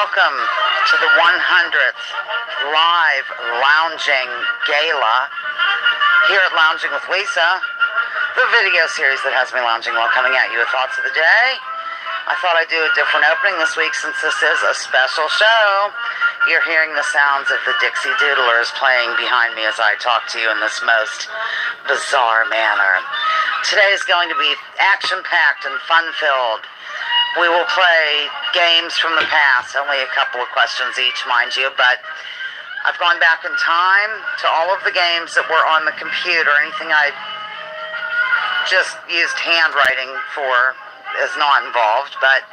Welcome to the 100th live lounging gala here at Lounging with Lisa, the video series that has me lounging while coming at you with thoughts of the day. I thought I'd do a different opening this week since this is a special show. You're hearing the sounds of the Dixie Doodlers playing behind me as I talk to you in this most bizarre manner. Today is going to be action-packed and fun-filled. We will play games from the past, only a couple of questions each, mind you, but I've gone back in time to all of the games that were on the computer. Anything I just used handwriting for is not involved, but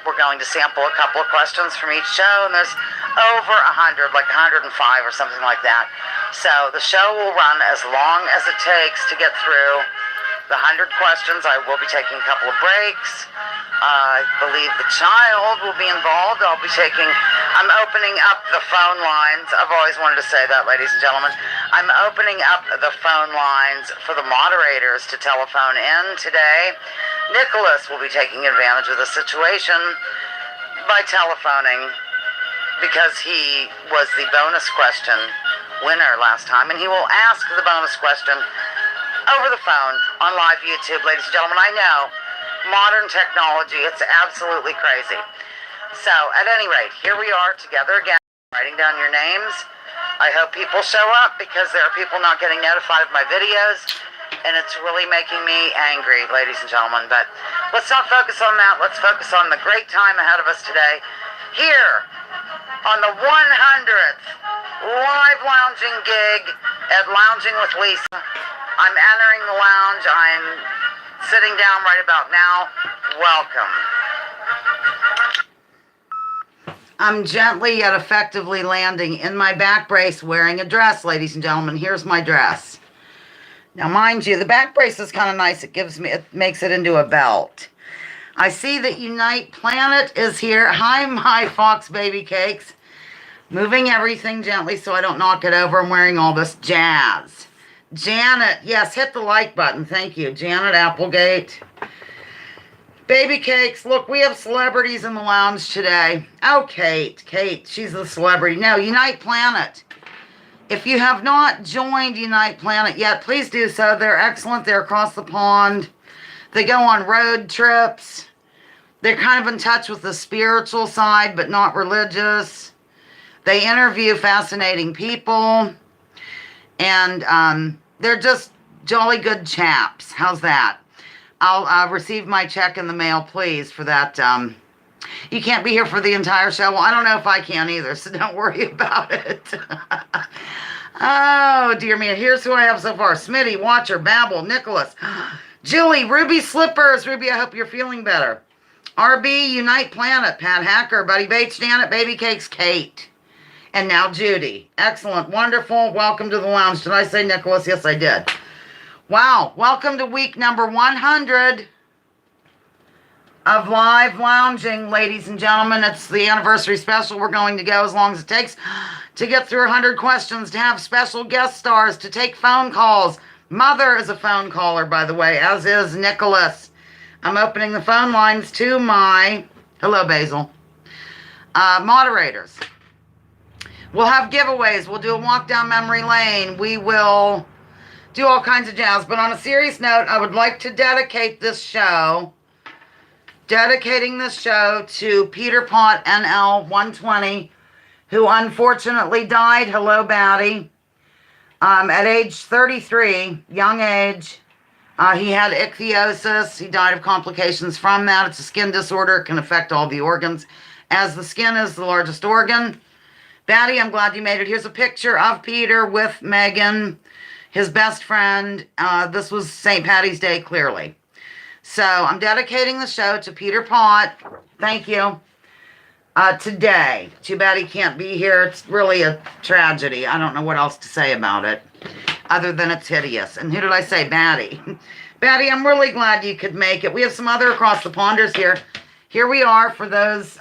we're going to sample a couple of questions from each show, and there's over 100, like 105 or something like that. So the show will run as long as it takes to get through the 100 questions. I will be taking a couple of breaks. I believe the child will be involved. I'm opening up the phone lines. I've always wanted to say that, ladies and gentlemen. I'm opening up the phone lines for the moderators to telephone in today. Nicholas will be taking advantage of the situation by telephoning because he was the bonus question winner last time, and he will ask the bonus question over the phone on live YouTube. Ladies and gentlemen, I know modern technology, it's absolutely crazy. So, at any rate, here we are together again, writing down your names. I hope people show up because there are people not getting notified of my videos, and it's really making me angry, ladies and gentlemen. But let's not focus on that. Let's focus on the great time ahead of us today. Here, on the 100th live lounging gig at Lounging with Lisa. I'm entering the lounge. I'm sitting down right about now. Welcome. I'm gently yet effectively landing in my back brace wearing a dress, ladies and gentlemen. Here's my dress. Now, mind you, the back brace is kind of nice. It makes it into a belt. I see that Unite Planet is here. Hi, my Fox Baby Cakes. Moving everything gently so I don't knock it over. I'm wearing all this jazz. Janet, yes, hit the like button. Thank you. Janet Applegate. Baby Cakes, look, we have celebrities in the lounge today. Oh, Kate, she's the celebrity. No, Unite Planet. If you have not joined Unite Planet yet, please do so. They're excellent. They're across the pond. They go on road trips. They're kind of in touch with the spiritual side, but not religious. They interview fascinating people. And they're just jolly good chaps. How's that? I'll receive my check in the mail, please, for that. You can't be here for the entire show. Well, I don't know if I can either, so don't worry about it. Oh, dear me. Here's who I have so far. Smitty, Watcher, Babble, Nicholas, Julie, Ruby Slippers. Ruby, I hope you're feeling better. RB, Unite Planet, Pat Hacker, Buddy Bates, Janet, Baby Cakes, Kate. And now Judy. Excellent. Wonderful. Welcome to the lounge. Did I say Nicholas? Yes, I did. Wow. Welcome to week number 100 of live lounging, ladies and gentlemen. It's the anniversary special. We're going to go as long as it takes to get through 100 questions, to have special guest stars, to take phone calls. Mother is a phone caller, by the way, as is Nicholas. I'm opening the phone lines to my, hello, Basil, moderators. We'll have giveaways. We'll do a walk down memory lane. We will do all kinds of jazz. But on a serious note, I would like to dedicate this show, dedicating this show to Peter Pot NL 120, who unfortunately died, hello, Batty, at age 33, young age. He had ichthyosis. He died of complications from that. It's a skin disorder. It can affect all the organs, as the skin is the largest organ. Batty, I'm glad you made it. Here's a picture of Peter with Megan, his best friend. This was St. Patty's Day, clearly. So I'm dedicating the show to Peter Pot. Thank you. Today. Too bad he can't be here. It's really a tragedy. I don't know what else to say about it, other than it's hideous. And who did I say? Batty. Batty, I'm really glad you could make it. We have some other across the ponders here. Here we are for those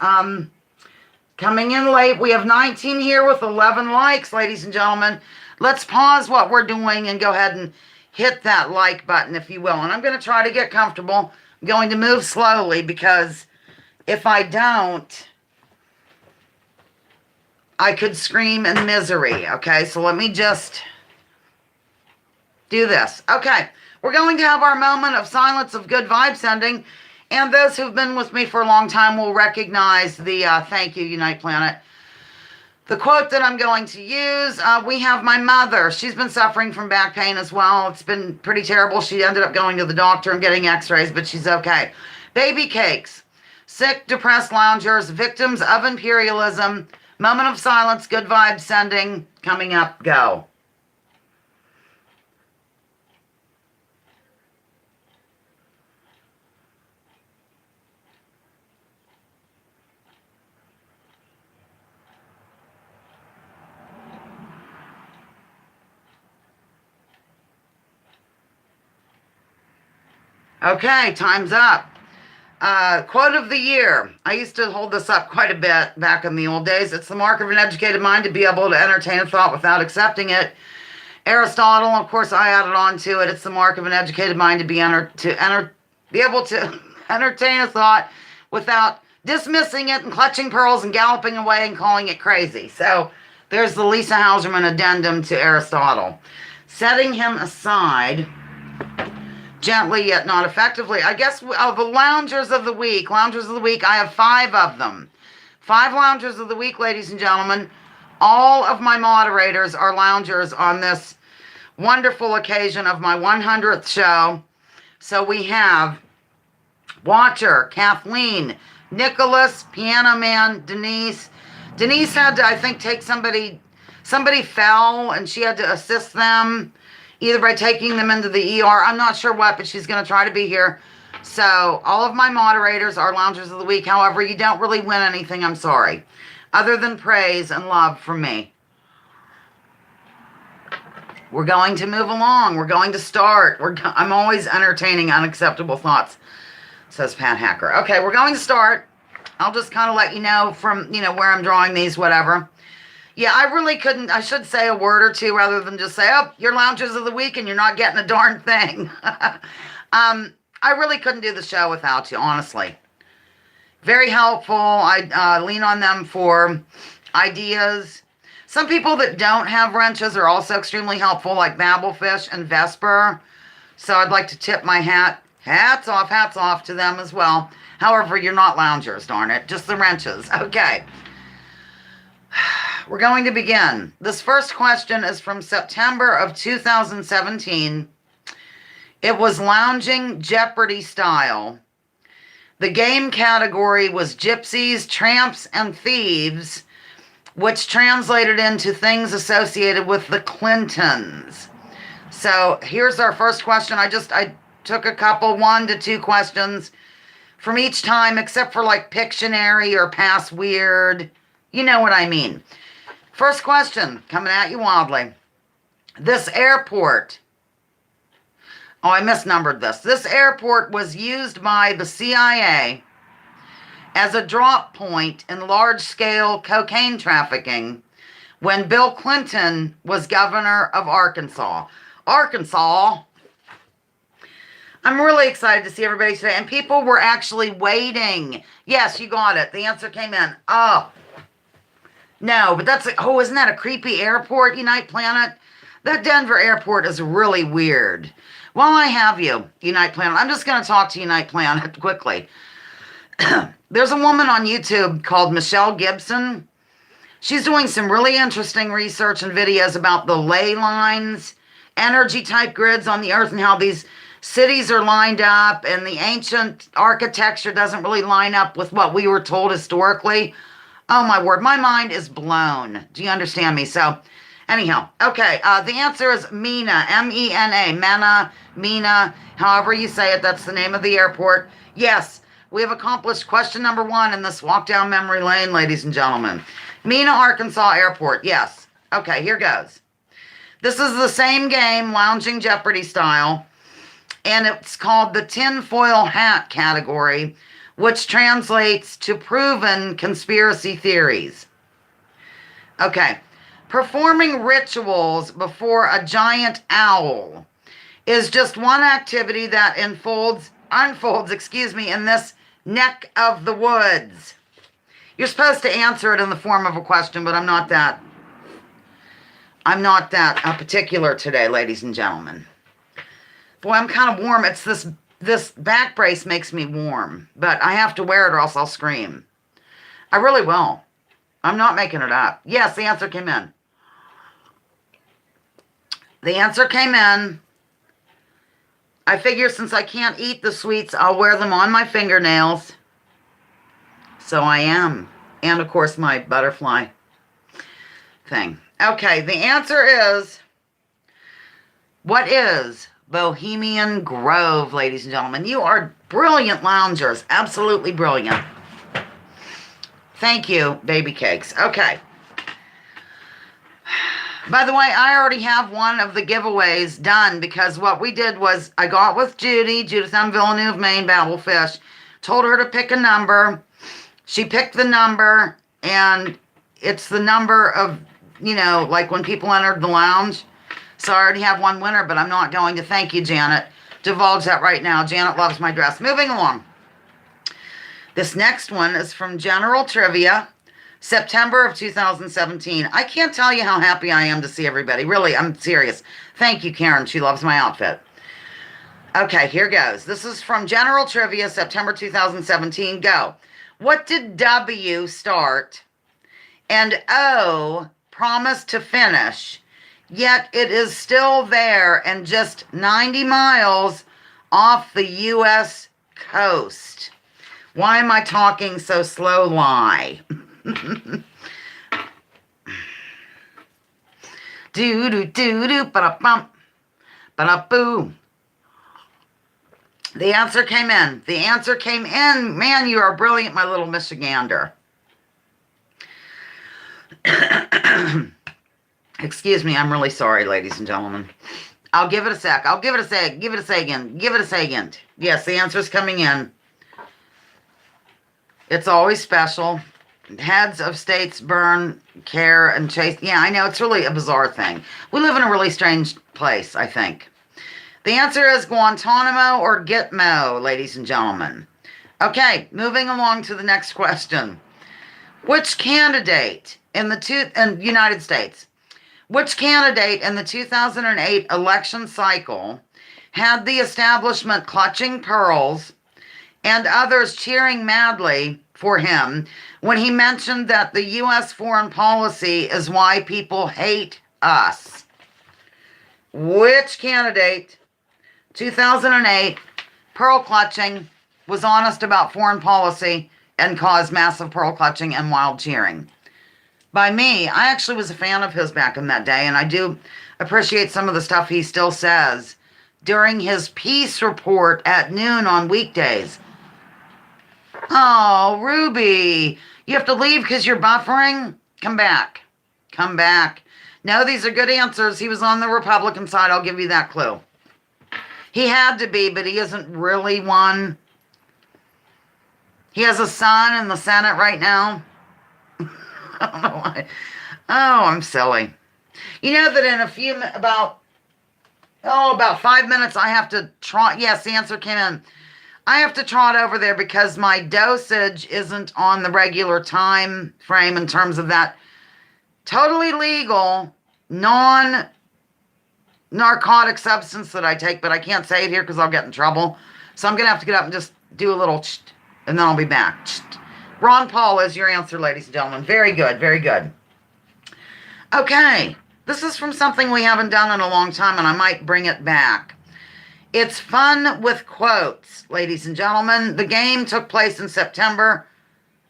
coming in late. We have 19 here with 11 likes, ladies and gentlemen. Let's pause what we're doing and go ahead and hit that like button, if you will. And I'm going to try to get comfortable. I'm going to move slowly because if I don't, I could scream in misery. Okay, so let me just do this. Okay, we're going to have our moment of silence of good vibe sending. And those who've been with me for a long time will recognize the thank you, Unite Planet. The quote that I'm going to use, we have my mother. She's been suffering from back pain as well. It's been pretty terrible. She ended up going to the doctor and getting x-rays, but she's okay. Baby cakes, sick, depressed loungers, victims of imperialism, moment of silence, good vibes sending, coming up, go. Okay, time's up. Quote of the year. I used to hold this up quite a bit back in the old days. It's the mark of an educated mind to be able to entertain a thought without accepting it. Aristotle, of course, I added on to it. It's the mark of an educated mind to be able to entertain a thought without dismissing it and clutching pearls and galloping away and calling it crazy. So there's the Lisa Hauserman addendum to Aristotle. Setting him aside gently yet not effectively. I guess of the loungers of the week, I have 5 of them. 5 loungers of the week, ladies and gentlemen. All of my moderators are loungers on this wonderful occasion of my 100th show. So we have Watcher, Kathleen, Nicholas, Piano Man, Denise. Denise had to, I think, take somebody fell and she had to assist them, either by taking them into the ER. I'm not sure what, but she's going to try to be here. So all of my moderators are loungers of the week. However, you don't really win anything, I'm sorry, other than praise and love from me. We're going to move along. We're going to start. I'm always entertaining unacceptable thoughts, says Pat Hacker. Okay, we're going to start. I'll just kind of let you know from, where I'm drawing these, whatever. Yeah, I should say a word or two rather than just say, oh, you're loungers of the week and you're not getting a darn thing. I really couldn't do the show without you, honestly. Very helpful. I lean on them for ideas. Some people that don't have wrenches are also extremely helpful, like Babelfish and Vesper. So I'd like to tip my hats off to them as well. However, you're not loungers, darn it. Just the wrenches. Okay. We're going to begin. This first question is from September of 2017. It was lounging Jeopardy style. The game category was gypsies, tramps, and thieves, which translated into things associated with the Clintons. So here's our first question. I took a couple, 1 to 2 questions from each time, except for like Pictionary or Pass Weird. You know what I mean. First question, coming at you wildly. This airport. Oh, I misnumbered this. This airport was used by the CIA as a drop point in large-scale cocaine trafficking when Bill Clinton was governor of Arkansas. Arkansas. I'm really excited to see everybody today. And people were actually waiting. Yes, you got it. The answer came in. Oh. No, but isn't that a creepy airport, Unite Planet? That Denver airport is really weird. While I have you, Unite Planet, I'm just going to talk to Unite Planet quickly. There's a woman on YouTube called Michelle Gibson. She's doing some really interesting research and videos about the ley lines, energy type grids on the earth, and how these cities are lined up, and the ancient architecture doesn't really line up with what we were told historically. Oh my word, my mind is blown. Do you understand me? So, anyhow, okay, the answer is MENA, M-E-N-A, MENA, however you say it, that's the name of the airport. Yes, we have accomplished question number 1 in this walk down memory lane, ladies and gentlemen. MENA, Arkansas Airport, yes. Okay, here goes. This is the same game, lounging Jeopardy style, and it's called the tinfoil hat category, which translates to proven conspiracy theories. Okay. Performing rituals before a giant owl is just one activity that unfolds, in this neck of the woods. You're supposed to answer it in the form of a question, but I'm not that particular today, ladies and gentlemen. Boy, I'm kind of warm. It's this back brace makes me warm, but I have to wear it or else I'll scream. I really will. I'm not making it up. Yes, the answer came in. The answer came in. I figure since I can't eat the sweets, I'll wear them on my fingernails. So I am. And, of course, my butterfly thing. Okay, the answer is, what is Bohemian Grove, ladies and gentlemen? You are brilliant loungers. Absolutely brilliant. Thank you, baby cakes. Okay. By the way, I already have one of the giveaways done because what we did was I got with Judith M. Villeneuve, Maine, Babelfish, told her to pick a number. She picked the number, and it's the number of, you know, like when people entered the lounge. So I already have one winner, but I'm not going to. Thank you, Janet. Divulge that right now. Janet loves my dress. Moving along. This next one is from General Trivia. September of 2017. I can't tell you how happy I am to see everybody. Really, I'm serious. Thank you, Karen. She loves my outfit. Okay, here goes. This is from General Trivia, September 2017. Go. What did W start and O promise to finish, yet it is still there and just 90 miles off the U.S. coast? Why am I talking so slow, lie? Do do do do ba bum ba boo. The answer came in. The answer came in. Man, you are brilliant, my little Michigander. Excuse me, I'm really sorry, ladies and gentlemen. I'll give it a sec. I'll give it a sec. Give it a second. Give it a second. Yes, the answer's coming in. It's always special. Heads of states burn, care, and chase. Yeah, I know. It's really a bizarre thing. We live in a really strange place, I think. The answer is Guantanamo or Gitmo, ladies and gentlemen. Okay, moving along to the next question. Which candidate in the United States, which candidate in the 2008 election cycle had the establishment clutching pearls and others cheering madly for him when he mentioned that the U.S. foreign policy is why people hate us? Which candidate, 2008, pearl clutching, was honest about foreign policy and caused massive pearl clutching and wild cheering? By me, I actually was a fan of his back in that day, and I do appreciate some of the stuff he still says during his peace report at noon on weekdays. Oh, Ruby, you have to leave because you're buffering? Come back. Come back. No, these are good answers. He was on the Republican side. I'll give you that clue. He had to be, but he isn't really one. He has a son in the Senate right now. I don't know why. Oh, I'm silly. You know that in about 5 minutes, I have to trot. Yes, the answer came in. I have to trot over there because my dosage isn't on the regular time frame in terms of that totally legal, non-narcotic substance that I take, but I can't say it here because I'll get in trouble. So I'm going to have to get up and just do a little and then I'll be back. Ron Paul is your answer, ladies and gentlemen. Very good, very good. Okay, this is from something we haven't done in a long time, and I might bring it back. It's fun with quotes, ladies and gentlemen. The game took place in September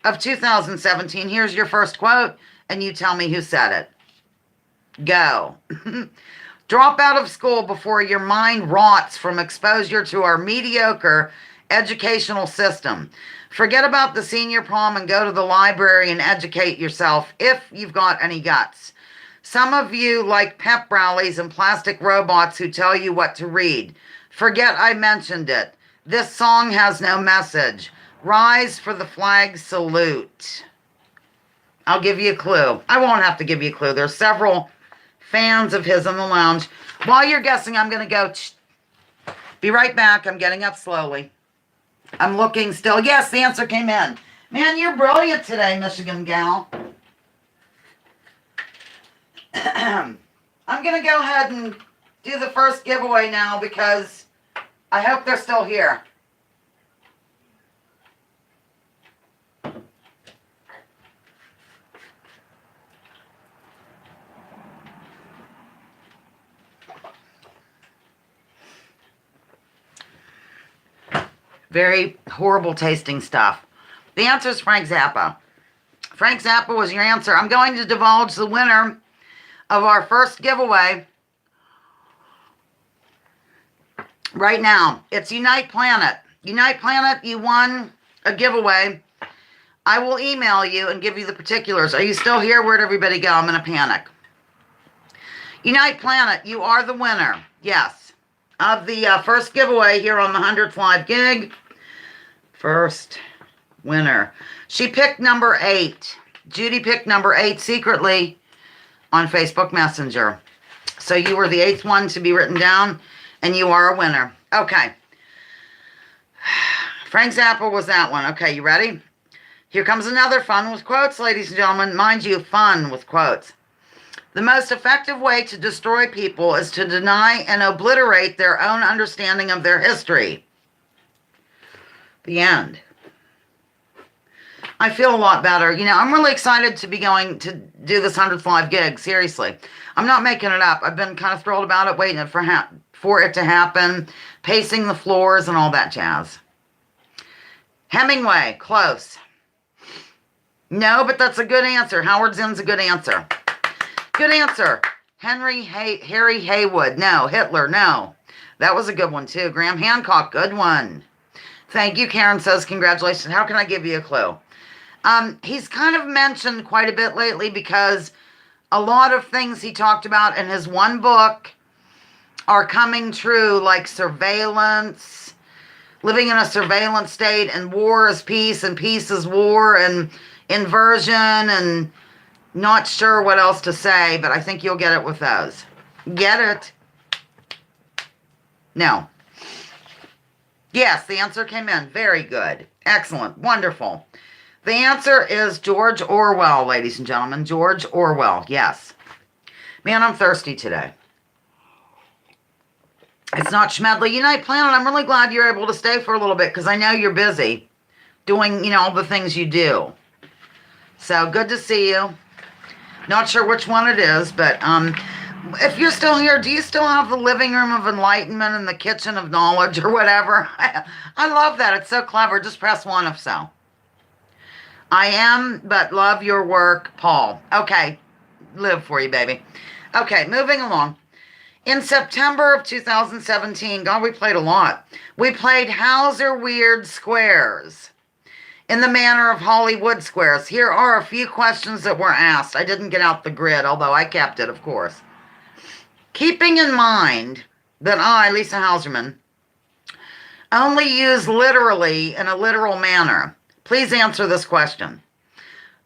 of 2017. Here's your first quote, and you tell me who said it. Go. Drop out of school before your mind rots from exposure to our mediocre educational system. Forget about the senior prom and go to the library and educate yourself if you've got any guts. Some of you like pep rallies and plastic robots who tell you what to read. Forget I mentioned it. This song has no message. Rise for the flag salute. I'll give you a clue. I won't have to give you a clue. There's several fans of his in the lounge. While you're guessing, I'm going to go. Be right back. I'm getting up slowly. I'm looking still. Yes, the answer came in. Man, you're brilliant today, Michigan gal. I'm going to go ahead and do the first giveaway now because I hope they're still here. Very horrible tasting stuff. The answer is Frank Zappa. Frank Zappa was your answer. I'm going to divulge the winner of our first giveaway right now. It's Unite Planet. Unite Planet, you won a giveaway. I will email you and give you the particulars. Are you still here? Where'd everybody go? I'm in a panic. Unite Planet, you are the winner. Yes. Of the first giveaway here on the 100th Live Gig. First winner. She picked number 8. Judy picked number 8 secretly on Facebook Messenger. So you were the 8th one to be written down, and you are a winner. Okay. Frank Zappa was that one. Okay, you ready? Here comes another fun with quotes, ladies and gentlemen. Mind you, fun with quotes. The most effective way to destroy people is to deny and obliterate their own understanding of their history. The end. I feel a lot better. You know, I'm really excited to be going to do this 100th Live Gig. Seriously. I'm not making it up. I've been kind of thrilled about it, waiting for it to happen, pacing the floors and all that jazz. Hemingway, close. No, but that's a good answer. Howard Zinn's a good answer. Good answer. Harry Haywood. No. Hitler. No. That was a good one, too. Graham Hancock. Good one. Thank you. Karen says, congratulations. How can I give you a clue? He's kind of mentioned quite a bit lately because a lot of things he talked about in his one book are coming true, like surveillance, living in a surveillance state, and war is peace, and peace is war, and inversion, and not sure what else to say, but I think you'll get it with those. Get it? No. Yes, the answer came in. Very good. Excellent. Wonderful. The answer is George Orwell, ladies and gentlemen. George Orwell. Yes. Man, I'm thirsty today. It's not Schmedley. Unite Planet, I'm really glad you're able to stay for a little bit because I know you're busy doing, all the things you do. So, good to see you. Not sure which one it is, but if you're still here, do you still have the living room of enlightenment and the kitchen of knowledge or whatever? I love that. It's so clever. Just press 1 if so. I am, but love your work, Paul. Okay. Live for you, baby. Okay, moving along. In September of 2017, God, we played a lot. We played Hauser Weird Squares in the manner of Hollywood squares. Here are a few questions that were asked. I didn't get out the grid, although I kept it, of course. Keeping in mind that I, Lisa Hauserman, only use literally in a literal manner, please answer this question.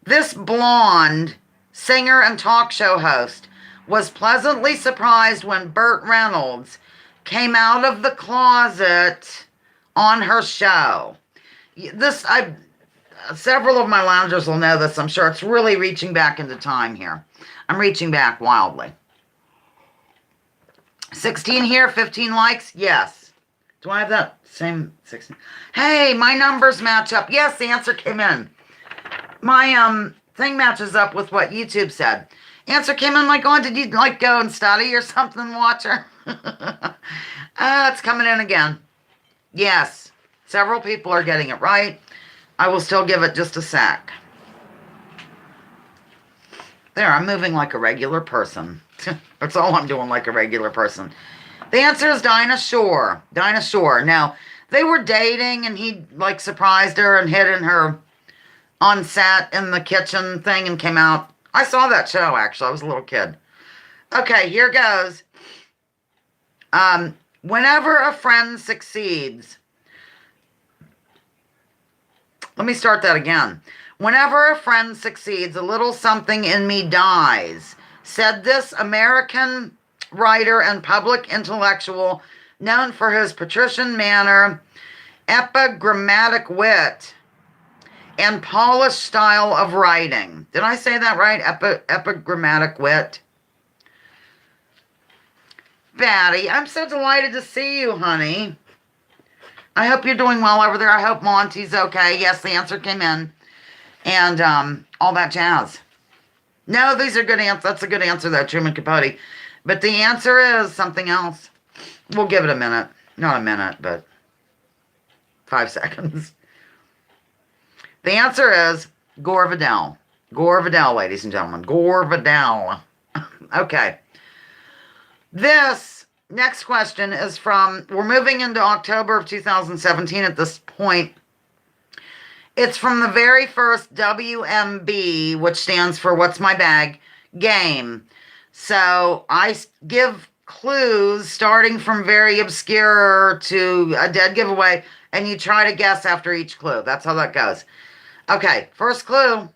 This blonde singer and talk show host was pleasantly surprised when Burt Reynolds came out of the closet on her show. Several of my loungers will know this, I'm sure. It's really reaching back into time here. I'm reaching back wildly. 16 here, 15 likes? Yes. Do I have that same 16? Hey, my numbers match up. Yes, the answer came in. My thing matches up with what YouTube said. Answer came in like, oh, did you go and study or something, watcher? It's coming in again. Yes, several people are getting it right. I will still give it just a sec. There, I'm moving like a regular person. That's all I'm doing, like a regular person. The answer is Dinah Shore. Dinah Shore. Now, they were dating, and he, surprised her and hid in her on set in the kitchen thing and came out. I saw that show, actually. I was a little kid. Okay, here goes. Whenever a friend succeeds... Let me start that again. Whenever a friend succeeds, a little something in me dies, said this American writer and public intellectual known for his patrician manner, epigrammatic wit, and polished style of writing. Did I say that right? Epigrammatic wit. Batty, I'm so delighted to see you, honey. I hope you're doing well over there. I hope Monty's okay. Yes, the answer came in. And all that jazz. No, these are good answers. That's a good answer, though, Truman Capote. But the answer is something else. We'll give it a minute. Not a minute, but 5 seconds. The answer is Gore Vidal. Gore Vidal, ladies and gentlemen. Gore Vidal. Okay. This next question is from, we're moving into October of 2017 at this point. It's from the very first WMB, which stands for What's My Bag, game. So I give clues starting from very obscure to a dead giveaway, and you try to guess after each clue. That's how that goes. Okay, first clue.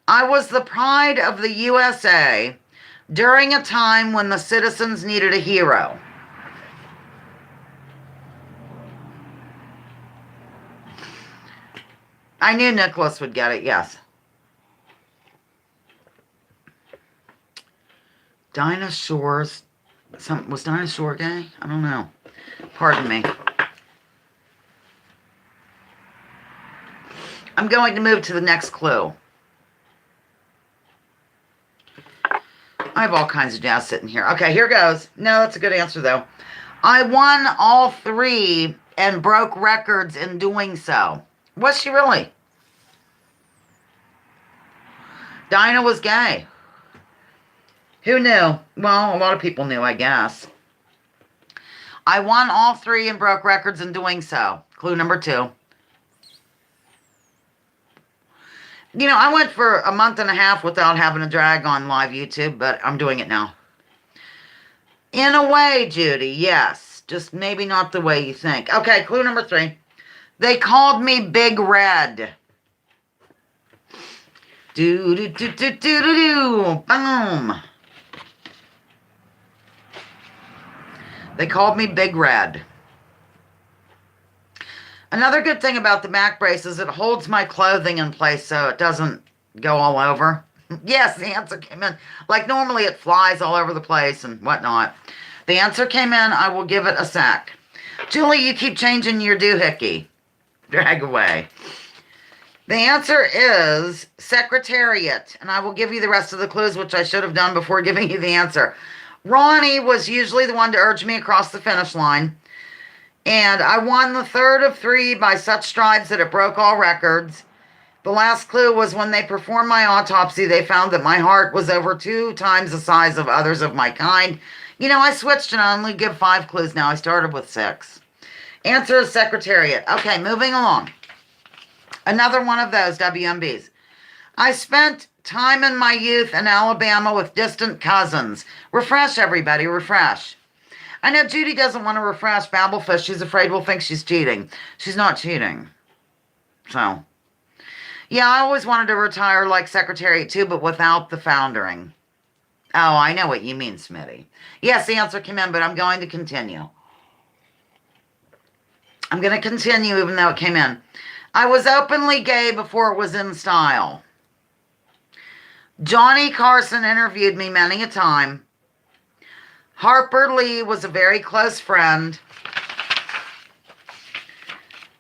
I was the pride of the USA during a time when the citizens needed a hero. I knew Nicholas would get it, yes. Dinosaurs. Was dinosaur gay? I don't know. Pardon me. I'm going to move to the next clue. I have all kinds of jazz sitting here. Okay, here goes. No, that's a good answer, though. I won all 3 and broke records in doing so. Was she really? Dinah was gay. Who knew? Well, a lot of people knew, I guess. I won all 3 and broke records in doing so. Clue number 2. You know, I went for a month and a half without having a drag on live YouTube, but I'm doing it now. In a way, Judy, yes. Just maybe not the way you think. Okay, clue number 3. They called me Big Red. Do-do-do-do-do-do-do. Boom. They called me Big Red. Another good thing about the back brace is it holds my clothing in place so it doesn't go all over. Yes, the answer came in. Like normally it flies all over the place and whatnot. The answer came in. I will give it a sec. Julie, you keep changing your doohickey. Drag away. The answer is Secretariat. And I will give you the rest of the clues, which I should have done before giving you the answer. Ronnie was usually the one to urge me across the finish line. And I won the 3rd of 3 by such strides that it broke all records. The last clue was when they performed my autopsy, they found that my heart was over 2 times the size of others of my kind. You know, I switched and I only give 5 clues now. I started with 6. Answer is Secretariat. Okay, moving along. Another one of those WMBs. I spent time in my youth in Alabama with distant cousins. Refresh, everybody, refresh. I know Judy doesn't want to refresh Babelfish. She's afraid we'll think she's cheating. She's not cheating. So, yeah, I always wanted to retire like Secretariat too, but without the foundering. Oh, I know what you mean, Smitty. Yes, the answer came in, but I'm going to continue. I'm going to continue even though it came in. I was openly gay before it was in style. Johnny Carson interviewed me many a time. Harper Lee was a very close friend.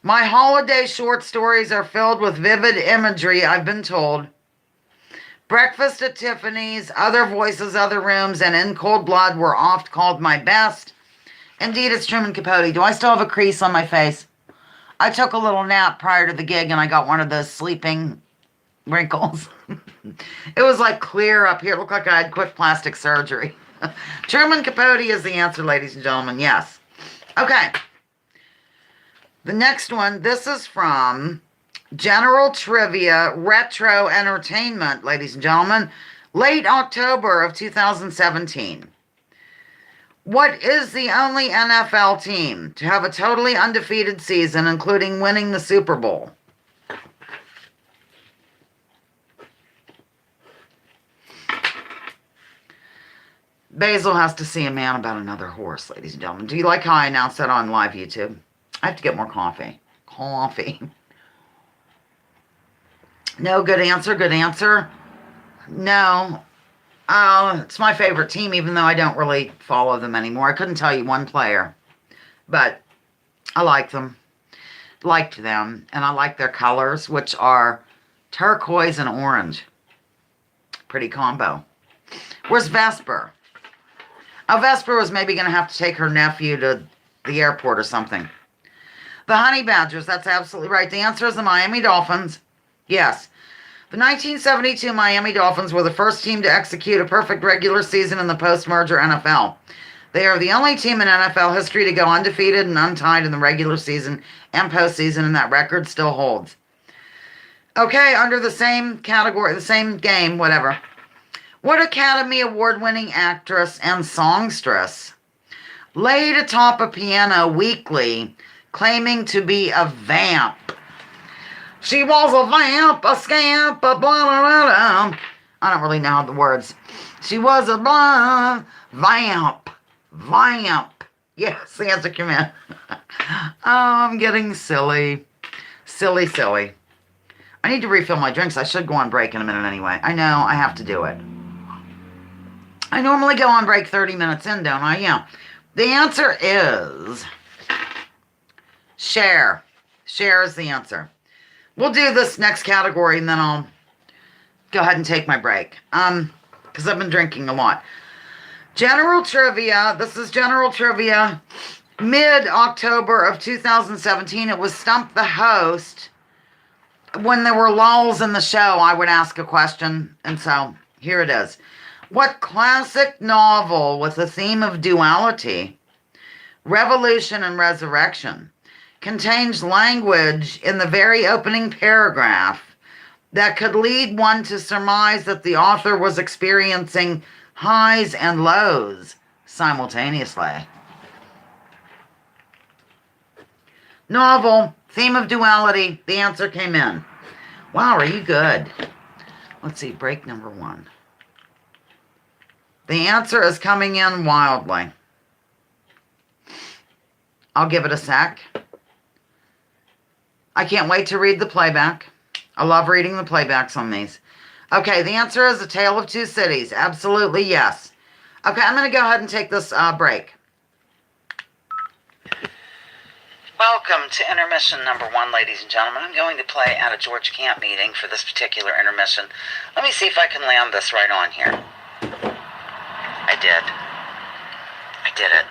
My holiday short stories are filled with vivid imagery, I've been told. Breakfast at Tiffany's, Other Voices, Other Rooms, and In Cold Blood were oft called my best. Indeed, it's Truman Capote. Do I still have a crease on my face? I took a little nap prior to the gig and I got one of those sleeping wrinkles. It was like clear up here. It looked like I had quick plastic surgery. Truman Capote is the answer, ladies and gentlemen. Yes. Okay. The next one, this is from General Trivia Retro Entertainment, ladies and gentlemen. Late October of 2017. What is the only NFL team to have a totally undefeated season, including winning the Super Bowl? Basil has to see a man about another horse, ladies and gentlemen. Do you like how I announced that on live YouTube? I have to get more coffee. Coffee. No, good answer, good answer. No. It's my favorite team, even though I don't really follow them anymore. I couldn't tell you one player, but I like them. Liked them, and I like their colors, which are turquoise and orange. Pretty combo. Where's Vesper? Oh, Vesper was maybe going to have to take her nephew to the airport or something. The Honey Badgers, that's absolutely right. The answer is the Miami Dolphins. Yes. The 1972 Miami Dolphins were the first team to execute a perfect regular season in the post-merger NFL. They are the only team in NFL history to go undefeated and untied in the regular season and postseason, and that record still holds. Okay, under the same category, the same game, whatever. What Academy Award-winning actress and songstress laid atop a piano weekly, claiming to be a vamp? She was a vamp, a scamp, a blah, blah, blah, blah. I don't really know the words. She was a blah, vamp. Vamp. Yes, the answer came in. Oh, I'm getting silly. Silly, silly. I need to refill my drinks. I should go on break in a minute anyway. I know, I have to do it. I normally go on break 30 minutes in, don't I? Yeah. The answer is Cher. Cher is the answer. We'll do this next category and then I'll go ahead and take my break. Because I've been drinking a lot. General trivia. This is general trivia. Mid-October of 2017, it was Stump the Host. When there were lulls in the show, I would ask a question. And so, here it is. What classic novel with a theme of duality, revolution and resurrection, contains language in the very opening paragraph that could lead one to surmise that the author was experiencing highs and lows simultaneously? Novel, theme of duality, the answer came in. Wow, are you good? Let's see, break number 1. The answer is coming in wildly. I'll give it a sec. I can't wait to read the playback. I love reading the playbacks on these. Okay, the answer is A Tale of Two Cities. Absolutely, yes. Okay, I'm going to go ahead and take this break. Welcome to intermission number 1, ladies and gentlemen. I'm going to play at a George Camp meeting for this particular intermission. Let me see if I can land this right on here. I did. I did it.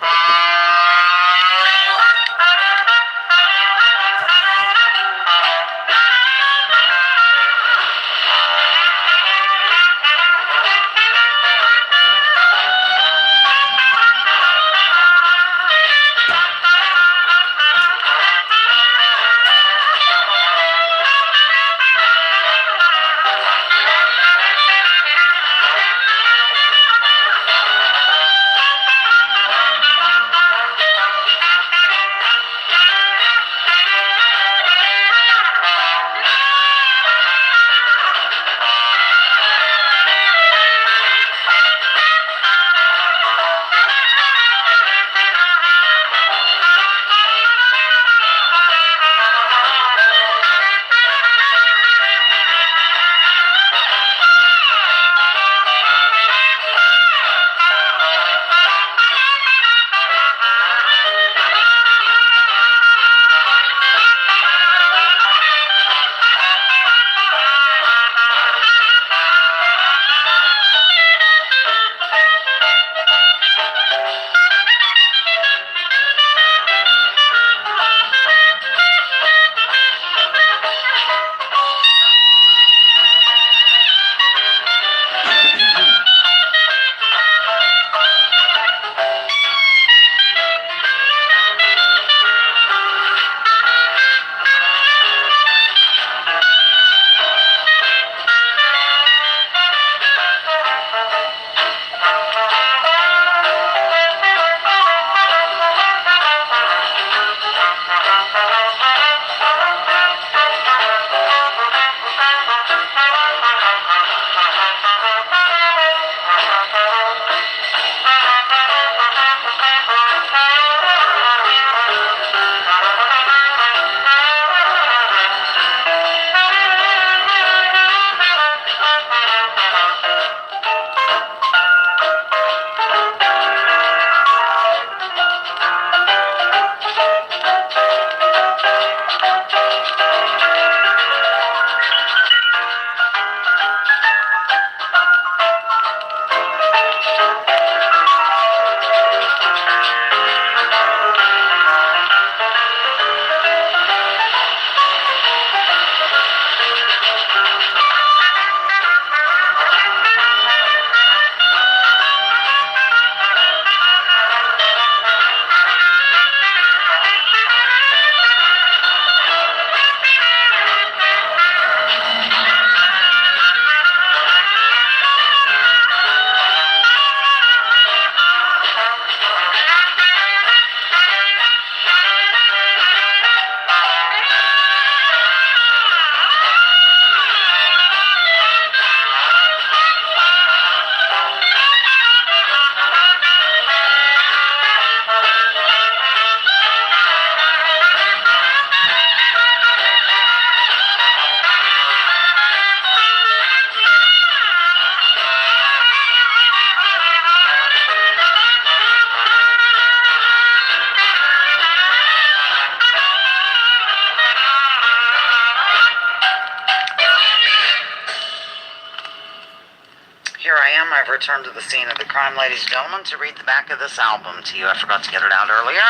am. I've returned to the scene of the crime, ladies and gentlemen, to read the back of this album to you. I forgot to get it out earlier.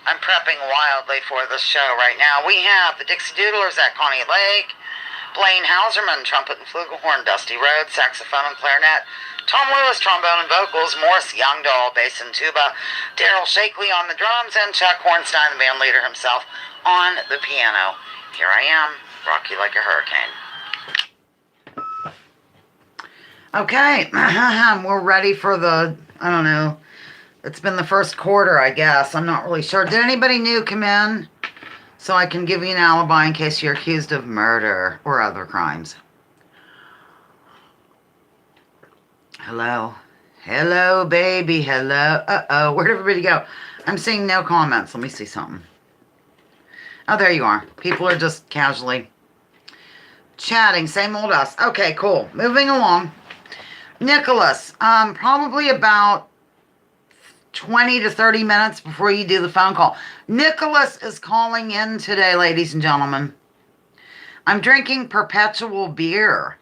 I'm prepping wildly for this show right now. We have the Dixie Doodlers at Coney Lake, Blaine Hauserman, trumpet and flugelhorn, Dusty Rhodes, saxophone and clarinet, Tom Lewis, trombone and vocals, Morris Youngdahl, bass and tuba, Daryl Shakely on the drums, and Chuck Hornstein, the band leader himself, on the piano. Here I am, rock you like a hurricane. Okay, we're ready for the, I don't know, it's been the first quarter, I guess. I'm not really sure. Did anybody new come in? So I can give you an alibi in case you're accused of murder or other crimes. Hello. Hello, baby. Hello. Uh-oh. Where'd everybody go? I'm seeing no comments. Let me see something. Oh, there you are. People are just casually chatting. Same old us. Okay, cool. Moving along. Nicholas, probably about 20 to 30 minutes before you do the phone call. Nicholas is calling in today, ladies and gentlemen. I'm drinking perpetual beer.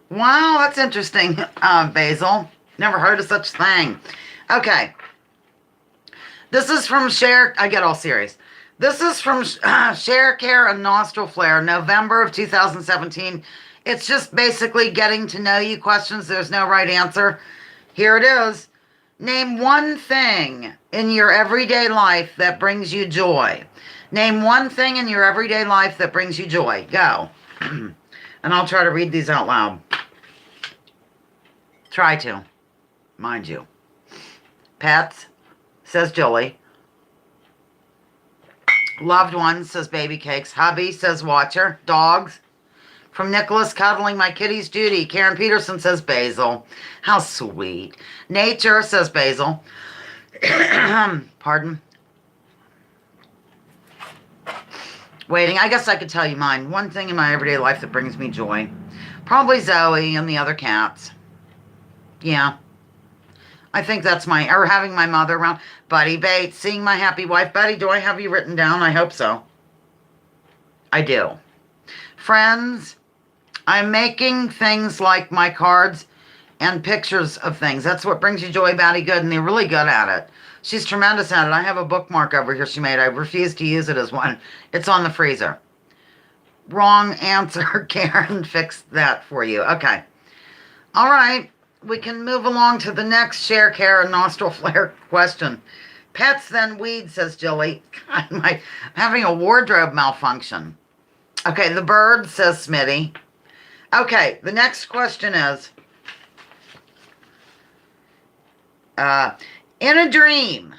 Wow, that's interesting, Basil. Never heard of such thing. Okay. This is from I get all serious. This is from Sharecare and Nostril Flare, November of 2017. It's just basically getting to know you questions. There's no right answer. Here it is. Name one thing in your everyday life that brings you joy. Name one thing in your everyday life that brings you joy. Go. And I'll try to read these out loud. Try to. Mind you. Pets, says Julie. Loved ones, says Baby Cakes. Hubby, says Watcher. Dogs. From Nicholas, cuddling my kitties, Judy. Karen Peterson, says Basil. How sweet. Nature, says Basil. Pardon. Waiting. I guess I could tell you mine. One thing in my everyday life that brings me joy. Probably Zoe and the other cats. Yeah. I think that's or having my mother around. Buddy Bates, seeing my happy wife. Buddy, do I have you written down? I hope so. I do. Friends, I'm making things like my cards and pictures of things. That's what brings you joy, Batty Good, and they're really good at it. She's tremendous at it. I have a bookmark over here she made. I refuse to use it as one. It's on the freezer. Wrong answer. Karen fixed that for you. Okay. All right. We can move along to the next Sharecare and Nostril Flare question. Pets, then weed, says Jilly. God, I'm having a wardrobe malfunction. Okay, the bird, says Smitty. Okay, the next question is, in a dream,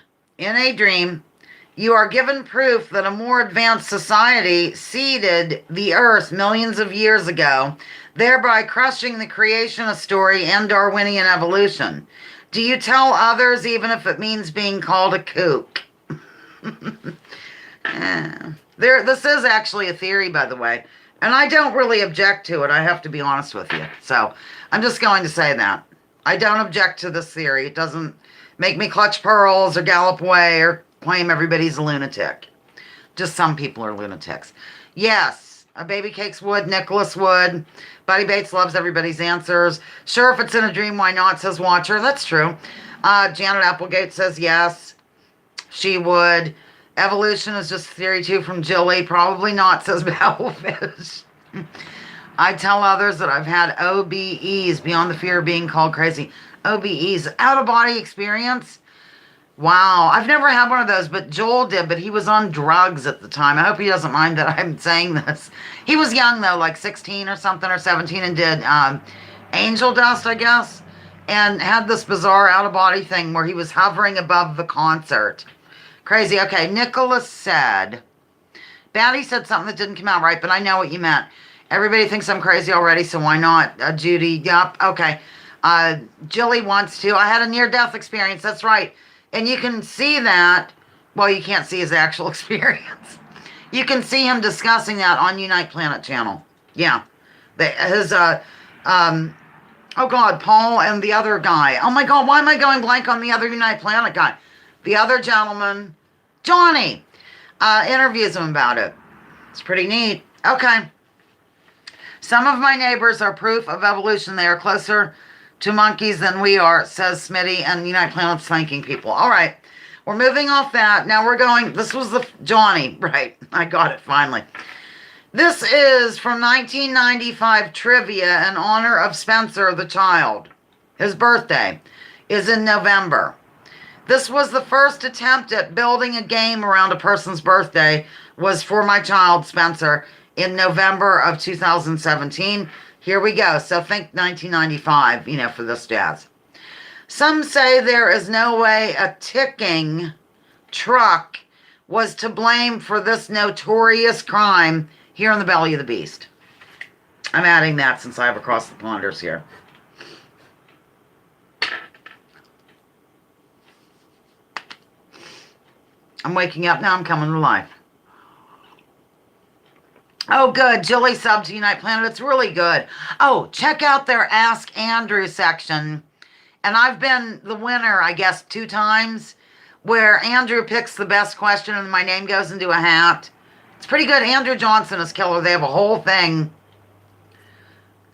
you are given proof that a more advanced society seeded the earth millions of years ago, thereby crushing the creationist story and Darwinian evolution. Do you tell others even if it means being called a kook? This is actually a theory, by the way, and I don't really object to it. I have to be honest with you. So I'm just going to say that. I don't object to this theory. It doesn't make me clutch pearls or gallop away or claim everybody's a lunatic. Just some people are lunatics. Yes, a Baby Cakes would. Nicholas would. Buddy Bates loves everybody's answers. Sure, if it's in a dream, why not, says Watcher. That's true. Janet Applegate says yes, she would. Evolution is just theory too from Jilly. Probably not, says Battlefish. I tell others that I've had OBEs, beyond the fear of being called crazy. OBEs, out-of-body experience. Wow, I've never had one of those, but Joel did, but he was on drugs at the time. I hope he doesn't mind that I'm saying this. He was young, though, like 16 or something, or 17, and did angel dust, I guess, and had this bizarre out-of-body thing where he was hovering above the concert. Crazy. Okay, Nicholas said, Batty said something that didn't come out right, but I know what you meant. Everybody thinks I'm crazy already, so why not? Judy, yup, okay. Jilly wants to. I had a near-death experience, that's right. And you can see that, well, you can't see his actual experience. You can see him discussing that on Unite Planet channel. Yeah. Oh God, Paul and the other guy. Oh my God, why am I going blank on the other Unite Planet guy? The other gentleman, Johnny, interviews him about it. It's pretty neat. Okay. Some of my neighbors are proof of evolution. They are closer to monkeys than we are, says Smitty, and United Planet's thanking people. All right, we're moving off that. Now we're going, this was the Johnny, right? I got it finally. This is from 1995 trivia in honor of Spencer the child. His birthday is in November. This was the first attempt at building a game around a person's birthday was for my child Spencer in November of 2017. Here we go. So think 1995, for this jazz. Some say there is no way a ticking truck was to blame for this notorious crime here in the belly of the beast. I'm adding that since I have Across the Ponders here. I'm waking up now. I'm coming to life. Oh, good. Jilly sub to Unite Planet. It's really good. Oh, check out their Ask Andrew section. And I've been the winner, I guess, 2 times, where Andrew picks the best question and my name goes into a hat. It's pretty good. Andrew Johnson is killer. They have a whole thing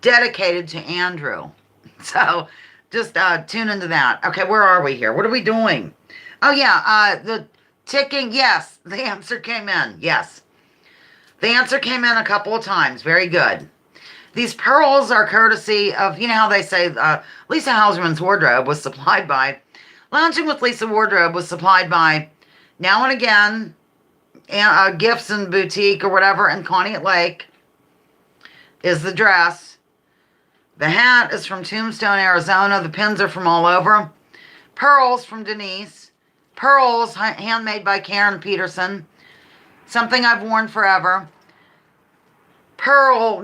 dedicated to Andrew. So just tune into that. Okay, where are we here? What are we doing? Oh, yeah, the ticking. Yes, the answer came in. Yes. The answer came in a couple of times. Very good. These pearls are courtesy of, how they say Lisa Hauserman's wardrobe was supplied by, Lounging with Lisa wardrobe was supplied by, now and again, Gifts and Boutique or whatever, and Connie Lake is the dress. The hat is from Tombstone, Arizona. The pins are from all over. Pearls from Denise. Pearls handmade by Karen Peterson. Something I've worn forever. Pearl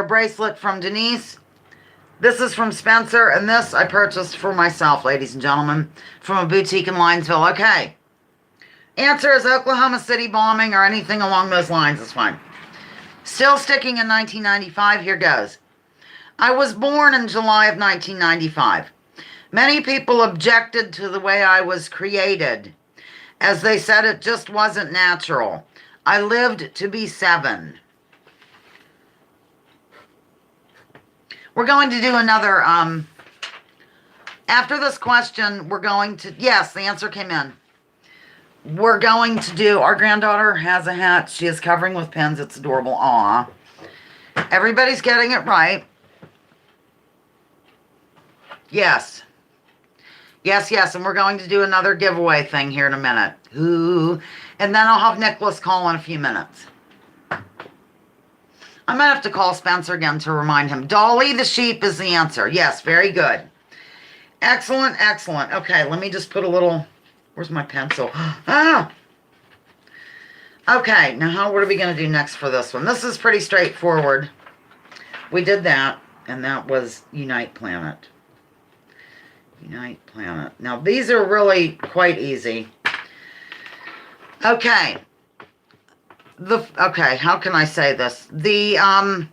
bracelet from Denise. This is from Spencer, and this I purchased for myself, ladies and gentlemen, from a boutique in Linesville. Okay. Answer is Oklahoma City bombing or anything along those lines is fine. Still sticking in 1995. Here goes. I was born in July of 1995. Many people objected to the way I was created, as they said it just wasn't natural. I lived to be 7. We're going to do another, after this question, we're going to, yes, the answer came in. We're going to do, our granddaughter has a hat. She is covering with pins. It's adorable. Aw. Everybody's getting it right. Yes. Yes, yes, and we're going to do another giveaway thing here in a minute. Ooh. And then I'll have Nicholas call in a few minutes. I might have to call Spencer again to remind him. Dolly the sheep is the answer. Yes, very good. Excellent, excellent. Okay, let me just put a little... Where's my pencil? Ah! Okay, now what are we going to do next for this one? This is pretty straightforward. We did that, and that was Unite Planet. Unite Planet. Now, these are really quite easy. Okay. Okay, how can I say this? I'm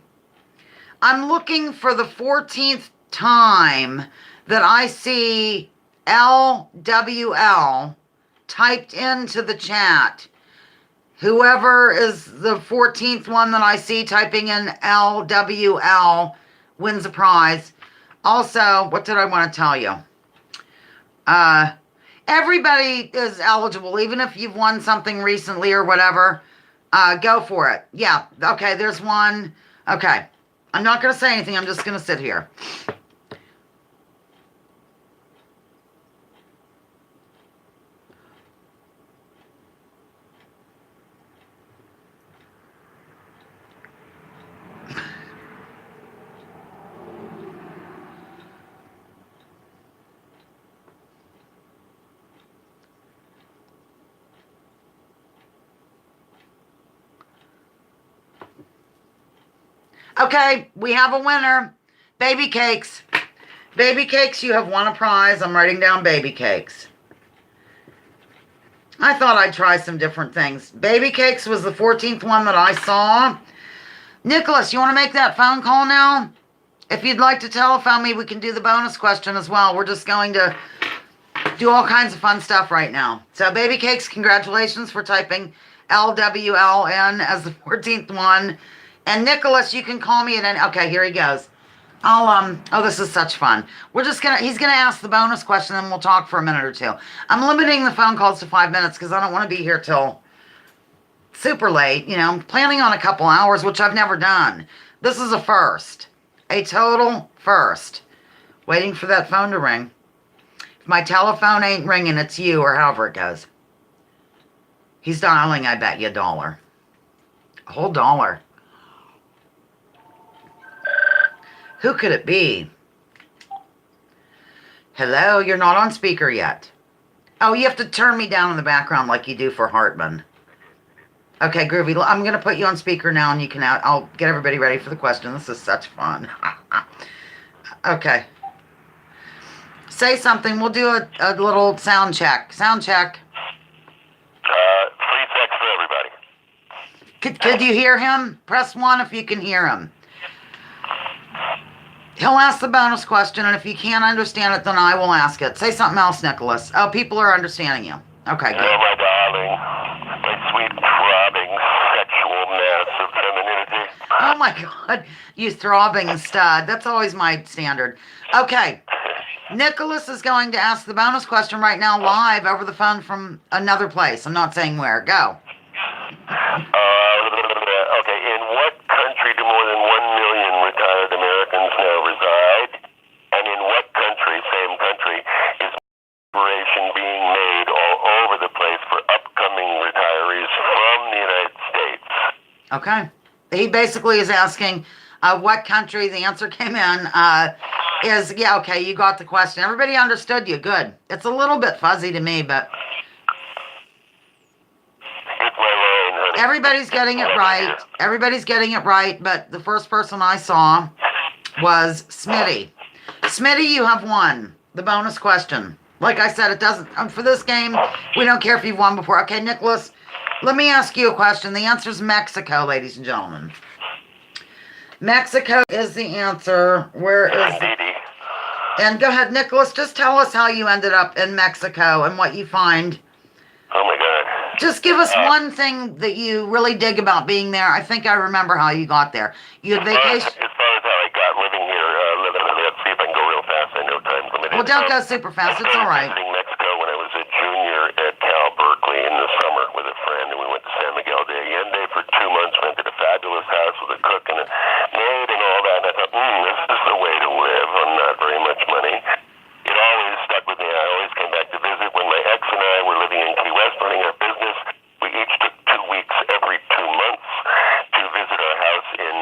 looking for the 14th time that I see LWL typed into the chat. Whoever is the 14th one that I see typing in LWL wins a prize. Also, what did I want to tell you? Everybody is eligible, even if you've won something recently or whatever. Go for it. Yeah, okay, there's one. Okay, I'm not going to say anything. I'm just going to sit here. Okay, we have a winner. Baby Cakes. Baby Cakes, you have won a prize. I'm writing down Baby Cakes. I thought I'd try some different things. Baby Cakes was the 14th one that I saw. Nicholas, you want to make that phone call now? If you'd like to telephone me, we can do the bonus question as well. We're just going to do all kinds of fun stuff right now. So, Baby Cakes, congratulations for typing LWLN as the 14th one. And Nicholas, you can call me at any... Okay, here he goes. Oh, this is such fun. He's gonna ask the bonus question, and we'll talk for a minute or two. I'm limiting the phone calls to 5 minutes because I don't want to be here till super late. I'm planning on a couple hours, which I've never done. This is a first, a total first. Waiting for that phone to ring. If my telephone ain't ringing, it's you, or however it goes. He's dialing, I bet you $1. A whole $1. Who could it be? Hello, you're not on speaker yet. Oh, you have to turn me down in the background like you do for Hartman. Okay, Groovy, I'm going to put you on speaker now, and I'll get everybody ready for the question. This is such fun. Okay. Say something. We'll do a little sound check. Sound check. Free sex for everybody. Could you hear him? Press 1 if you can hear him. He'll ask the bonus question, and if you can't understand it, then I will ask it. Say something else, Nicholas. Oh, people are understanding you. Okay, good. My darling, my sweet, throbbing, sexual mass of femininity. Oh, my God. You throbbing stud. That's always my standard. Okay. Nicholas is going to ask the bonus question right now live over the phone from another place. I'm not saying where. Go. Okay, in what country do more than 1 million retired Americans now reside? And in what country, same country, is preparation being made all over the place for upcoming retirees from the United States? Okay. He basically is asking what country. The answer came in. Okay, you got the question. Everybody understood you. Good. It's a little bit fuzzy to me, but everybody's getting it right. Everybody's getting it right, but the first person I saw was Smitty. Smitty, you have won the bonus question. Like I said, it doesn't, for this game, we don't care if you've won before. Okay, Nicholas, let me ask you a question. The answer is Mexico, ladies and gentlemen. Mexico is the answer. Where is it? And go ahead, Nicholas, just tell us how you ended up in Mexico and what you find. Oh, my God. Just give us one thing that you really dig about being there. I think I remember how you got there. You had vacation. As far as how I got living here, let's see if I can go real fast. I know time's limited. Well, don't go super fast. It's all right. I started visiting Mexico when I was a junior at Cal Berkeley in the summer with a friend, and we went to San Miguel de Allende for 2 months, rented a fabulous house with a cook and a maid and all that. And I thought, this is the way to live on not very much money. It always stuck with me. I always came back to visit. When my ex and I were living in Key West running our business, we each took 2 weeks every 2 months to visit our house in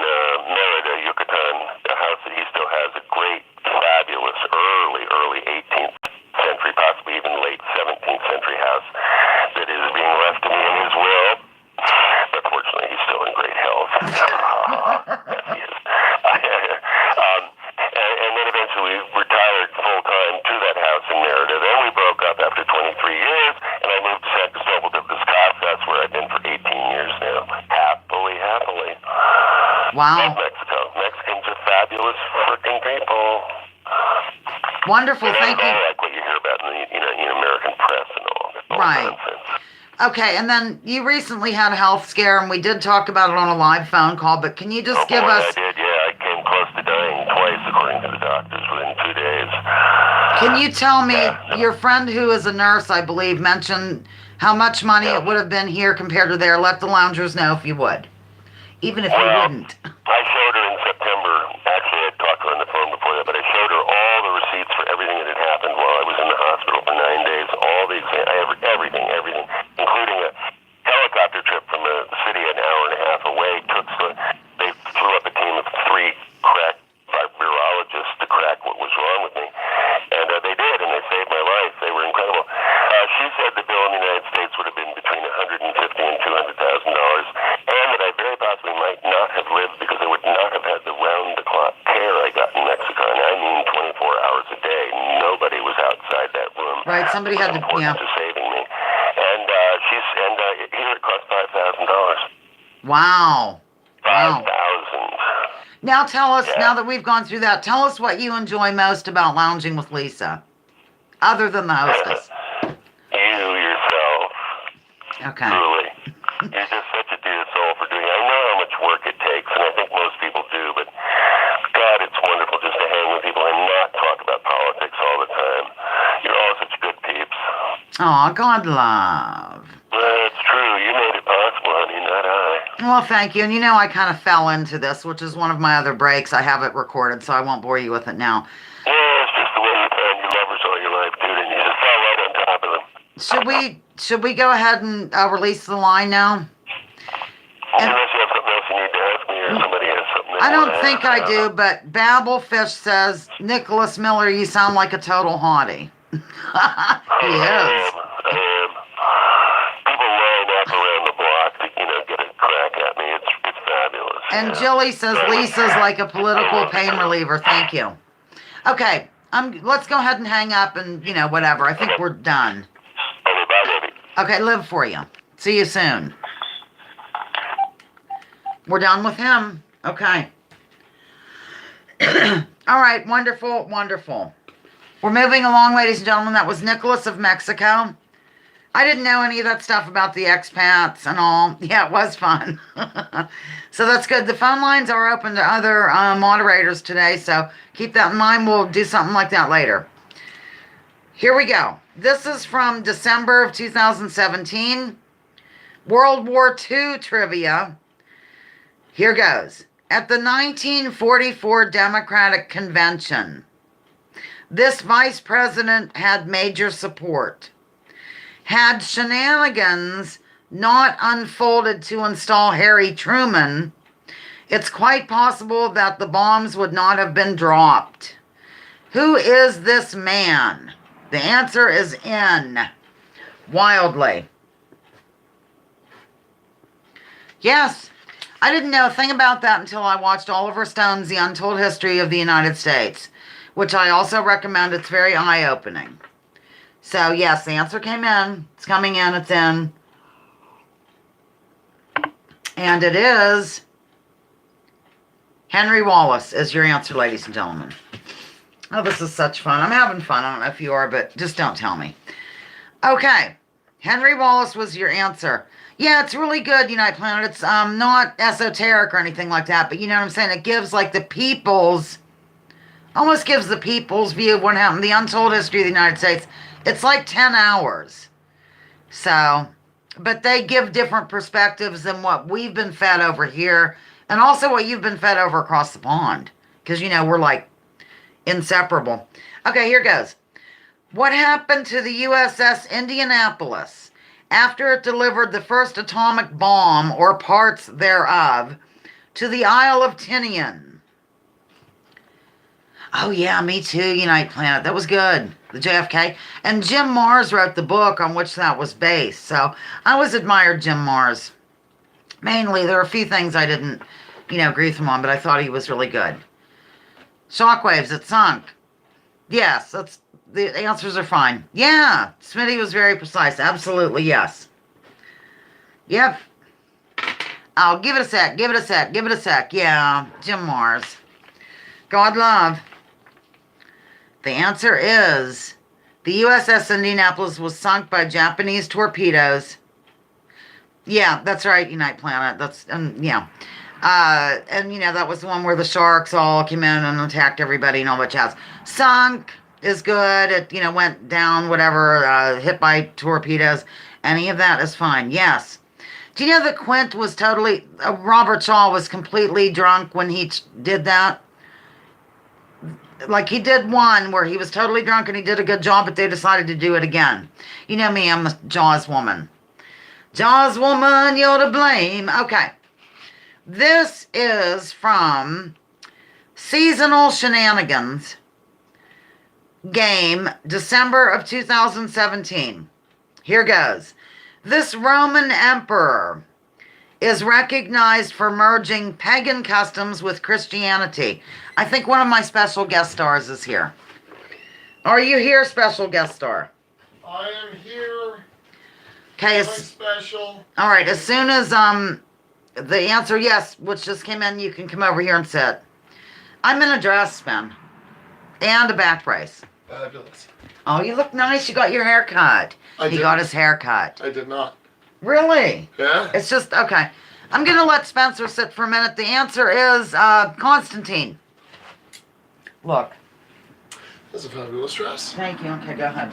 Merida, Yucatan, a house that he still has, a great, fabulous, early 18th century, possibly even late 17th century house that is being left to me in his will. But fortunately, he's still in great health. Yes, he is. And then eventually we retired full-time to that house in Merida. Then we broke up after 23 years, and I moved to San Cristobal de las Casas. That's where I've been for 18 years now. Happily. Wow. Love Mexico. Mexicans are fabulous freaking people. Wonderful. Thank you. Like what you hear about in the American press and all that. Right. Nonsense. Okay, and then you recently had a health scare, and we did talk about it on a live phone call, but can you just give us... I did, yeah. I came close to dying twice, according to the doctors, within 2 days. Can you tell me, your friend who is a nurse, I believe, mentioned how much money it would have been here compared to there? Let the loungers know if you would. Even if you wouldn't. I showed her in September. Actually, I had talked to her on the phone before that, but I showed her all the receipts for everything that had happened while I was in the hospital for 9 days. All the everything, including a helicopter trip from a city an hour and a half away. They flew up a team of 3 crack virologists to crack what was wrong with me, and they did, and they saved my life. They were incredible. She said the bill in the United States would have been between $150,000 and $200,000, and that I very possibly might not have lived because I would not have had the round-the-clock care I got in Mexico, and I mean 24 hours a day. Nobody was outside that room. Right, somebody had to, to saving me. And here it cost $5,000. Wow. $5,000. Now tell us, now that we've gone through that, tell us what you enjoy most about lounging with Lisa, other than the hostess. You yourself. Okay. Truly. You're just such a dear soul for doing it. I know how much work it takes, and I think most people do, but God, it's wonderful just Aw, God love. That's true. You made it possible, honey, not I. Well, thank you. And you know, I kind of fell into this, which is one of my other breaks. I have it recorded, so I won't bore you with it now. Yeah, it's just the way you found your lovers all your life, dude, and you just fell right on top of them. Should we go ahead and release the line now? Unless you have something else you need to ask me, or somebody has something they I wanna don't think ask. I do, but Babelfish says, Nicholas Miller, you sound like a total hottie. He is. I am. People line up around the block to, get a crack at me. It's fabulous. And Jilly says Lisa's like a political pain reliever. Thank you. Okay, let's go ahead and hang up and, whatever. I think we're done. Okay, bye, baby. Okay, live for you. See you soon. We're done with him. Okay. All right, wonderful, wonderful. We're moving along, ladies and gentlemen. That was Nicholas of Mexico. I didn't know any of that stuff about the expats and all. Yeah, it was fun. So that's good. The phone lines are open to other moderators today, so keep that in mind. We'll do something like that later. Here we go. This is from December of 2017. World War II trivia. Here goes. At the 1944 Democratic Convention, this vice president had major support. Had shenanigans not unfolded to install Harry Truman, it's quite possible that the bombs would not have been dropped. Who is this man? The answer is N. Wildly. Yes. I didn't know a thing about that until I watched Oliver Stone's The Untold History of the United States, which I also recommend. It's very eye-opening. So, yes, the answer came in. It's coming in. It's in. And it is Henry Wallace is your answer, ladies and gentlemen. Oh, this is such fun. I'm having fun. I don't know if you are, but just don't tell me. Okay. Henry Wallace was your answer. Yeah, it's really good, United Planet. It's not esoteric or anything like that, but you know what I'm saying? It gives like almost gives the people's view of what happened. The Untold History of the United States. It's like 10 hours. So, but they give different perspectives than what we've been fed over here, and also what you've been fed over across the pond. Because, we're like inseparable. Okay, here goes. What happened to the USS Indianapolis after it delivered the first atomic bomb or parts thereof to the Isle of Tinian? Oh yeah, me too, United Planet. That was good. The JFK. And Jim Mars wrote the book on which that was based. So I always admired Jim Mars. Mainly, there are a few things I didn't, agree with him on, but I thought he was really good. Shockwaves, it sunk. Yes, the answers are fine. Yeah, Smitty was very precise. Absolutely, yes. Yep. Oh, give it a sec. Give it a sec. Give it a sec. Yeah, Jim Mars. God love. The answer is the USS Indianapolis was sunk by Japanese torpedoes. Yeah, that's right, Unite Planet. That's, yeah. And, that was the one where the sharks all came in and attacked everybody and all that jazz. Sunk is good. It, went down, whatever, hit by torpedoes. Any of that is fine. Yes. Do you know that Quint was totally, Robert Shaw was completely drunk when he did that? Like, he did one where he was totally drunk and he did a good job, but they decided to do it again. You know me, I'm the Jaws woman. Jaws woman, you're to blame. Okay. This is from Seasonal Shenanigans game, December of 2017. Here goes. This Roman emperor is recognized for merging pagan customs with Christianity. I think one of my special guest stars is here. Are you here, special guest star? I am here. Okay. Special. All right. As soon as the answer yes, which just came in, you can come over here and sit. I'm in a dress, Ben, and a back brace. Fabulous. Oh, you look nice. You got your hair cut. He got his hair cut. I did not. Really? Yeah? It's just, okay. I'm going to let Spencer sit for a minute. The answer is Constantine. Look. That's a fabulous dress. Thank you. Okay, go ahead.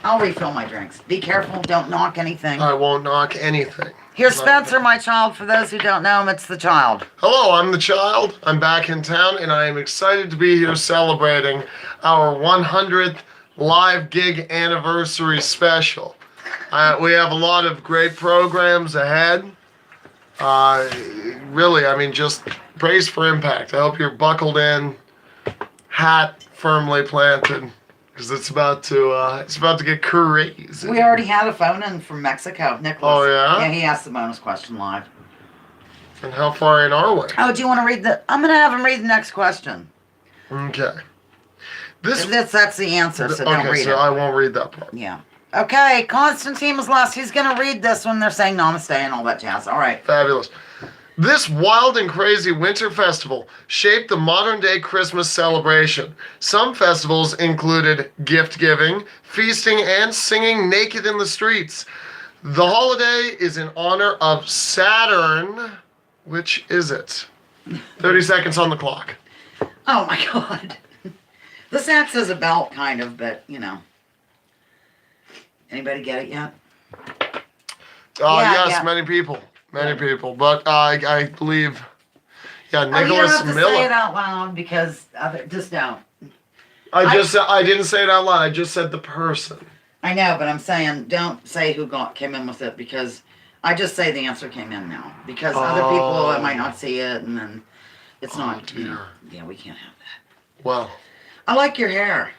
I'll refill my drinks. Be careful, don't knock anything. I won't knock anything. Here's Spencer, my child. For those who don't know him, it's the child. Hello, I'm the child. I'm back in town, and I am excited to be here celebrating our 100th live gig anniversary special. We have a lot of great programs ahead. Really, I mean, just brace for impact. I hope you're buckled in, hat firmly planted, because it's about to get crazy. We already had a phone in from Mexico, Nicholas. Oh, yeah? Yeah, he asked the bonus question live. And how far in are we? Oh, do you want to read I'm going to have him read the next question. Okay. That's the answer, so don't read so it. I won't read that part. Yeah. Okay, Constantine was last. He's going to read this when they're saying namaste and all that jazz. All right. Fabulous. This wild and crazy winter festival shaped the modern-day Christmas celebration. Some festivals included gift-giving, feasting, and singing naked in the streets. The holiday is in honor of Saturn. Which is it? 30 seconds on the clock. Oh, my God. This acts as a belt, kind of, but, you know. Anybody get it yet? Yes, yeah. many people. Many people. But I believe, yeah, Oh, you don't Nicholas have to Miller. say it out loud because just don't. I didn't say it out loud. I just said the person. I know, but I'm saying don't say who came in with it because I just say the answer came in now because other people might not see it and then it's not. Dear. You know, yeah, we can't have that. Well, I like your hair.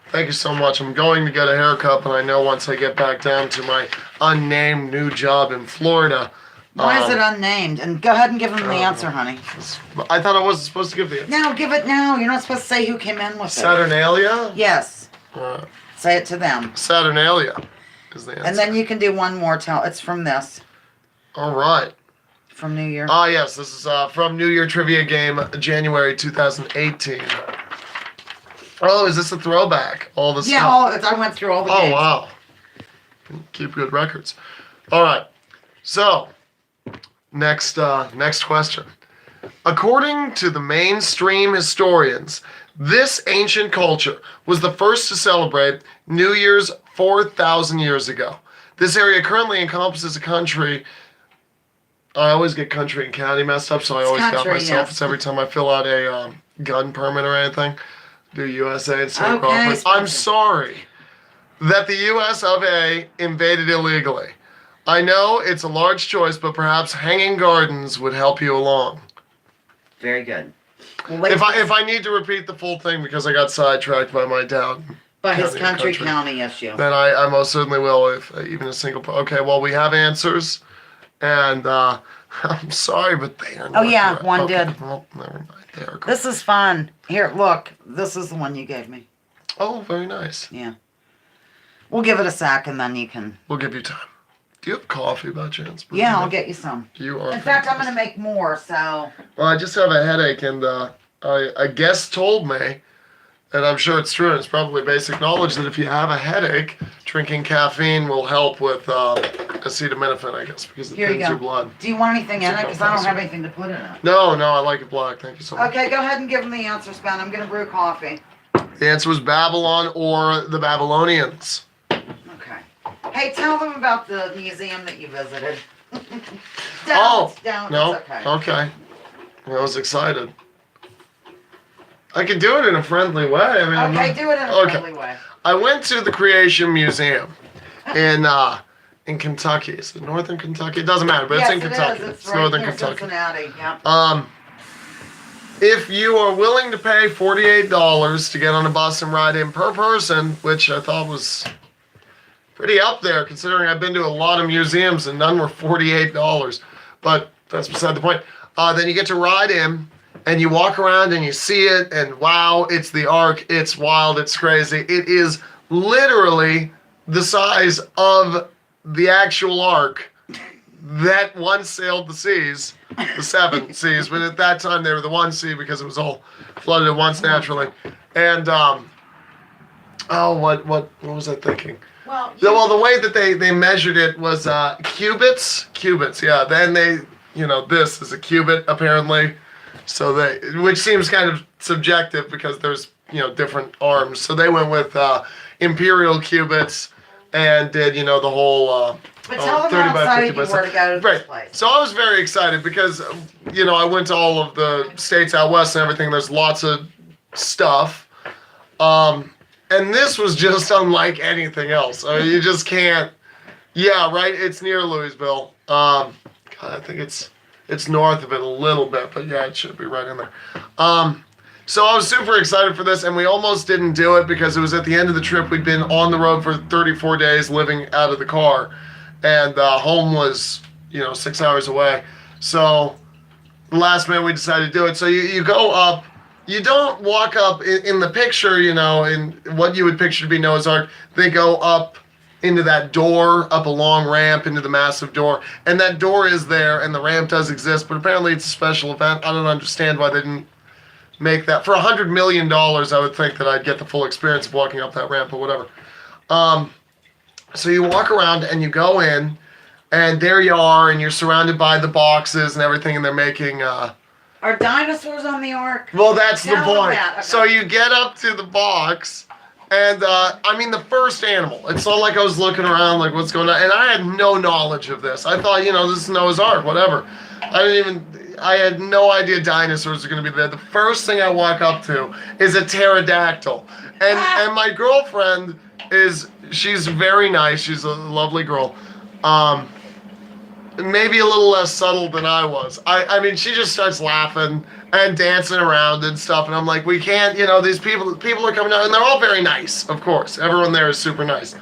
thank you so much. I'm going to get a haircut, and I know once I get back down to my unnamed new job in Florida. Why is it unnamed? And go ahead and give him the answer, honey. I thought I wasn't supposed to give the answer. No, give it now. You're not supposed to say who came in with it. Saturnalia? Yes. Uh, Say it to them. Saturnalia is the answer. And then you can do one more. It's from this. All right. From New Year. Yes, this is from New Year Trivia Game, January 2018. Oh, is this a throwback? All this Yeah, stuff? I went through all the Oh, games. wow. Keep good records. All right. So, next question. According to the mainstream historians, this ancient culture was the first to celebrate New Year's 4,000 years ago. This area currently encompasses a country. I always get country and county messed up, so I always got country, myself. yes. It's every time I fill out a gun permit or anything. Do USA instead of Okay, Crawford. I'm Spencer. sorry that the US of A invaded illegally. I know it's a large choice, but perhaps Hanging Gardens would help you along. Very good. Well, If I need to repeat the full thing because I got sidetracked by my doubt, by his country. county issue. then I most certainly will. If even a single. Okay, well we have answers, and I'm sorry, but they are. Not yeah, correct. one Okay, did. Well, never mind. They are correct. This is fun. Here, look. This is the one you gave me. Oh, very nice. Yeah. We'll give it a sec and then you can. We'll give you time. Do you have coffee by chance? Yeah, I'll get you some. You are. In fact, I'm fantastic. going to make more, so. Well, I just have a headache, and a guest told me, and I'm sure it's true, and it's probably basic knowledge, that if you have a headache, drinking caffeine will help with acetaminophen, I guess, because it Here you thins your go. blood. Do you want anything in it? It's Because I don't have fantastic. anything to put in it. No, I like it black. Thank you so much. Okay, go ahead and give him the answer, Spen. I'm going to brew coffee. The answer was Babylon or the Babylonians. Okay. Hey, tell them about the museum that you visited. Oh, don't. no, It's okay. okay. I was excited. I can do it in a friendly way. I mean, I'm Okay, not- do it in a Okay. friendly way. I went to the Creation Museum in Kentucky. Is it Northern Kentucky? It doesn't matter, but Yes, it's in it Kentucky. is. It's It's right Northern near Kentucky. Cincinnati. Yeah. If you are willing to pay $48 to get on a bus and ride in per person, which I thought was pretty up there considering I've been to a lot of museums and none were $48, but that's beside the point. Then you get to ride in and you walk around and you see it and wow, it's the Ark, it's wild, it's crazy. It is literally the size of the actual Ark that once sailed the seas, the seven seas, but at that time they were the one sea because it was all flooded at once naturally. And what was I thinking? Well, Well, the way that they measured it was cubits. Yeah. Then they, this is a cubit apparently, so which seems kind of subjective because there's different arms. So they went with Imperial Cubits and did, the whole But tell them 30 how by 50 excited by you were to go to this Right. place. So I was very excited because, I went to all of the states out west and everything. There's lots of stuff. And this was just unlike anything else. I mean, you just can't. Yeah, right. It's near Louisville. God, I think it's north of it a little bit, but yeah, it should be right in there. So I was super excited for this, and we almost didn't do it because it was at the end of the trip. We'd been on the road for 34 days, living out of the car, and home was 6 hours away. So last minute we decided to do it. So you go up. You don't walk up in the picture, in what you would picture to be Noah's Ark. They go up into that door, up a long ramp into the massive door. And that door is there, and the ramp does exist, but apparently it's a special event. I don't understand why they didn't make that. For $100 million, I would think that I'd get the full experience of walking up that ramp, but whatever. So you walk around, and you go in, and there you are, and you're surrounded by the boxes and everything, and they're making... Are dinosaurs on the Ark? Well, that's the Tell them point. that, okay. So you get up to the box, and the first animal. It's not like I was looking around like what's going on, and I had no knowledge of this. I thought, this is Noah's Ark, whatever. I had no idea dinosaurs are going to be there. The first thing I walk up to is a pterodactyl, and my girlfriend she's very nice. She's a lovely girl. Maybe a little less subtle than I was. I mean, she just starts laughing and dancing around and stuff, and I'm like, we can't, these people are coming out, and they're all very nice, of course. Everyone there is super nice.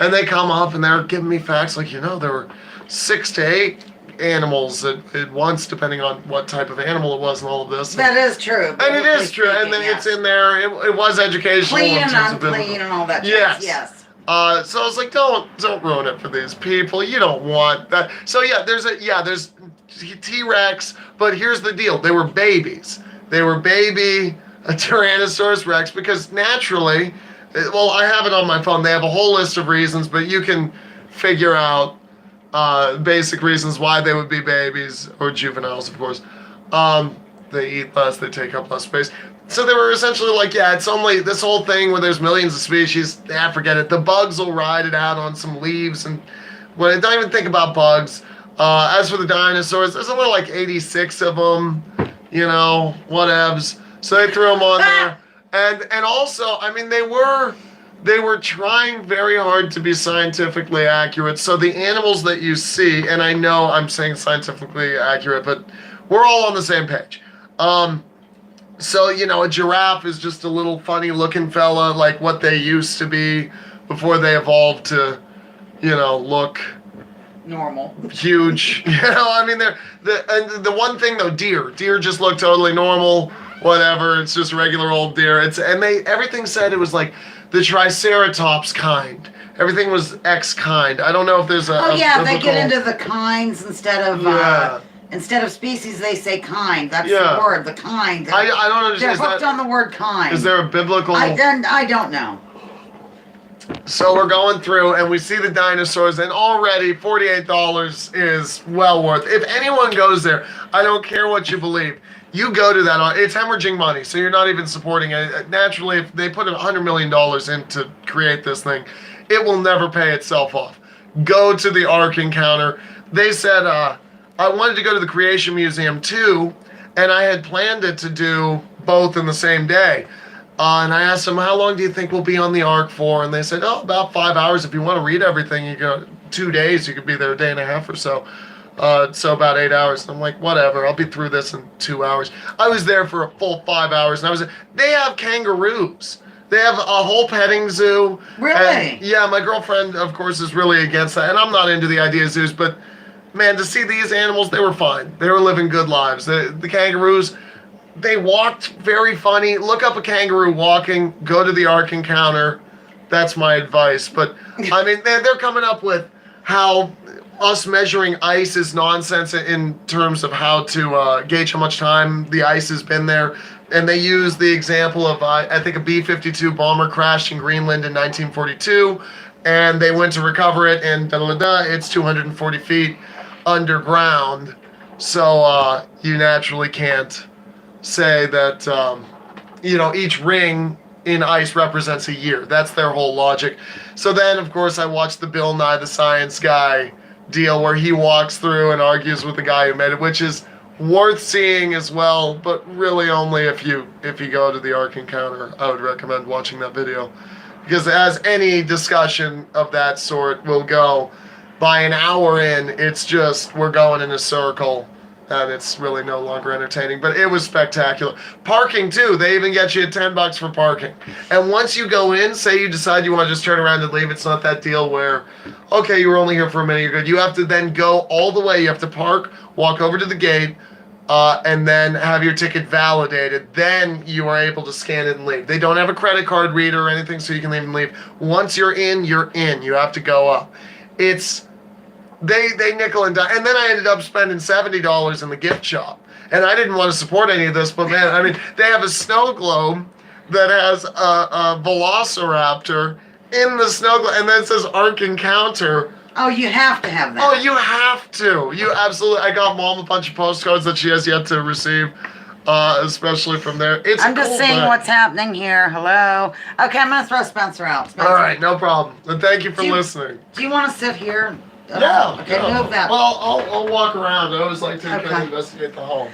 And they come up, and they're giving me facts like, there were 6 to 8 animals at once, depending on what type of animal it was and all of this. That is true. And it is true, and then it's in there. It was educational. Clean in and terms of unclean and all that. Yes. Yes. So I was like, don't ruin it for these people. You don't want that. So there's T-Rex, but here's the deal. They were babies. They were baby Tyrannosaurus Rex because naturally, well, I have it on my phone. They have a whole list of reasons, but you can figure out basic reasons why they would be babies or juveniles, of course. They eat less, they take up less space. So they were essentially like, it's only this whole thing where there's millions of species. Forget it. The bugs will ride it out on some leaves, and don't even think about bugs. As for the dinosaurs, there's only like 86 of them. Whatevs. So they threw them on there, and also, I mean, they were trying very hard to be scientifically accurate. So the animals that you see, and I know I'm saying scientifically accurate, but we're all on the same page. So, a giraffe is just a little funny looking fella, like what they used to be before they evolved to, look normal. Huge. I mean, the one thing though, deer just look totally normal, whatever. It's just regular old deer. Everything said it was like the Triceratops kind. Everything was X kind. I don't know if there's they get into the kinds instead of instead of species, they say kind. That's the word, the kind. I don't understand. They're hooked on the word kind. Is there a biblical... I don't know. So we're going through, and we see the dinosaurs, and already $48 is well worth. If anyone goes there, I don't care what you believe, you go to that. It's hemorrhaging money, so you're not even supporting it. Naturally, if they put $100 million in to create this thing, it will never pay itself off. Go to the Ark Encounter. They said... I wanted to go to the Creation Museum too, and I had planned it to do both in the same day. And I asked them, how long do you think we'll be on the Ark for? And they said, about 5 hours. If you want to read everything, you go 2 days. You could be there a day and a half or so. So about 8 hours. And I'm like, whatever. I'll be through this in 2 hours. I was there for a full 5 hours, and they have kangaroos. They have a whole petting zoo. Really? And, yeah, my girlfriend, of course, is really against that. And I'm not into the idea of zoos, but... Man, to see these animals, they were fine. They were living good lives. The kangaroos, they walked very funny. Look up a kangaroo walking. Go to the Ark Encounter. That's my advice. But, I mean, they're coming up with how us measuring ice is nonsense in terms of how to gauge how much time the ice has been there. And they use the example of, I think, a B-52 bomber crashed in Greenland in 1942. And they went to recover it, and it's 240 feet underground, so you naturally can't say that each ring in ice represents a year. That's their whole logic. So then, of course, I watched the Bill Nye the Science Guy deal where he walks through and argues with the guy who made it, which is worth seeing as well, but really only if you go to the Ark Encounter. I would recommend watching that video, because as any discussion of that sort will go, by an hour in, it's just we're going in a circle, and it's really no longer entertaining. But it was spectacular. Parking too, they even get you $10 for parking. And once you go in, say you decide you want to just turn around and leave, it's not that deal where, okay, you were only here for a minute, you're good. You have to then go all the way. You have to park, walk over to the gate, and then have your ticket validated. Then you are able to scan it and leave. They don't have a credit card reader or anything, so you can leave and leave. Once you're in, you're in. You have to go up. They nickel and dime. And then I ended up spending $70 in the gift shop. And I didn't want to support any of this, but man, I mean, they have a snow globe that has a Velociraptor in the snow globe, and then it says Ark Encounter. Oh, you have to have that. Oh, you have to. You absolutely. I got Mom a bunch of postcards that she has yet to receive, especially from there. I'm just seeing what's happening here. Hello. Okay, I'm going to throw Spencer out. Spencer. All right, no problem. And thank you for listening. Do you want to sit here? Yeah. Okay, move that. Well, I'll walk around. I always like to kind of investigate the home.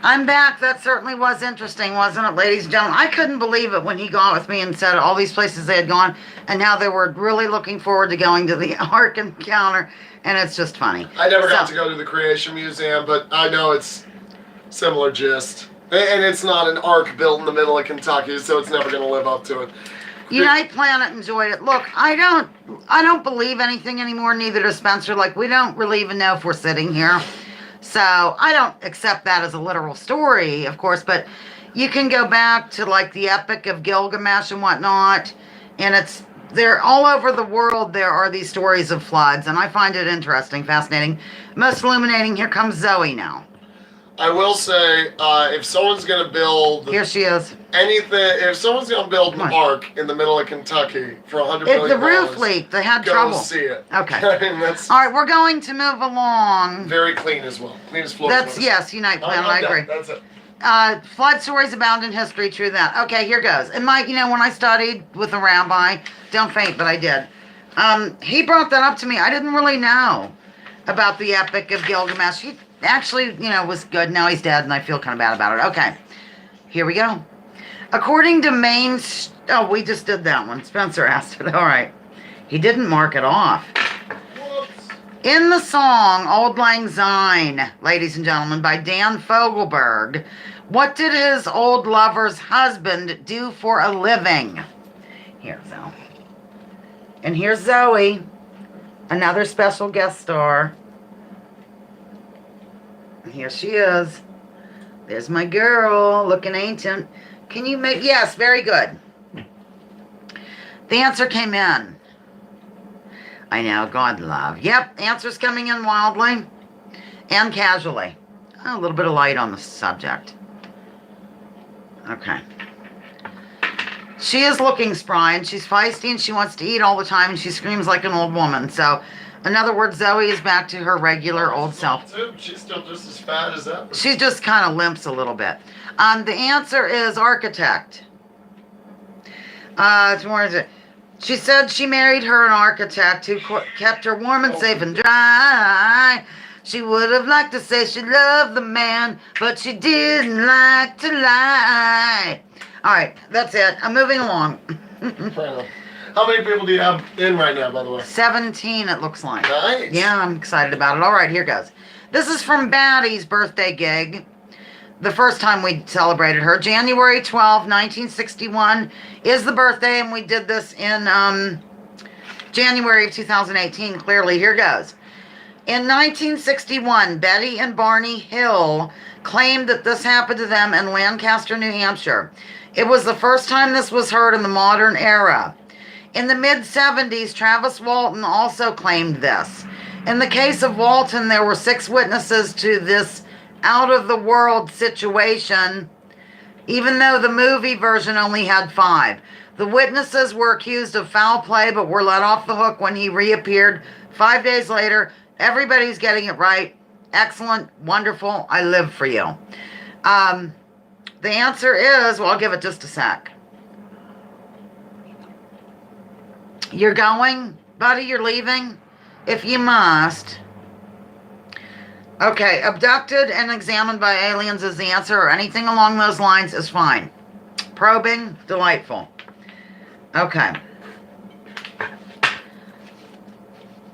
I'm back. That certainly was interesting, wasn't it, ladies and gentlemen? I couldn't believe it when he got with me and said all these places they had gone and how they were really looking forward to going to the Ark Encounter, and it's just funny. I never got to go to the Creation Museum, but I know it's similar gist. And it's not an ark built in the middle of Kentucky, so it's never going to live up to it. Unite Planet enjoyed it. Look, I don't believe anything anymore, neither does Spencer. Like, we don't really even know if we're sitting here. So I don't accept that as a literal story, of course, but you can go back to like the Epic of Gilgamesh and whatnot, and they're all over the world. There are these stories of floods, and I find it interesting, fascinating. Most illuminating. Here comes Zoe now. I will say, if someone's going to build... Here she is. Anything, if someone's going to build an ark in the middle of Kentucky for $100 million... The roof leaked. They had trouble. Go see it. Okay. I mean, that's all right, we're going to move along. very clean as well. Cleanest floor. Yes, Unite Planet, I agree. That's it. Flood stories abound in history, true that. Okay, here goes. And Mike, when I studied with a rabbi, don't faint, but I did. He brought that up to me. I didn't really know about the Epic of Gilgamesh. He actually, was good. Now he's dead, and I feel kind of bad about it. Okay, here we go. According to oh, we just did that one. Spencer asked it. All right. He didn't mark it off. Whoops. In the song Auld Lang Syne, ladies and gentlemen, by Dan Fogelberg, what did his old lover's husband do for a living? Here's Zoe. And here's Zoe, another special guest star. And here she is. There's my girl, looking ancient. Can you make... Yes, very good. The answer came in. I know, God love. Yep, answers coming in wildly and casually. A little bit of light on the subject. Okay. She is looking spry, and she's feisty, and she wants to eat all the time, and she screams like an old woman. So, in other words, Zoe is back to her regular old self. She's still just as fat as ever. She just kind of limps a little bit. The answer is architect. Where is it? She said she married an architect who kept her warm and safe and dry. She would have liked to say she loved the man, but she didn't like to lie. All right, that's it. I'm moving along. How many people do you have in right now, by the way? 17, it looks like. Nice. Yeah, I'm excited about it. All right, here goes. This is from Battie's birthday gig. The first time we celebrated her. January 12, 1961 is the birthday, and we did this in January of 2018, clearly. Here goes. In 1961, Betty and Barney Hill claimed that this happened to them in Lancaster, New Hampshire. It was the first time this was heard in the modern era. In the mid-70s, Travis Walton also claimed this. In the case of Walton, there were 6 witnesses to this out-of-the-world situation, even though the movie version only had 5. The witnesses were accused of foul play, but were let off the hook when he reappeared 5 days later. Everybody's getting it right. Excellent. Wonderful. I live for you. The answer is, well, I'll give it just a sec. You're going, buddy? You're leaving? If you must. Okay, abducted and examined by aliens is the answer, or anything along those lines is fine. Probing, delightful. Okay.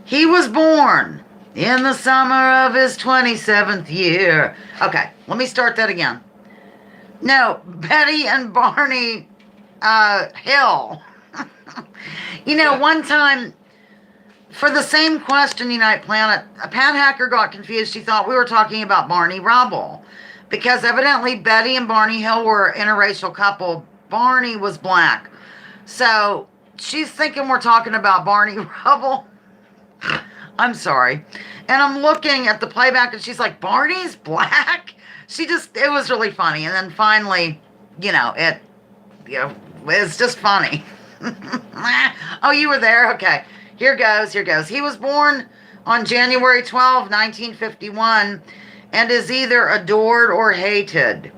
He was born in the summer of his 27th year. Okay, let me start that again. No, Betty and Barney Hill. You know, one time, for the same question, Unite Planet, a Pat Hacker got confused. She thought we were talking about Barney Rubble. Because evidently Betty and Barney Hill were an interracial couple. Barney was black. So she's thinking we're talking about Barney Rubble. I'm sorry. And I'm looking at the playback and she's like, Barney's black? It was really funny. And then finally, it's just funny. Oh, you were there? Okay. Here goes. He was born on January 12, 1951, and is either adored or hated.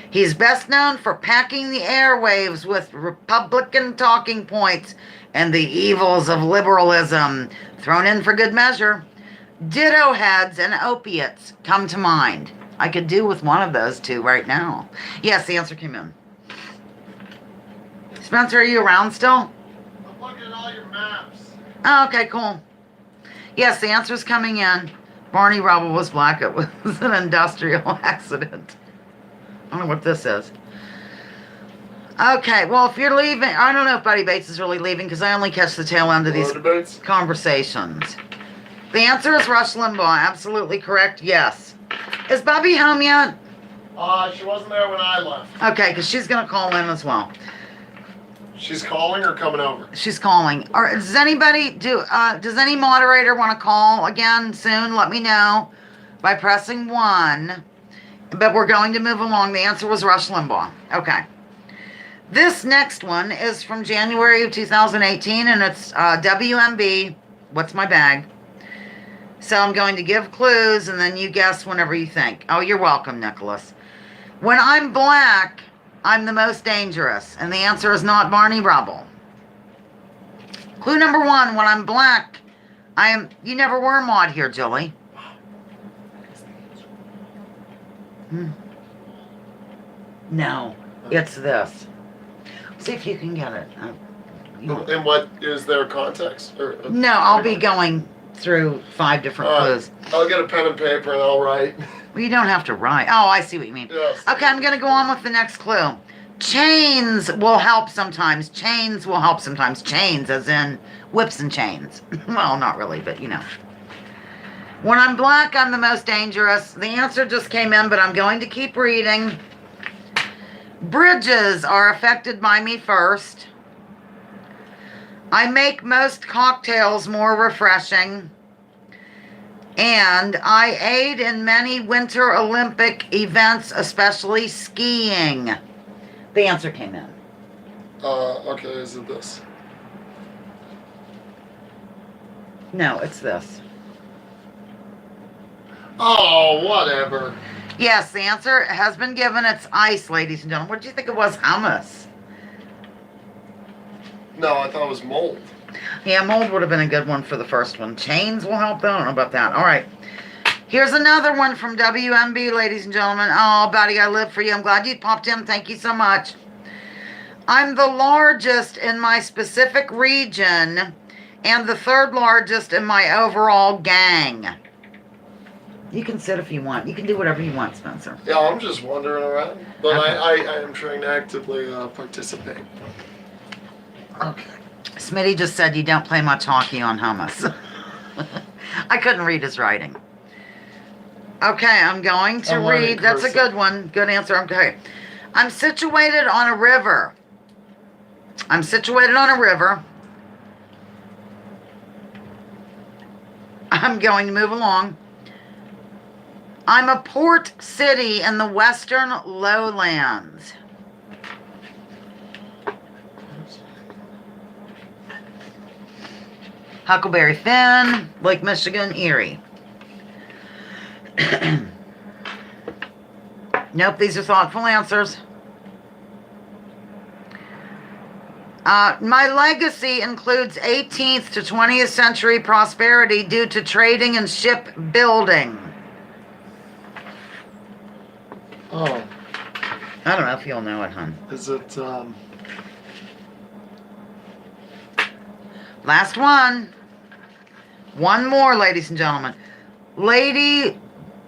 He's best known for packing the airwaves with Republican talking points and the evils of liberalism, thrown in for good measure. Ditto heads and opiates come to mind. I could do with one of those two right now. Yes, the answer came in. Spencer, are you around still? I'm looking at all your maps. Oh, okay, cool. Yes, the answer's coming in. Barney Rubble was black. It was an industrial accident. I don't know what this is. Okay, well, if you're leaving, I don't know if Buddy Bates is really leaving because I only catch the tail end of these Debates? conversations. The answer is Rush Limbaugh. Absolutely correct. Yes. Is Bobby home yet? She wasn't there when I left. Okay, because she's going to call in as well. She's calling or coming over? She's calling. Or does any moderator want to call again soon? Let me know by pressing 1. But we're going to move along. The answer was Rush Limbaugh. Okay. This next one is from January of 2018, and it's WMB. What's my bag? So I'm going to give clues, and then you guess whenever you think. Oh, you're welcome, Nicholas. When I'm black, I'm the most dangerous, and the answer is not Barney Rubble. Clue number 1, when I'm black, you never were mod here, Julie. No, it's this. See if you can get it. And what is their context? No, I'll be going through 5 different clues. I'll get a pen and paper and I'll write. Well, you don't have to write. Oh, I see what you mean. Yes. Okay, I'm going to go on with the next clue. Chains will help sometimes. Chains as in whips and chains. Well, not really, but you know. When I'm black, I'm the most dangerous. The answer just came in, but I'm going to keep reading. Bridges are affected by me first. I make most cocktails more refreshing. And I aid in many Winter Olympic events, especially skiing. The answer came in. Okay, is it this? No, it's this. Oh, whatever. Yes, the answer has been given. It's ice, ladies and gentlemen. What did you think it was? Hummus. No, I thought it was mold. Yeah, mold would have been a good one for the first one. Chains will help, though. I don't know about that. All right. Here's another one from WMB, ladies and gentlemen. Oh, buddy, I live for you. I'm glad you popped in. Thank you so much. I'm the largest in my specific region and the 3rd largest in my overall gang. You can sit if you want. You can do whatever you want, Spencer. Yeah, I'm just wandering around. But Okay. I am trying to actively participate. Okay. Smitty just said you don't play much hockey on hummus. I couldn't read his writing. Okay, I'm going to I'm learning read. That's a cursive. good one. Good answer. Okay. I'm situated on a river. I'm going to move along. I'm a port city in the western lowlands. Huckleberry Finn, Lake Michigan, Erie. Nope, these are thoughtful answers. My legacy includes 18th to 20th century prosperity due to trading and shipbuilding. Oh, I don't know if you'll know it, hon. is it, Last one. One more, ladies and gentlemen. Lady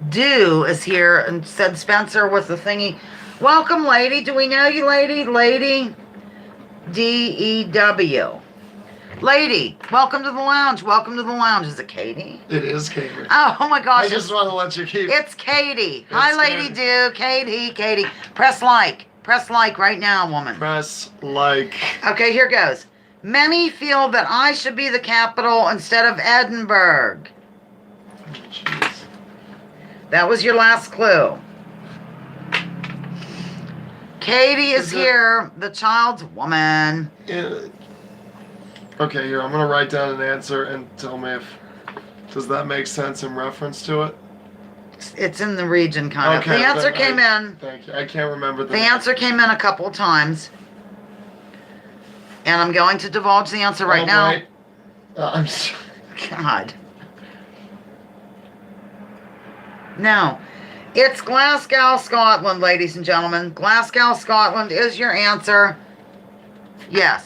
Dew is here and said Spencer was the thingy. Welcome, lady. Do we know you, lady? Lady D-E-W. Lady, welcome to the lounge. Welcome to the lounge. Is it Katie? it is Katie. Oh my gosh. I just want to let you keep. It's Katie. Hi, It's Lady Dew. Katie. Press like. Press like right now, woman. Press like. Okay, here goes. Many feel that I should be the capital instead of Edinburgh. Jeez. That was your last clue. Katie is here, the child's woman. Okay, here, I'm going to write down an answer and tell me if... Does that make sense in reference to it? It's in the region, kind of. The answer came in. Thank you. I can't remember The answer came in a couple of times. And I'm going to divulge the answer right now. Wait. I'm sorry. God. No. It's Glasgow, Scotland, ladies and gentlemen. Glasgow, Scotland is your answer. Yes.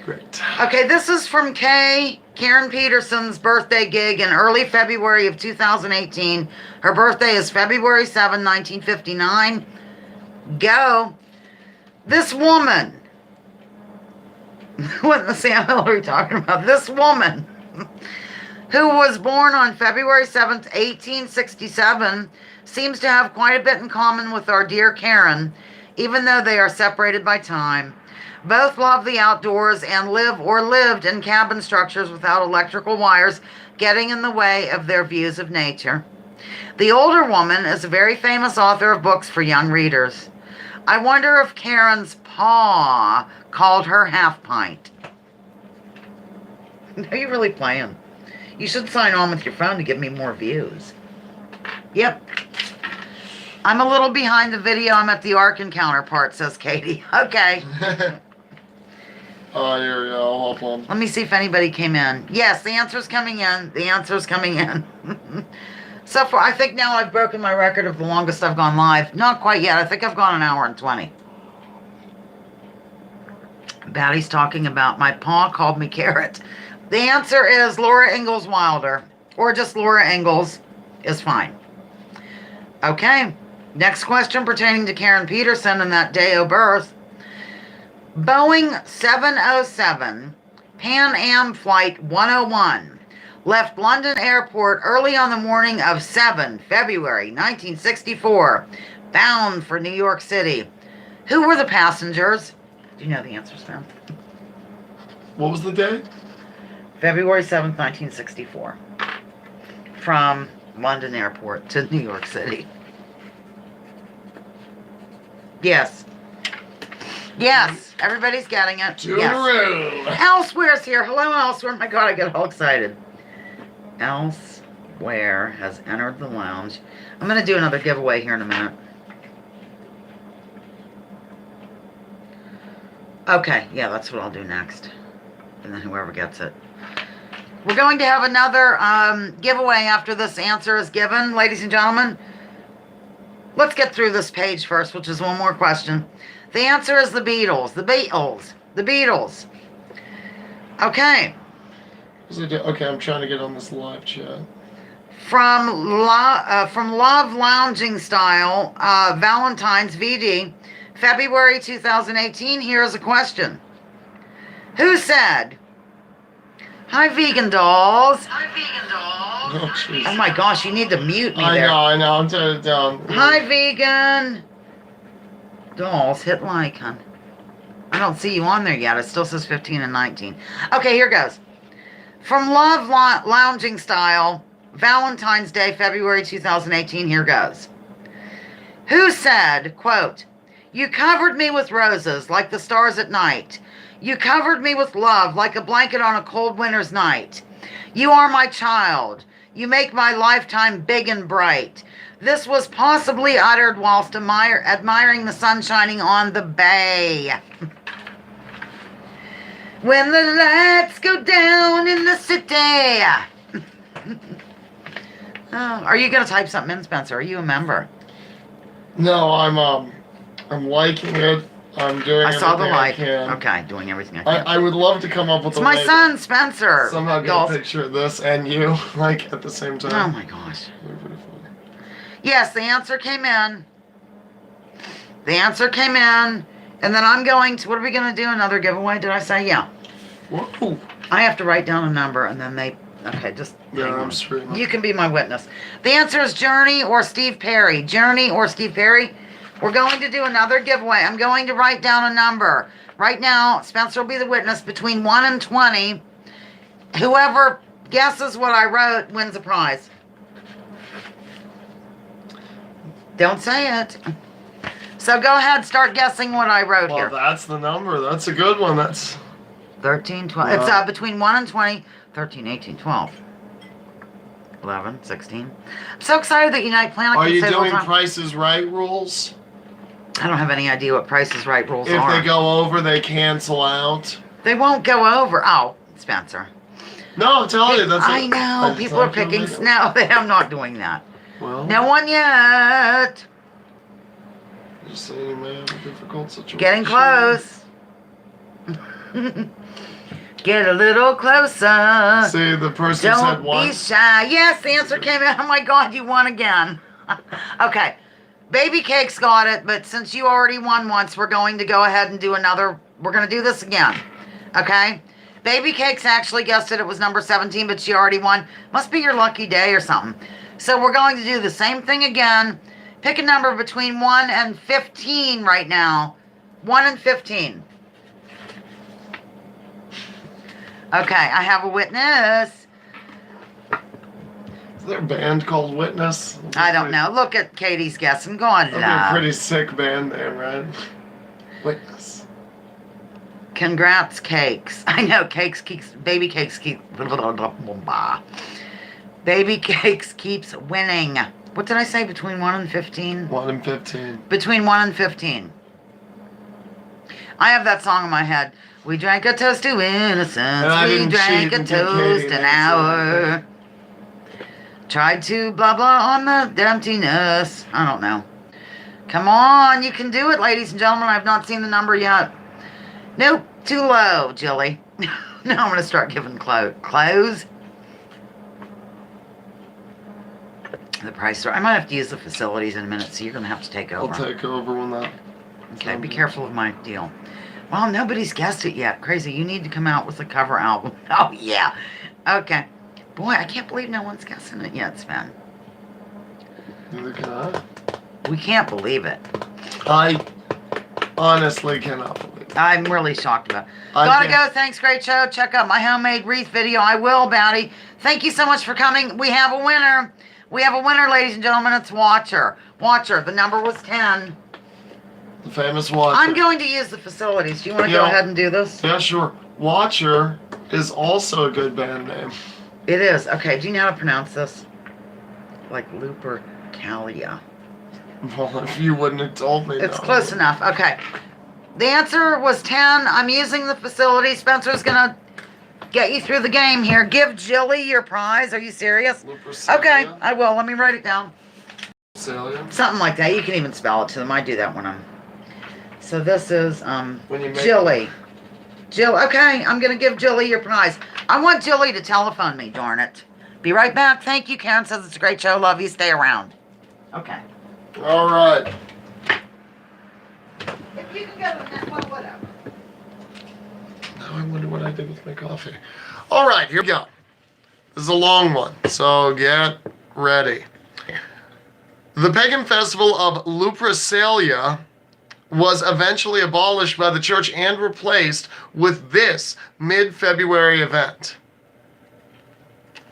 Great. Okay, this is from Karen Peterson's birthday gig in early February of 2018. Her birthday is February 7, 1959. Go. This woman. What in the Sam Hill are we talking about? This woman, who was born on February 7th, 1867, seems to have quite a bit in common with our dear Karen, even though they are separated by time. Both love the outdoors and live or lived in cabin structures without electrical wires getting in the way of their views of nature. The older woman is a very famous author of books for young readers. I wonder if Karen's pa called her half pint. Are you really playing? You should sign on with your phone to give me more views. Yep. I'm a little behind the video. I'm at the Ark Encounter part, says Katie. Okay. Oh, here we go. Hold on. Let me see if anybody came in. Yes, the answer's coming in. The answer's coming in. So far, I think now I've broken my record of the longest I've gone live. Not quite yet. I think I've gone 1 hour and 20. Batty's talking about my paw called me Carrot. The answer is Laura Ingalls Wilder. Or just Laura Ingalls is fine. Okay. Next question pertaining to Karen Peterson and that day of birth. Boeing 707 Pan Am Flight 101 left London Airport early on the morning of 7 February 1964, bound for New York City. Who were the passengers? Do you know the answer, Sam? What was the day? February 7th, 1964. From London Airport to New York City. Yes. Yes. Everybody's getting it. Yes. Elsewhere's here. Hello, Elsewhere. My God, I get all excited. Elsewhere has entered the lounge. I'm going to do another giveaway here in a minute. Okay, yeah, that's what I'll do next. And then whoever gets it. We're going to have another giveaway after this answer is given, ladies and gentlemen. Let's get through this page first, which is one more question. The answer is the Beatles. The Beatles. The Beatles. Okay. Okay, I'm trying to get on this live chat. From Love Lounging Style, Valentine's VD, February 2018, here's a question. Who said, "Hi, vegan dolls"? Hi, vegan dolls. Oh, jeez. Oh my gosh, you need to mute me there. I know. I'm turning it down. Hi, vegan dolls. Hit like, hon. I don't see you on there yet. It still says 15 and 19. Okay, here goes. From Love Lounging Style, Valentine's Day, February 2018, here goes. Who said, quote, "You covered me with roses like the stars at night. You covered me with love like a blanket on a cold winter's night. You are my child. You make my lifetime big and bright." This was possibly uttered whilst admiring the sun shining on the bay. When the lights go down in the city. Oh, are you gonna type something in, Spencer? Are you a member? No, I'm liking it. I'm doing I saw the everything like. I can. Okay, doing everything I can. I would love to come up with It's a my way son, to Spencer. somehow get Dolph. a picture of this and you, like, at the same Oh time. my gosh. Yes, the answer came in. The answer came in. And then I'm going to, what are we going to do? Another giveaway? Did I say? Yeah. Whoa. I have to write down a number and then they, okay, just Yeah, hang I'm on. screaming. You can be my witness. The answer is Journey or Steve Perry. Journey or Steve Perry. We're going to do another giveaway. I'm going to write down a number. Right now, Spencer will be the witness between 1 and 20. Whoever guesses what I wrote wins a prize. Don't say it. So go ahead, start guessing what I wrote Well, here. that's the number. That's a good one. That's 13, 12. It's between 1 and 20. 13, 18, 12. 11, 16. I'm so excited that United Planet Are can you save all doing time. Price is Right rules? I don't have any idea what Price is Right rules If are. they go over, they cancel out. They won't go over. Oh, Spencer. No, I'm telling you, that's. I know. People are picking. No, I'm not doing that. Well, No one yet. just saying you may have a difficult situation. Getting close. Get a little closer. See, the person said Don't one. be shy. Yes, the answer came in. Oh my God, you won again. Okay. Baby Cake's got it, but since you already won once, we're going to go ahead and do another. We're going to do this again. Okay? Baby Cake's actually guessed it. It was number 17, but she already won. Must be your lucky day or something. So we're going to do the same thing again. Pick a number between 1 and 15 right now. 1 and 15. Okay, I have a witness. Is there a band called Witness? I don't know. Look at Katie's guessing. God, That'd be a pretty sick band name, right? Witness. Congrats, Cakes. I know, Cakes keeps, Baby Cakes keep, Baby Cakes keeps winning. What did I say, between 1 and 15? 1 and 15. Between 1 and 15. I have that song in my head. We drank a toast to innocence. I We didn't drank cheat a and give toast Katie an an hour. Tried to blah blah on the emptiness. I don't know. Come on, you can do it, ladies and gentlemen. I've not seen the number yet. Nope, too low, Jilly. Now I'm going to start giving clothes. The price. I might have to use the facilities in a minute, so you're going to have to take over. I'll take over when that. Okay, be careful of my deal. Well, nobody's guessed it yet. Crazy. You need to come out with a cover album. Oh, yeah. Okay. Boy, I can't believe no one's guessing it yet, Sven. Neither can I. We can't believe it. I honestly cannot believe it. I'm really shocked about it. I Gotta can't- go. Thanks. Great show. Check out my homemade wreath video. I will, Batty. Thank you so much for coming. We have a winner. We have a winner, ladies and gentlemen. It's Watcher. Watcher. The number was 10. The famous Watcher. I'm going to use the facilities. Do you want to go ahead and do this? Yeah, sure. Watcher is also a good band name. It is. Okay, do you know how to pronounce this? Like Lupercalia. Well, if you wouldn't have told me. It's no. close enough. Okay. The answer was 10. I'm using the facility. Spencer's going to get you through the game here. Give Jilly your prize. Are you serious? Lupercalia? Okay, I will. Let me write it down. Lupercalia? Something like that. You can even spell it to them. I do that when I'm... So this is When you make Jilly. Jill, okay, I'm going to give Jilly your prize. I want Jilly to telephone me, darn it. Be right back. Thank you. Karen says it's a great show. Love you. Stay around. Okay. All right. If you can go to that, well, whatever. Now I wonder what I did with my coffee. All right, here we go. This is a long one, so get ready. The pagan festival of Lupercalia was eventually abolished by the church and replaced with this mid-February event.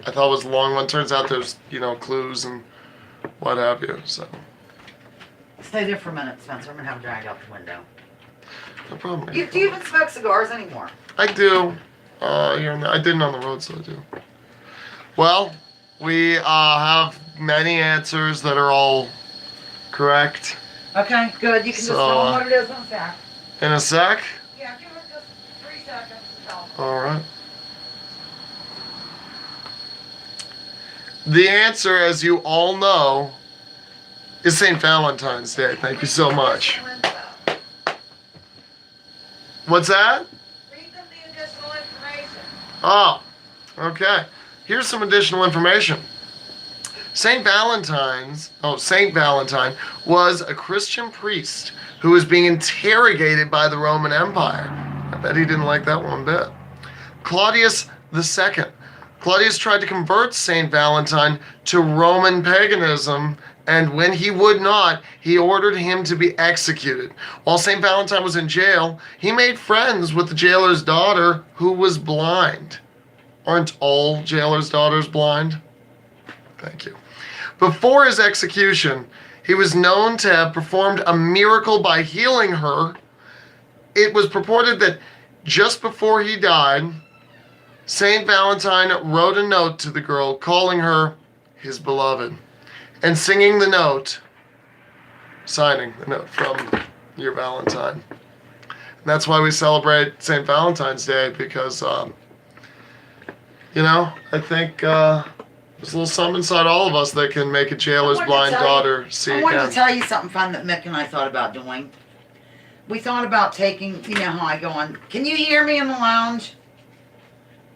I thought it was a long one. Turns out there's, clues and what have you, so. Stay there for a minute, Spencer. I'm going to have a drag out the window. No problem. Do you even smoke cigars anymore? I do. I didn't on the road, so I do. Well, we have many answers that are all correct. Okay, good. You can just So, tell them what it is in a sec. In a sec. Yeah, give us just 3 seconds. All right. The answer, as you all know, is St. Valentine's Day. Thank you so much. What's that? Read them the additional information. Oh, okay. Here's some additional information. Saint Valentine was a Christian priest who was being interrogated by the Roman Empire. I bet he didn't like that one bit. Claudius II. Claudius tried to convert Saint Valentine to Roman paganism, and when he would not, he ordered him to be executed. While Saint Valentine was in jail, he made friends with the jailer's daughter, who was blind. Aren't all jailers' daughters blind? Thank you. Before his execution, he was known to have performed a miracle by healing her. It was purported that just before he died, Saint Valentine wrote a note to the girl calling her his beloved and singing the note, signing the note from your Valentine. And that's why we celebrate Saint Valentine's Day, because, I think there's a little something inside all of us that can make a jailer's blind daughter see I wanted again. to tell you something fun that Mick and I thought about doing. We thought about taking, you know how I go on. Can you hear me in the lounge?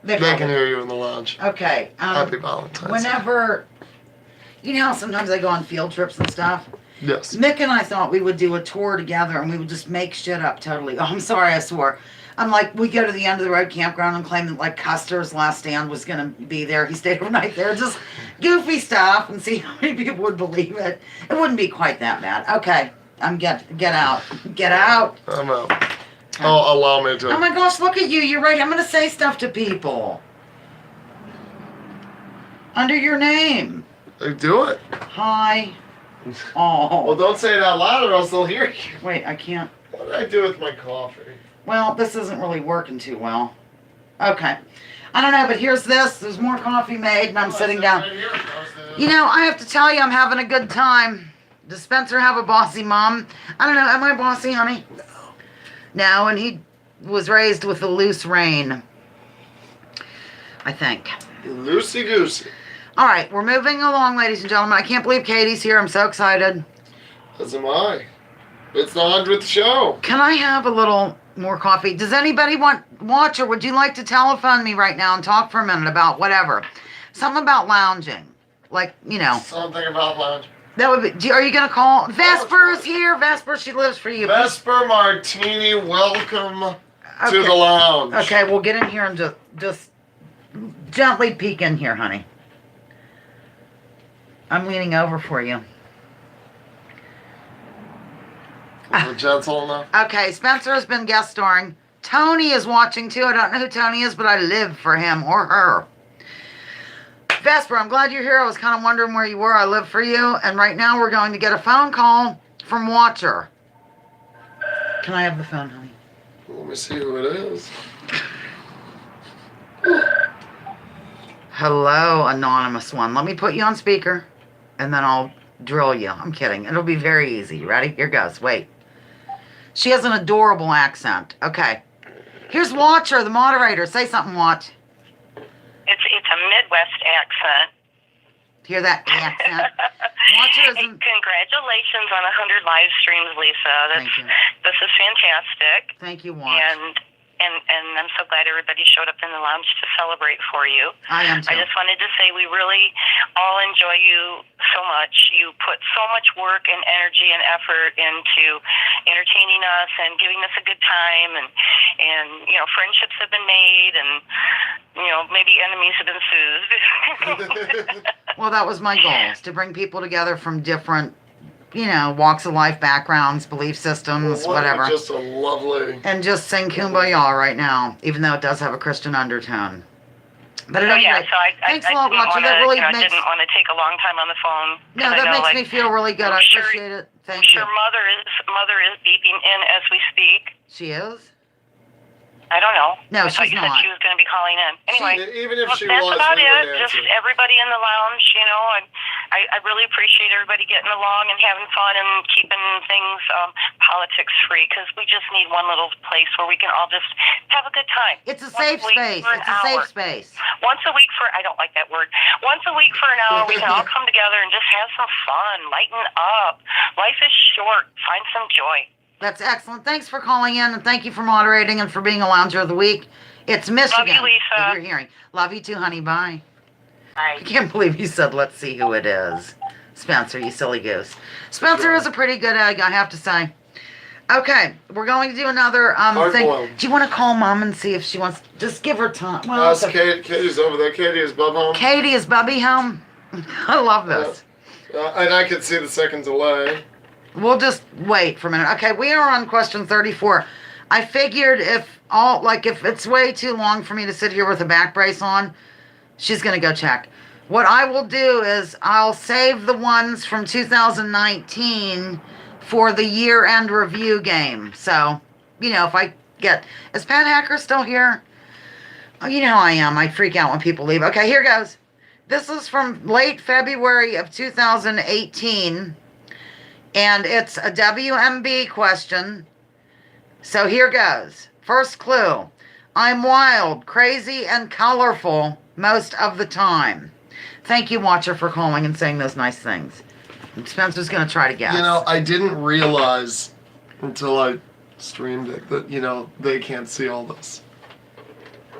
They can hear you in the lounge. Okay. Happy Valentine's Day. Whenever, you know how sometimes I go on field trips and stuff? Yes. Mick and I thought we would do a tour together and we would just make shit up totally. Oh, I'm sorry, I swore. I'm like, we go to the end of the road campground and claim that like Custer's last stand was going to be there. He stayed overnight there. Just goofy stuff and see how many people would believe it. It wouldn't be quite that bad. Okay. Get out. Get out. I'm out. Oh, allow me to. Oh my gosh, look at you. You're right. I'm going to say stuff to people. Under your name. Do it. Hi. Well, Oh. don't say it out loud or else they'll hear you. Wait, I can't. What did I do with my coffee? Well, this isn't really working too well. Okay. I don't know, but here's this. There's more coffee made, and I'm sitting down. You know, I have to tell you, I'm having a good time. Does Spencer have a bossy mom? I don't know. Am I bossy, honey? No, and he was raised with a loose rein. I think. Loosey-goosey. All right, we're moving along, ladies and gentlemen. I can't believe Katie's here. I'm so excited. As am I. It's the 100th show. Can I have a little more coffee? Does anybody watch, or would you like to telephone me right now and talk for a minute about whatever? Something about lounging. Like, you know. Something about lounge. That would be, are you going to call? Vesper is here. Vesper, she lives for you. Vesper Martini, welcome to the lounge. Okay, we'll get in here and just gently peek in here, honey. I'm leaning over for you. Is it gentle enough? Okay, Spencer has been guest starring. Tony is watching too. I don't know who Tony is, but I live for him or her. Vesper, I'm glad you're here. I was kind of wondering where you were. I live for you. And right now we're going to get a phone call from Watcher. Can I have the phone, honey? Let me see who it is. Hello, anonymous one. Let me put you on speaker, and then I'll drill you. I'm kidding. It'll be very easy. You ready? Here goes. Wait. She has an adorable accent. Okay. Here's Watcher, the moderator. Say something, Watch. It's a Midwest accent. Hear that accent? Watcher is Hey, congratulations on 100 live streams, Lisa. Thank you. This is fantastic. Thank you, Watch. And I'm so glad everybody showed up in the lounge to celebrate for you. I am too. I just wanted to say we really all enjoy you so much. You put so much work and energy and effort into entertaining us and giving us a good time, and you know, friendships have been made, and you know, maybe enemies have been soothed. Well, that was my goal, is to bring people together from different, you know, walks of life, backgrounds, belief systems, whatever. Just a lovely. And just sing Kumbaya right now, even though it does have a Christian undertone. But at So any yeah, rate, so I thanks a lot, didn't Watcher. wanna, That really you know, makes didn't want to take a long time on the phone. no, that makes me feel really good. I I'm appreciate it. Thank I'm sure you. mother is beeping in as we speak. She is. I don't know. No, I thought she's you not. said she was going to be calling in. Anyway, Even if she that's was, about we it. wouldn't Just answer. everybody in the lounge, you know. I really appreciate everybody getting along and having fun and keeping things politics free, because we just need one little place where we can all just have a good time. It's a Once safe week space. for an It's a hour. safe space. Once a week for, I don't like that word. Once a week for an hour, we can all come together and just have some fun, lighten up. Life is short. Find some joy. That's excellent. Thanks for calling in, and thank you for moderating and for being a lounger of the week. It's Michigan. Love you, Lisa. If you're hearing. Love you too, honey. Bye. Bye. I can't believe you said, let's see who it is. Spencer, you silly goose. Spencer is a pretty good egg, I have to say. Okay, we're going to do another thing. Hard-boiled. Do you want to call Mom and see if she wants... Just give her time. Well, Ask Kate. Katie's over there. Katie, is Bub home? Katie, is Bubby home? I love this. And I could see the second delay. We'll just wait for a minute. Okay, we are on question 34. I figured if it's way too long for me to sit here with a back brace on, she's going to go check. What I will do is I'll save the ones from 2019 for the year-end review game. So, if I get... Is Pat Hacker still here? Oh, you know how I am. I freak out when people leave. Okay, here goes. This is from late February of 2018. And it's a WMB question. So here goes. First clue. I'm wild, crazy, and colorful most of the time. Thank you, Watcher, for calling and saying those nice things. And Spencer's going to try to guess. I didn't realize until I streamed it that, they can't see all this.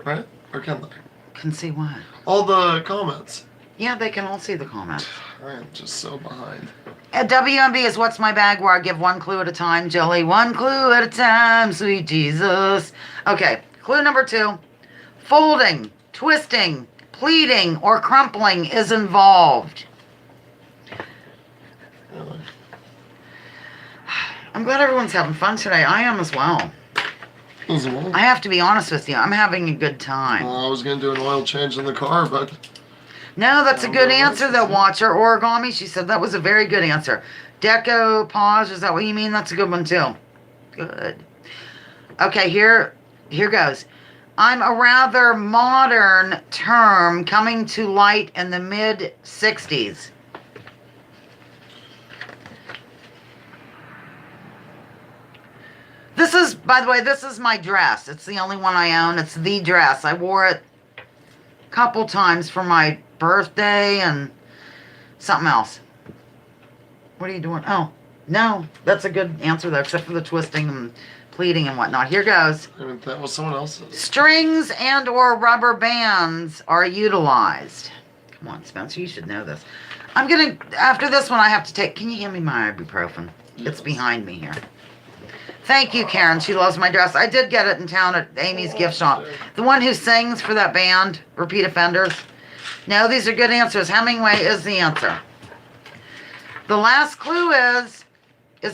Right? Or can they? Can see what? All the comments. Yeah, they can all see the comments. I am just so behind. At WMB is What's My Bag, where I give one clue at a time. Jelly, one clue at a time, sweet Jesus. Okay, clue number 2. Folding, twisting, pleating, or crumpling is involved. Really? I'm glad everyone's having fun today. I am as well. As well. I have to be honest with you. I'm having a good time. I was going to do an oil change in the car, but... No, that's a good answer, though, Watcher. Origami, she said that was a very good answer. Decoupage, is that what you mean? That's a good one, too. Good. Okay, here goes. I'm a rather modern term coming to light in the mid-60s. This is, by the way, this is my dress. It's the only one I own. It's the dress. I wore it a couple times for my birthday and something else. What are you doing? Oh, no. That's a good answer, though, except for the twisting and pleating and whatnot. Here goes. I mean, that was someone else's. Strings and or rubber bands are utilized. Come on, Spencer, you should know this. I'm going to, after this one, I have to take, can you hand me my ibuprofen? It's behind me here. Thank you, Karen. She loves my dress. I did get it in town at Amy's gift shop. The one who sings for that band, Repeat Offenders. No, these are good answers. Hemingway is the answer. The last clue is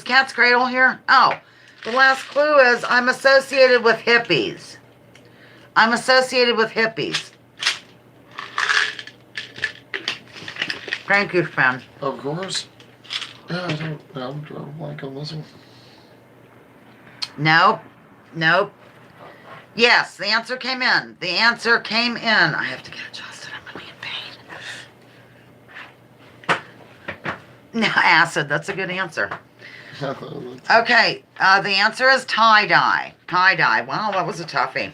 Cat's Cradle here? Oh, the last clue is I'm associated with hippies. I'm associated with hippies. Thank you, Sven. Of course. Yeah, I don't like on this one. Nope. Yes, the answer came in. The answer came in. I have to get adjusted. I'm really in pain. No, acid. That's a good answer. Okay, the answer is tie-dye. Tie-dye. Wow, that was a toughie.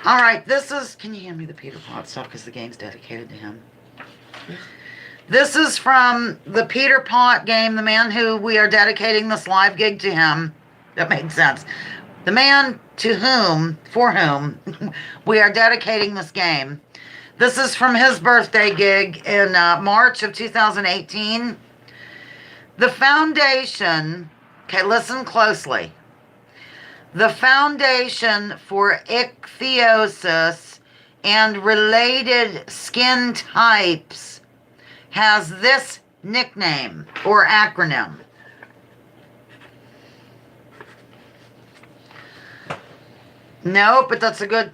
All right, this is... Can you hand me the Peter Pot stuff? Because the game's dedicated to him. This is from the Peter Pot game, the man who we are dedicating this live gig to him. That made sense. The man for whom we are dedicating this game. This is from his birthday gig in March of 2018. The foundation, okay, listen closely. The Foundation for Ichthyosis and Related Skin Types has this nickname or acronym. No, but that's a good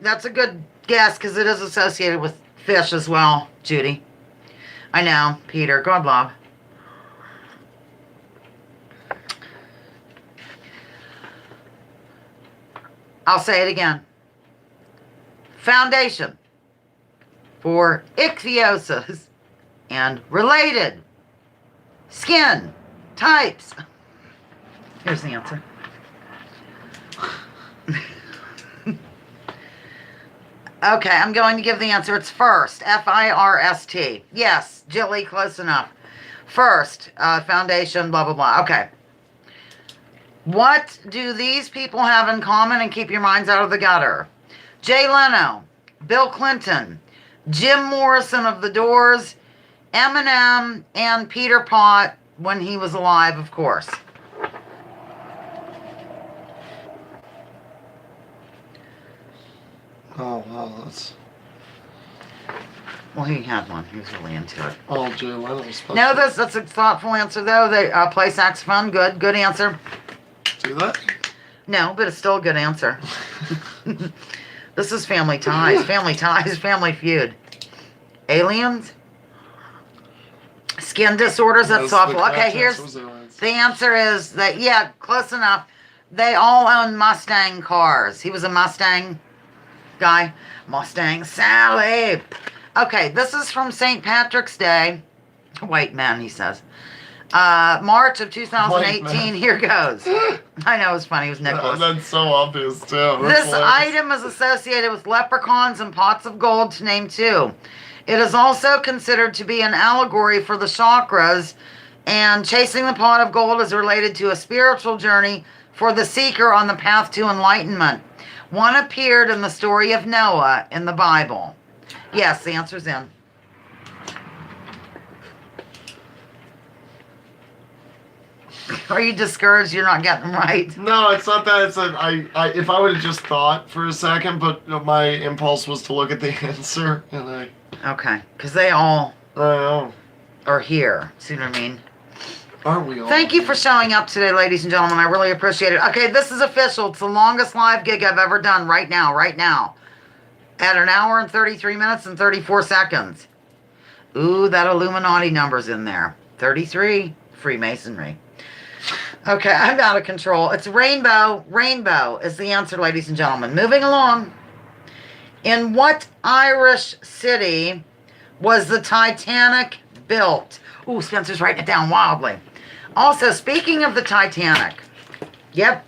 guess because it is associated with fish as well, Judy. I know, Peter. Go on, Bob. I'll say it again. Foundation for ichthyosis and related skin types. Here's the answer. Okay, I'm going to give the answer. It's FIRST, F-I-R-S-T. Yes, Jilly, close enough. First, foundation, blah, blah, blah. Okay. What do these people have in common? And keep your minds out of the gutter. Jay Leno, Bill Clinton, Jim Morrison of The Doors, Eminem, and Peter Pot when he was alive, of course. Oh, wow, that's... Well, he had one. He was really into it. Oh, Jay Leno's supposed No, to that's a thoughtful answer, though. They play saxophone. Good answer. do that? No, but it's still a good answer. This is Family Ties. Family Ties, Family Feud. Aliens? Skin disorders, that's thoughtful. Okay, here's... The answer is that, yeah, close enough. They all own Mustang cars. He was a Mustang guy. Mustang Sally. Okay, this is from St. Patrick's Day. White man, he says. March of 2018. Here goes. I know, it was funny. It was Nicholas. That's so obvious, too. This item is associated with leprechauns and pots of gold, to name two. It is also considered to be an allegory for the chakras, and chasing the pot of gold is related to a spiritual journey for the seeker on the path to enlightenment. One appeared in the story of Noah in the Bible. Yes, the answer's in. Are you discouraged you're not getting them right? No, it's not that. It's if I would have just thought for a second, but my impulse was to look at the answer, and Okay, because they all I know. are here. See what I mean? Aren't we all? Thank you for showing up today, ladies and gentlemen. I really appreciate it. Okay, this is official. It's the longest live gig I've ever done right now. At 1 hour and 33 minutes and 34 seconds. Ooh, that Illuminati number's in there. 33, Freemasonry. Okay, I'm out of control. It's rainbow. Rainbow is the answer, ladies and gentlemen. Moving along. In what Irish city was the Titanic built? Ooh, Spencer's writing it down wildly. Also, speaking of the Titanic. Yep.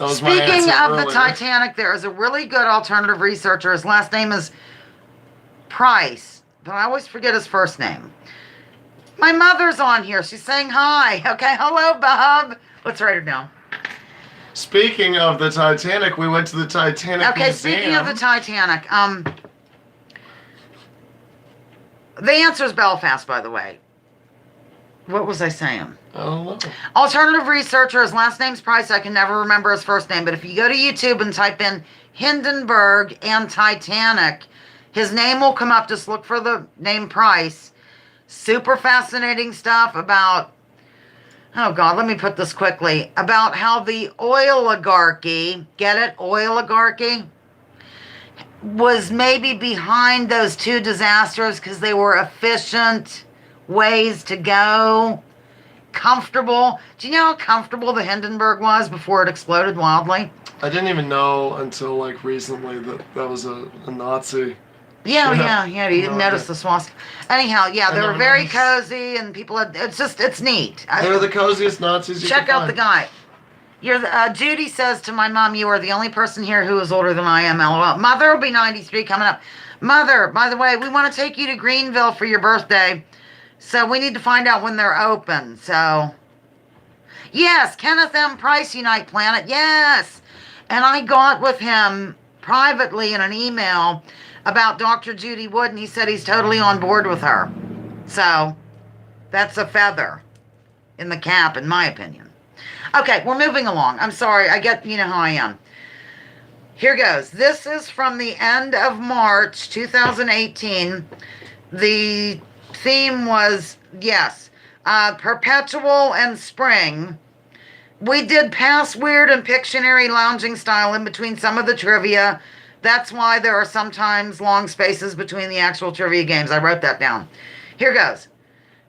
Speaking of the Titanic, there is a really good alternative researcher. His last name is Price, but I always forget his first name. My mother's on here. She's saying hi. Okay, hello, Bob. Let's write her down. Speaking of the Titanic, we went to the Titanic Museum. Speaking of the Titanic, the answer is Belfast, by the way. What was I saying? I don't know. Alternative researcher, his last name's Price. I can never remember his first name, but if you go to YouTube and type in Hindenburg and Titanic, his name will come up. Just look for the name Price. Super fascinating stuff about, oh God, let me put this quickly, about how the oligarchy, get it, oligarchy, was maybe behind those two disasters because they were efficient ways to go. Comfortable. Do you know how comfortable the Hindenburg was before it exploded wildly? I didn't even know until like recently that was a Nazi. Yeah. You didn't notice the swastika. Anyhow, yeah, they were very cozy, and people had, it's neat. They're the coziest Nazis you Check can out find. the guy. Judy says to my mom, you are the only person here who is older than I am, LOL. Mother will be 93 coming up. Mother, by the way, we want to take you to Greenville for your birthday, so we need to find out when they're open, so. Yes, Kenneth M. Price, Unite Planet, yes. And I got with him privately in an email about Dr. Judy Wood, and he said he's totally on board with her. So, that's a feather in the cap, in my opinion. Okay, we're moving along. I'm sorry, you know how I am. Here goes. This is from the end of March 2018. The theme was, perpetual and spring. We did past weird and Pictionary lounging style in between some of the trivia. That's why there are sometimes long spaces between the actual trivia games. I wrote that down. Here goes.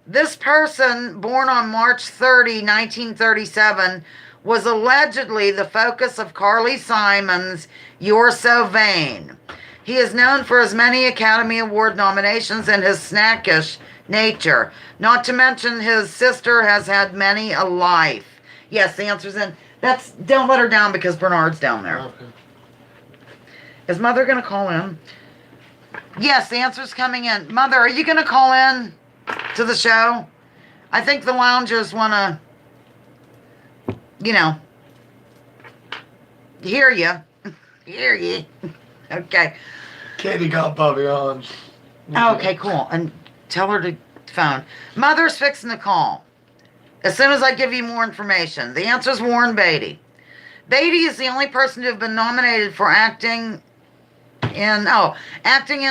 This person, born on March 30, 1937, was allegedly the focus of Carly Simon's You're So Vain. He is known for his many Academy Award nominations and his snackish nature. Not to mention his sister has had many a life. Yes, the answer's in. Don't let her down because Bernard's down there. Okay. Is Mother going to call in? Yes, the answer's coming in. Mother, are you going to call in to the show? I think the loungers want to, hear you. Hear you. Okay. Katie got Bubby on. Okay, cool. And tell her to phone. Mother's fixing to call. As soon as I give you more information. The answer is Warren Beatty. Beatty is the only person to have been nominated for acting in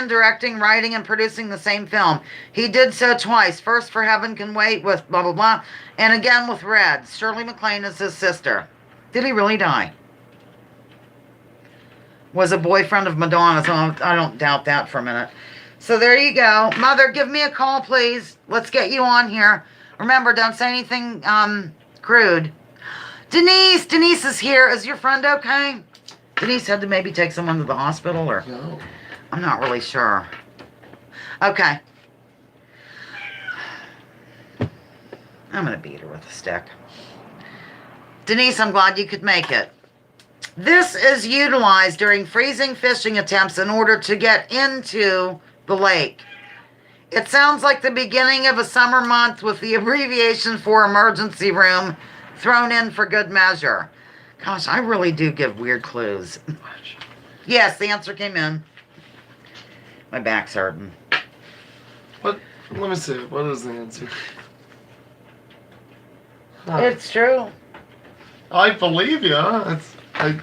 directing, writing, and producing the same film. He did so twice. First for Heaven Can Wait with blah, blah, blah. And again with Red. Shirley MacLaine is his sister. Did he really die? Was a boyfriend of Madonna, so I don't doubt that for a minute. So there you go. Mother, give me a call, please. Let's get you on here. Remember, don't say anything crude. Denise is here. Is your friend okay? Denise had to maybe take someone to the hospital, or No. I'm not really sure. Okay. I'm gonna beat her with a stick. Denise, I'm glad you could make it. This is utilized during freezing fishing attempts in order to get into the lake. It sounds like the beginning of a summer month with the abbreviation for emergency room thrown in for good measure. Gosh, I really do give weird clues. Yes, the answer came in. My back's hurting. What? Let me see. What is the answer? Huh. It's true. I believe you.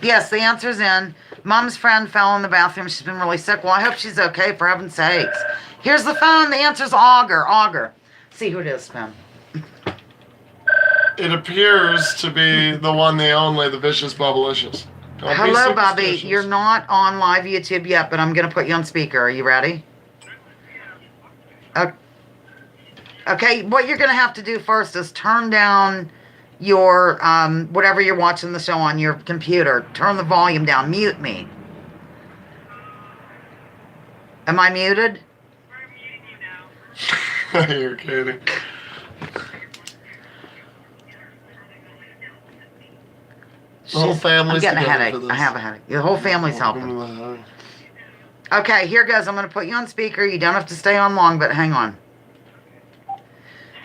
Yes, the answer's in. Mom's friend fell in the bathroom. She's been really sick. Well, I hope she's okay, for heaven's sakes. Here's the phone. The answer's Auger. See who it is, Ben. It appears to be the one, the only, the Vicious Bubblicious. Don't be Hello, Bobby. superstitious. You're not on live YouTube yet, but I'm going to put you on speaker. Are you ready? Okay, what you're going to have to do first is turn down your, whatever you're watching the show on your computer. Turn the volume down. Mute me. Am I muted? You're kidding. The whole I'm family's getting a together headache. for this. I have a headache. The whole family's helping. Okay, here goes. I'm going to put you on speaker. You don't have to stay on long, but hang on.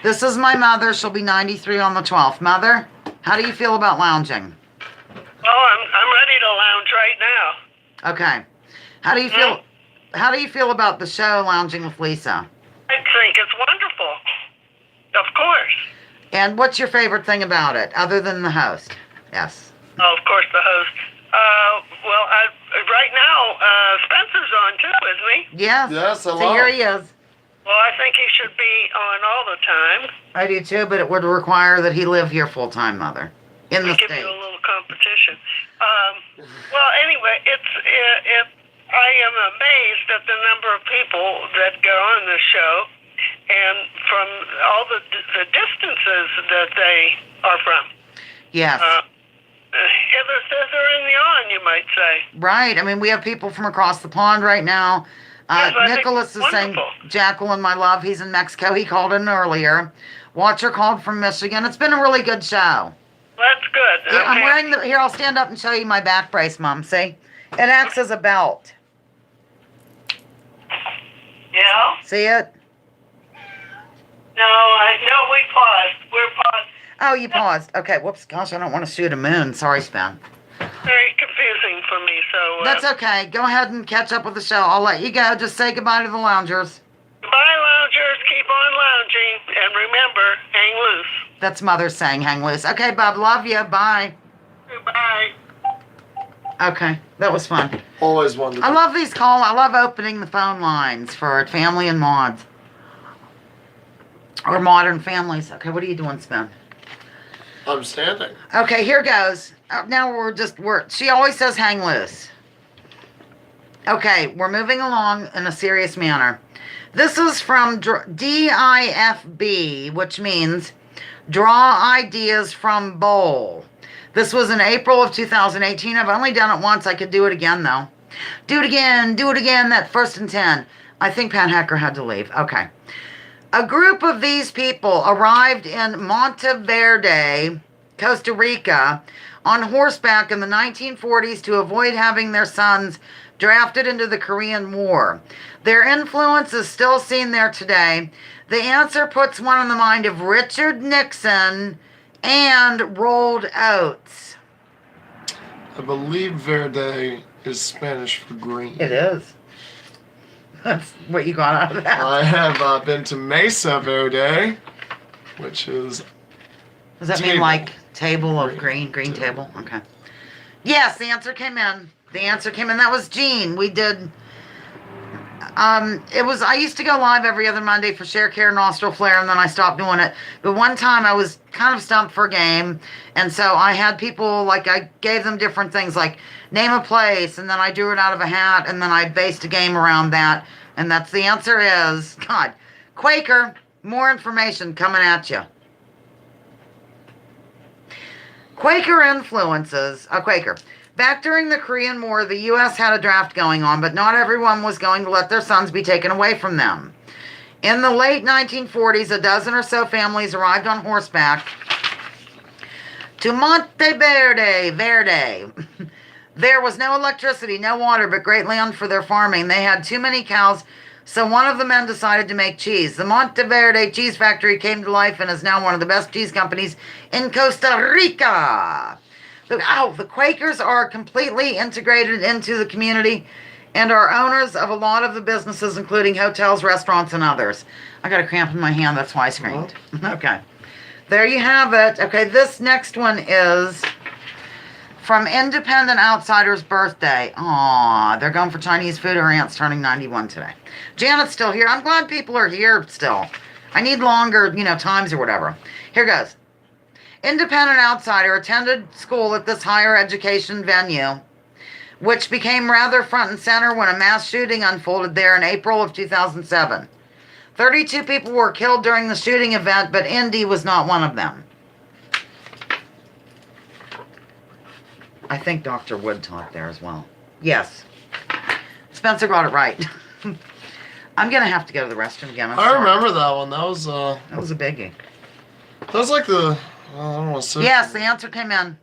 This is my mother. She'll be 93 on the 12th. Mother, how do you feel about lounging? Oh, I'm ready to lounge right now. Okay. How do you feel? How do you feel about the show Lounging with Lisa? I think it's wonderful. Of course. And what's your favorite thing about it, other than the host? Yes. Oh, of course, the host. Right now, Spencer's on too, isn't he? Yes. Yes, So hello. here he is. Well, I think he should be on all the time. I do too, but it would require that he live here full time, Mother, in the Give state. you a little competition. Well, anyway, I am amazed at the number of people that go on the show, and from all the distances that they are from. Yes. Hither, thither, and yon, you might say. Right. I mean, we have people from across the pond right now. Yes, I think Nicholas it's is saying, wonderful. Jacqueline, my love, he's in Mexico. He called in earlier. Watcher called from Michigan. It's been a really good show. That's good. Yeah, I'm Okay. wearing the, here, I'll stand up and show you my back brace, Mom. See? It acts as a belt. Yeah? See it? No, we paused. We're paused. Oh, you paused. Okay, whoops. Gosh, I don't want to shoot a moon. Sorry, Spen. Very confusing for me, so... That's okay. Go ahead and catch up with the show. I'll let you go. Just say goodbye to the loungers. Goodbye, loungers. Keep on lounging. And remember, hang loose. That's Mother saying hang loose. Okay, Bob. Love you. Bye. Goodbye. Okay, that was fun. Always wonderful. I love these calls. I love opening the phone lines for family and mods. Or modern families. Okay, what are you doing, Spen? I'm standing. Okay, here goes. Now she always says hang loose. Okay, we're moving along in a serious manner. This is from DIFB, which means Draw Ideas from Bowl. This was in April of 2018. I've only done it once. I could do it again, though. Do it again. Do it again. That 1st and 10. I think Pat Hacker had to leave. Okay. A group of these people arrived in Monteverde, Costa Rica, on horseback in the 1940s to avoid having their sons drafted into the Korean War. Their influence is still seen there today. The answer puts one in the mind of Richard Nixon and rolled oats. I believe verde is Spanish for green. It is. That's what you got out of that. I have been to Mesa Verde, which is Does that mean table. like table of green table? Okay. Yes, the answer came in. The answer came in. That was Jean. We did. I used to go live every other Monday for Share Care Nostril Flare, and then I stopped doing it. But one time I was kind of stumped for a game, and so I had people, like, I gave them different things, like name a place, and then I drew it out of a hat, and then I based a game around that. And that's the answer is, God, Quaker. More information coming at you. Quaker influences, a Quaker. Back during the Korean War, the U.S. had a draft going on, but not everyone was going to let their sons be taken away from them. In the late 1940s, a dozen or so families arrived on horseback to Monteverde. There was no electricity, no water, but great land for their farming. They had too many cows, so one of the men decided to make cheese. The Monteverde Cheese Factory came to life and is now one of the best cheese companies in Costa Rica. The Quakers are completely integrated into the community and are owners of a lot of the businesses, including hotels, restaurants, and others. I got a cramp in my hand, that's why I screamed. Okay. There you have it. Okay, this next one is from Independent Outsider's birthday. Aw, they're going for Chinese food. Her aunt's turning 91 today. Janet's still here. I'm glad people are here still. I need longer, times or whatever. Here goes. Independent Outsider attended school at this higher education venue, which became rather front and center when a mass shooting unfolded there in April of 2007. 32 people were killed during the shooting event, but Indy was not one of them. I think Dr. Wood taught there as well. Yes. Spencer got it right. I'm going to have to go to the restroom again. I remember that one. That was a biggie. That was like the I don't want to say. Yes, the answer came in.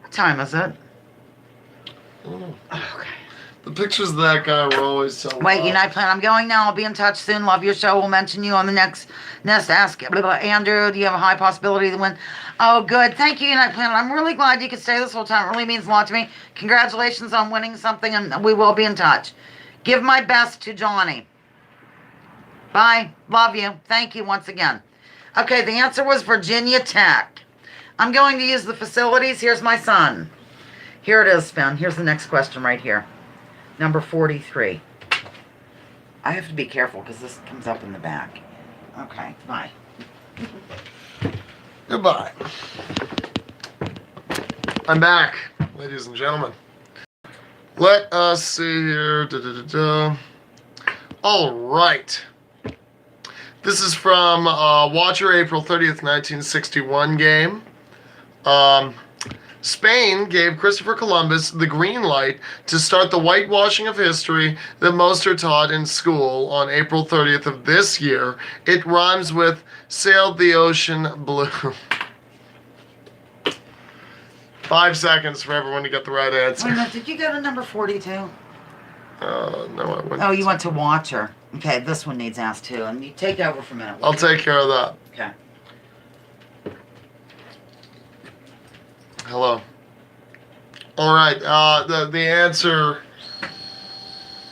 What time is it? Oh. Okay. The pictures of that guy were always so. Wait, Unite Plan. I'm going now. I'll be in touch soon. Love your show. We'll mention you on the next Ask. Andrew, do you have a high possibility to win? Oh, good. Thank you, Unite Plan. I'm really glad you could stay this whole time. It really means a lot to me. Congratulations on winning something, and we will be in touch. Give my best to Johnny. Bye. Love you. Thank you once again. Okay, the answer was Virginia Tech. I'm going to use the facilities. Here's my son. Here it is, Spen. Here's the next question right here. Number 43. I have to be careful because this comes up in the back. Okay, bye. Goodbye. I'm back, ladies and gentlemen. Let us see here. All right. This is from Watcher April 30th, 1961 game. Spain gave Christopher Columbus the green light to start the whitewashing of history that most are taught in school on April 30th of this year. It rhymes with sailed the ocean blue. 5 seconds for everyone to get the right answer. Wait a minute, did you go to number 42? No, I went. Oh, you went to Watcher. Okay, this one needs asked too. And you take over for a minute. I'll take care of that. Okay. Hello. All right. The answer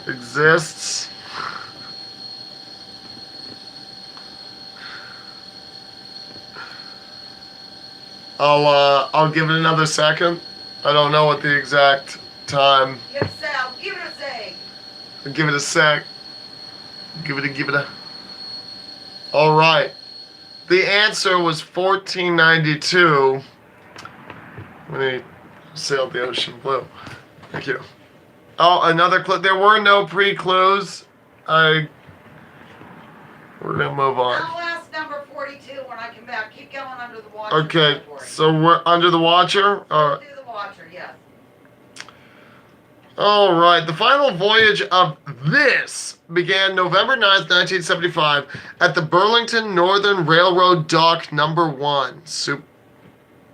exists. I'll give it another second. I don't know what the exact time. Give it a sec. Give it a sec. Give it a. All right. The answer was 1492 when he sailed the ocean blue. Thank you. Oh, another clue. There were no pre-clues. We're gonna move on. I'll ask number 42 when I come back. Keep going under the Watcher. Okay, category. so we're under the Watcher. Do the Watcher, yes. All right, the final voyage of this began November 9th, 1975 at the Burlington Northern Railroad Dock Number 1.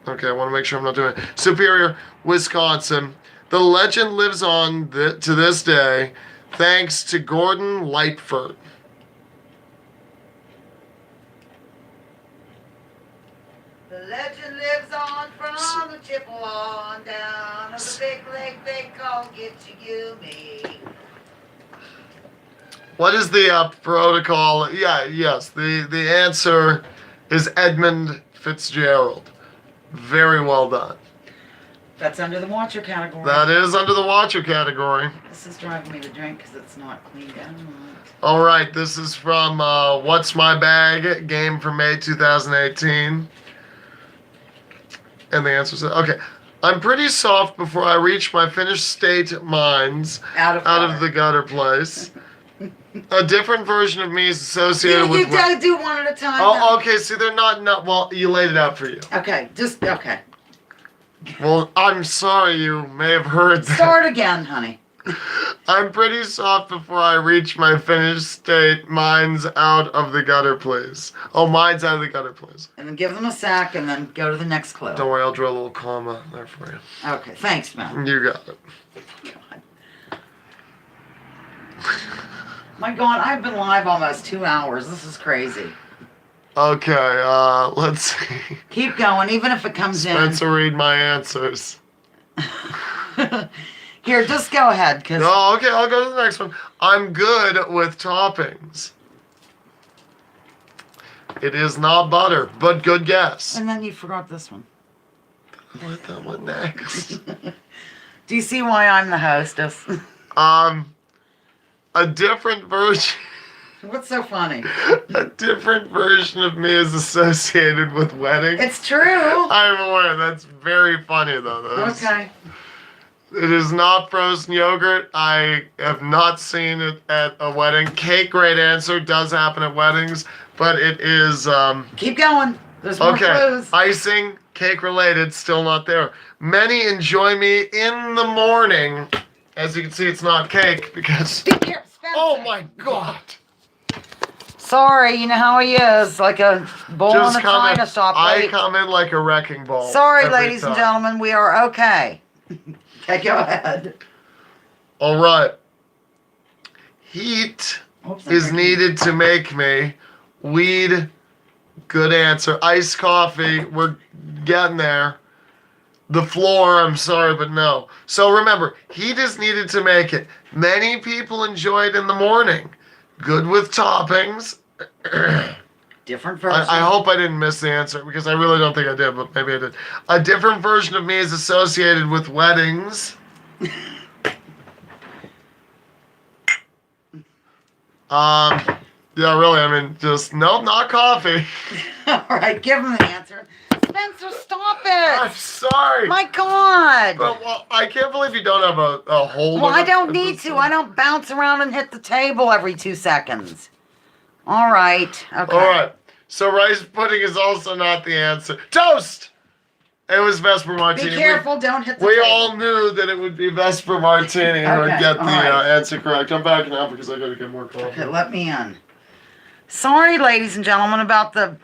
Okay, I want to make sure I'm not doing it. Superior, Wisconsin. The legend lives on to this day thanks to Gordon Lightfoot. The legend lives on from the Chippewa down to the big lake they call Gitche-Gumee. What is the protocol? Yes, the answer is Edmund Fitzgerald. Very well done. That's under the watcher category. That is under the watcher category. This is driving me to drink because it's not cleaned out. All right, this is from What's My Bag, game from May 2018. And the answer is okay. I'm pretty soft before I reach my finished state mines Out of the gutter place. A different version of me is associated with. You gotta do one at a time. Oh, okay. See, they're not. Well, you laid it out for you. Okay, okay. Well, I'm sorry you may have heard that. Start again, honey. I'm pretty soft before I reach my finished state. Mine's out of the gutter, please. Oh, mine's out of the gutter, please. And then give them a sack and then go to the next clue. Don't worry, I'll draw a little comma there for you. Okay, thanks, man. You got it. God. My God, I've been live almost 2 hours. This is crazy. Okay, let's see. Keep going, even if it comes Spencer, read my answers. in. Here, just go ahead, because... Oh, okay, I'll go to the next one. I'm good with toppings. It is not butter, but good guess. And then you forgot this one. I'll let that one next. Do you see why I'm the hostess? A different version. What's so funny? A different version of me is associated with weddings. It's true. I'm aware. That's very funny, though. Okay. It is not frozen yogurt. I have not seen it at a wedding. Cake, great answer. Does happen at weddings, but it is. Keep going. There's more Okay. clues. Icing, cake related, still not there. Many enjoy me in the morning. As you can see, it's not cake because. Be careful, Spencer. Oh my God! Sorry, you know how he is, like a bull in a china shop. I come in like a wrecking ball. Sorry, every ladies and time. gentlemen, we are okay. Okay, go ahead. All right. Heat Oops, is needed to make me. Weed, good answer. Iced coffee, we're getting there. The floor, I'm sorry, but no. So remember, heat is needed to make it. Many people enjoy it in the morning. Good with toppings. Different version. I hope I didn't miss the answer because I really don't think I did, but maybe I did. A different version of me is associated with weddings. Yeah, really, I mean, just, nope, not coffee. All right, give him the answer. Spencer, stop I'm it. sorry. My God. But, well, I can't believe you don't have a hold Well, of I it don't at need this to. time. I don't bounce around and hit the table every 2 seconds. All right. Okay. All right. So rice pudding is also not the answer. Toast! It was Vesper Martini. Be careful. Don't hit the We table. all knew that it would be Vesper Martini who would Okay, get the all right. answer correct. I'm backing out because I got to get more coffee. Okay, let me in. Sorry, ladies and gentlemen, about the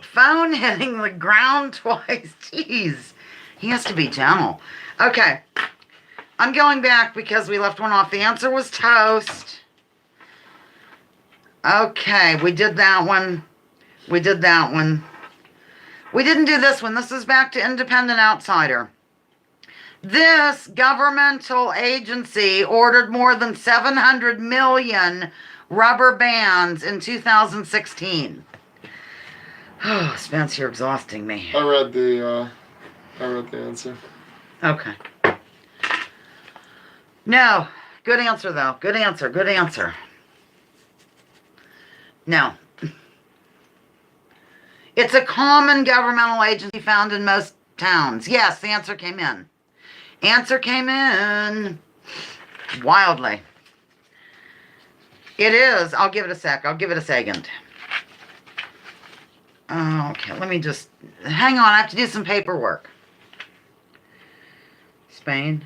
phone hitting the ground twice. Jeez. He has to be gentle. Okay. I'm going back because we left one off. The answer was toast. Okay, we did that one. We did that one. We didn't do this one. This is back to Independent Outsider. This governmental agency ordered more than 700 million rubber bands in 2016. Oh, Spence, you're exhausting me. I read the answer. Okay. No. Good answer, though. Good answer. Good answer. No. It's a common governmental agency found in most towns. Yes, the answer came in. Answer came in. Wildly. It is. I'll give it a sec. I'll give it a second. Okay, let me just... Hang on, I have to do some paperwork. Spain,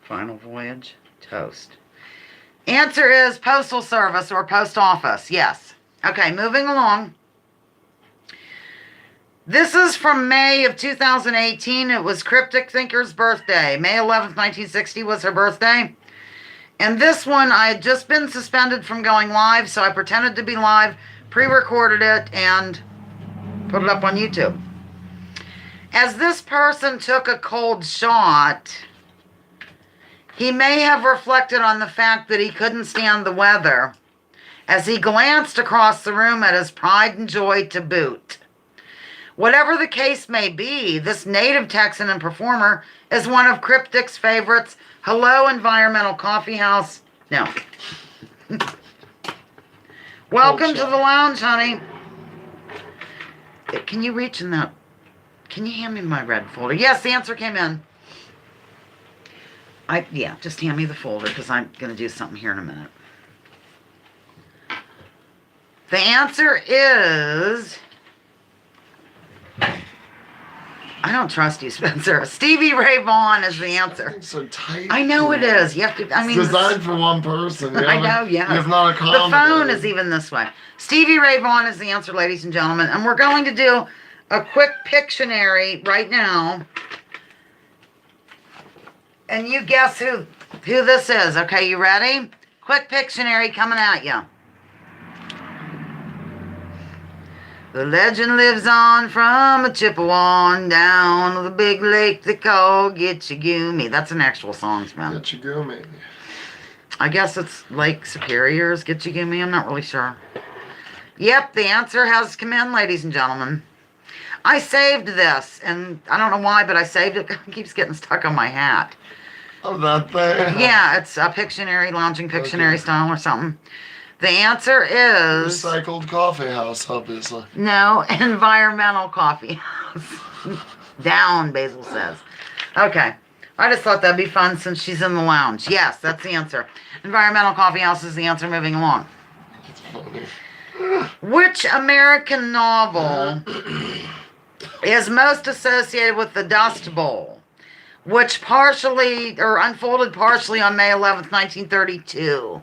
final voyage, Toast. Answer is postal service or post office. Yes. Okay, moving along. This is from May of 2018. It was Cryptic Thinker's birthday. May 11th, 1960 was her birthday. And this one, I had just been suspended from going live, so I pretended to be live, pre-recorded it, and put it up on YouTube. As this person took a cold shot, he may have reflected on the fact that he couldn't stand the weather as he glanced across the room at his pride and joy to boot. Whatever the case may be, this native Texan and performer is one of Cryptic's favorites. Hello, Environmental Coffee House. No. Welcome to the lounge, honey. Can you reach in that? Can you hand me my red folder? Yes, the answer came in. Yeah, just hand me the folder because I'm going to do something here in a minute. The answer is... I don't trust you, Spencer. Stevie Ray Vaughan is the answer. It's so tight. I know it is. You have to, I mean... It's designed for one person. I know, yeah. You have not accommodated. The phone is even this way. Stevie Ray Vaughan is the answer, ladies and gentlemen. And we're going to do a quick Pictionary right now. And you guess who this is. Okay, you ready? Quick Pictionary coming at you. The legend lives on from a Chippewa down to the big lake they call Gitchagumi. That's an actual song, man. Gitchagumi. I guess it's Lake Superior's Gitchagumi. I'm not really sure. Yep, the answer has come in, ladies and gentlemen. I saved this, and I don't know why, but I saved it. It keeps getting stuck on my hat. Oh, that thing? Yeah, it's a Pictionary, lounging Pictionary style or something. The answer is... Recycled coffee house, obviously. No, Environmental Coffee House. Down, Basil says. Okay. I just thought that'd be fun since she's in the lounge. Yes, that's the answer. Environmental Coffee House is the answer moving along. That's funny. Which American novel is most associated with the Dust Bowl, which partially, or unfolded partially on May 11th, 1932?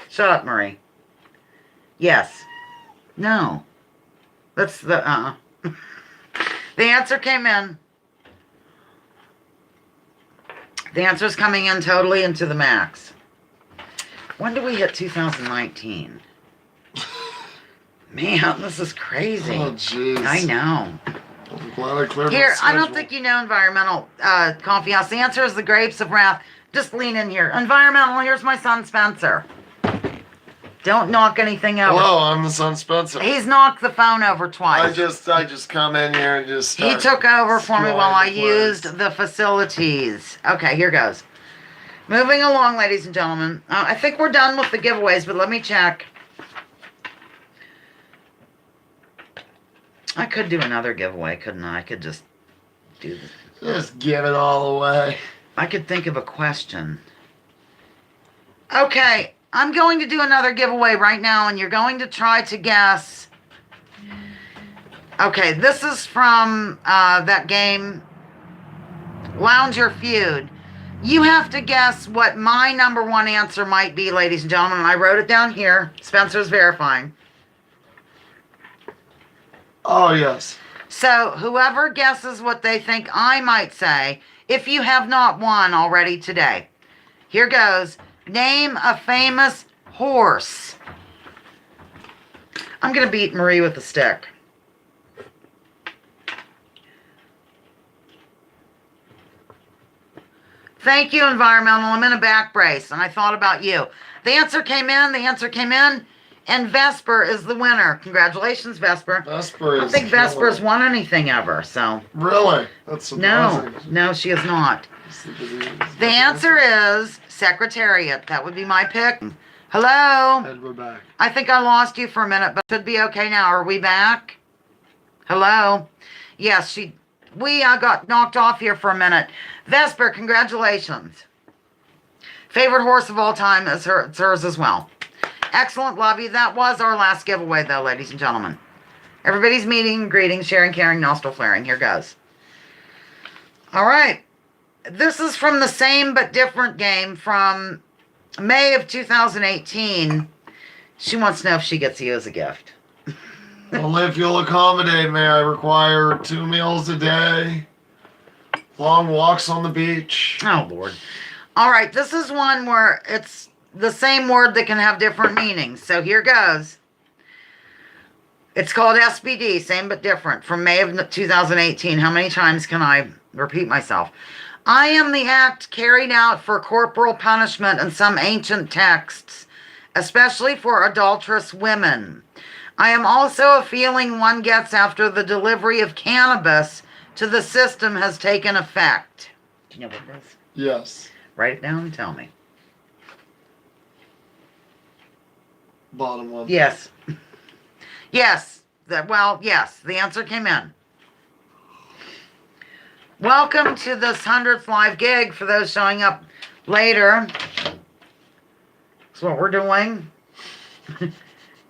Shut up, Marie. Yes. No. That's the, The answer came in. The answer's coming in totally into the max. When do we hit 2019? Man, this is crazy. Oh, jeez. I know. I'm glad I cleared Here, my I don't schedule. think you know Environmental Coffee House. The answer is the Grapes of Wrath. Just lean in here. Environmental, here's my son Spencer. Don't knock anything over. Hello, I'm the son Spencer. He's knocked the phone over twice. I just come in here and just He start took over for me while I destroying the place. used the facilities. Okay, here goes. Moving along, ladies and gentlemen. I think we're done with the giveaways, but let me check. I could do another giveaway, couldn't I? I could just do this. Just give it all away. I could think of a question. Okay, I'm going to do another giveaway right now, and you're going to try to guess. Okay, this is from that game, Lounge or Feud. You have to guess what my number one answer might be, ladies and gentlemen. I wrote it down here. Spencer's verifying. Oh, yes. So whoever guesses what they think I might say, if you have not won already today, here goes. Name a famous horse. I'm going to beat Marie with a stick. Thank you, Environmental. I'm in a back brace, and I thought about you. The answer came in, and Vesper is the winner. Congratulations, Vesper. Vesper is I don't think killer. Vesper's won anything ever, so... Really? That's surprising. No, she is not. The answer is Secretariat. That would be my pick. Hello? And we're back. I think I lost you for a minute, but should be okay now. Are we back? Hello? Yes, we got knocked off here for a minute. Vesper, congratulations. Favorite horse of all time is it's hers as well. Excellent, love you. That was our last giveaway, though, ladies and gentlemen. Everybody's meeting, greeting, sharing, caring, nostril flaring. Here goes. All right. This is from the same but different game from May of 2018. She wants to know if she gets you as a gift. Only if you'll accommodate me. I require 2 meals a day, long walks on the beach. Oh, Lord. All right, this is one where it's the same word that can have different meanings. So here goes. It's called SBD, same but different, from May of 2018. How many times can I repeat myself? I am the act carried out for corporal punishment in some ancient texts, especially for adulterous women. I am also a feeling one gets after the delivery of cannabis to the system has taken effect. Do you know what it is? Yes. Write it down and tell me. Bottom one. Yes. Yes. Yes. The answer came in. Welcome to this 100th live gig for those showing up later. That's what we're doing.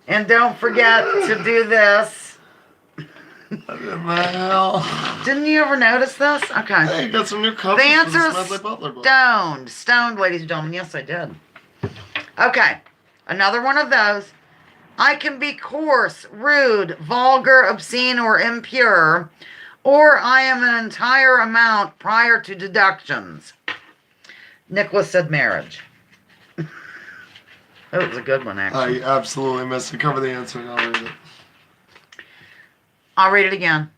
And don't forget to do this. What the hell? Didn't you ever notice this? Okay. Hey, got some new covers The for answer the is Smedley Butler book. stoned. Stoned, ladies and gentlemen. Yes, I did. Okay. Another one of those. I can be coarse, rude, vulgar, obscene, or impure, or I am an entire amount prior to deductions. Nicholas said marriage. That was a good one, actually. I absolutely missed it. Cover the answer and I'll read it. I'll read it again.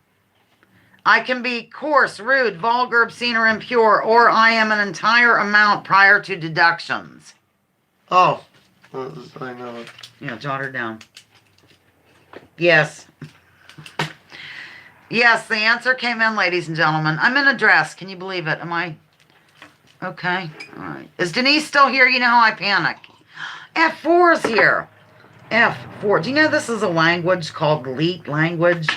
I can be coarse, rude, vulgar, obscene, or impure, or I am an entire amount prior to deductions. Oh. I know it. Yeah, jot her down. Yes. Yes, the answer came in, ladies and gentlemen. I'm in a dress. Can you believe it? Am I? Okay. All right. Is Denise still here? You know how I panic. F4 is here. F4. Do you know this is a language called Leet language?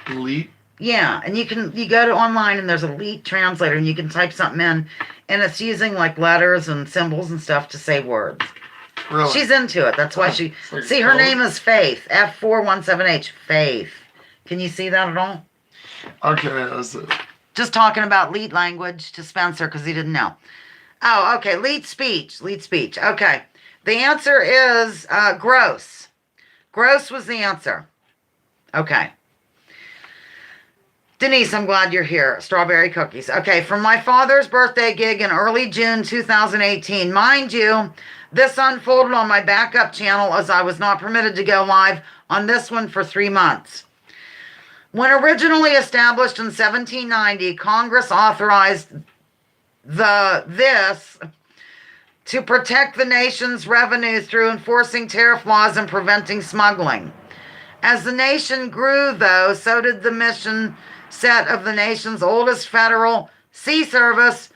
Leet? Yeah, and you go to online and there's a Leet translator and you can type something in and it's using like letters and symbols and stuff to say words. Really? She's into it. That's why she... Like See, her name is Faith. F417H. Faith. Can you see that at all? Okay, that's it. Just talking about Leet language to Spencer because he didn't know. Oh, okay. Leet speech. Leet speech. Okay. The answer is gross. Gross was the answer. Okay. Denise, I'm glad you're here. Strawberry cookies. Okay, from my father's birthday gig in early June 2018. Mind you, this unfolded on my backup channel as I was not permitted to go live on this one for 3 months. When originally established in 1790, Congress authorized this to protect the nation's revenue through enforcing tariff laws and preventing smuggling. As the nation grew, though, so did the mission set of the nation's oldest federal sea service.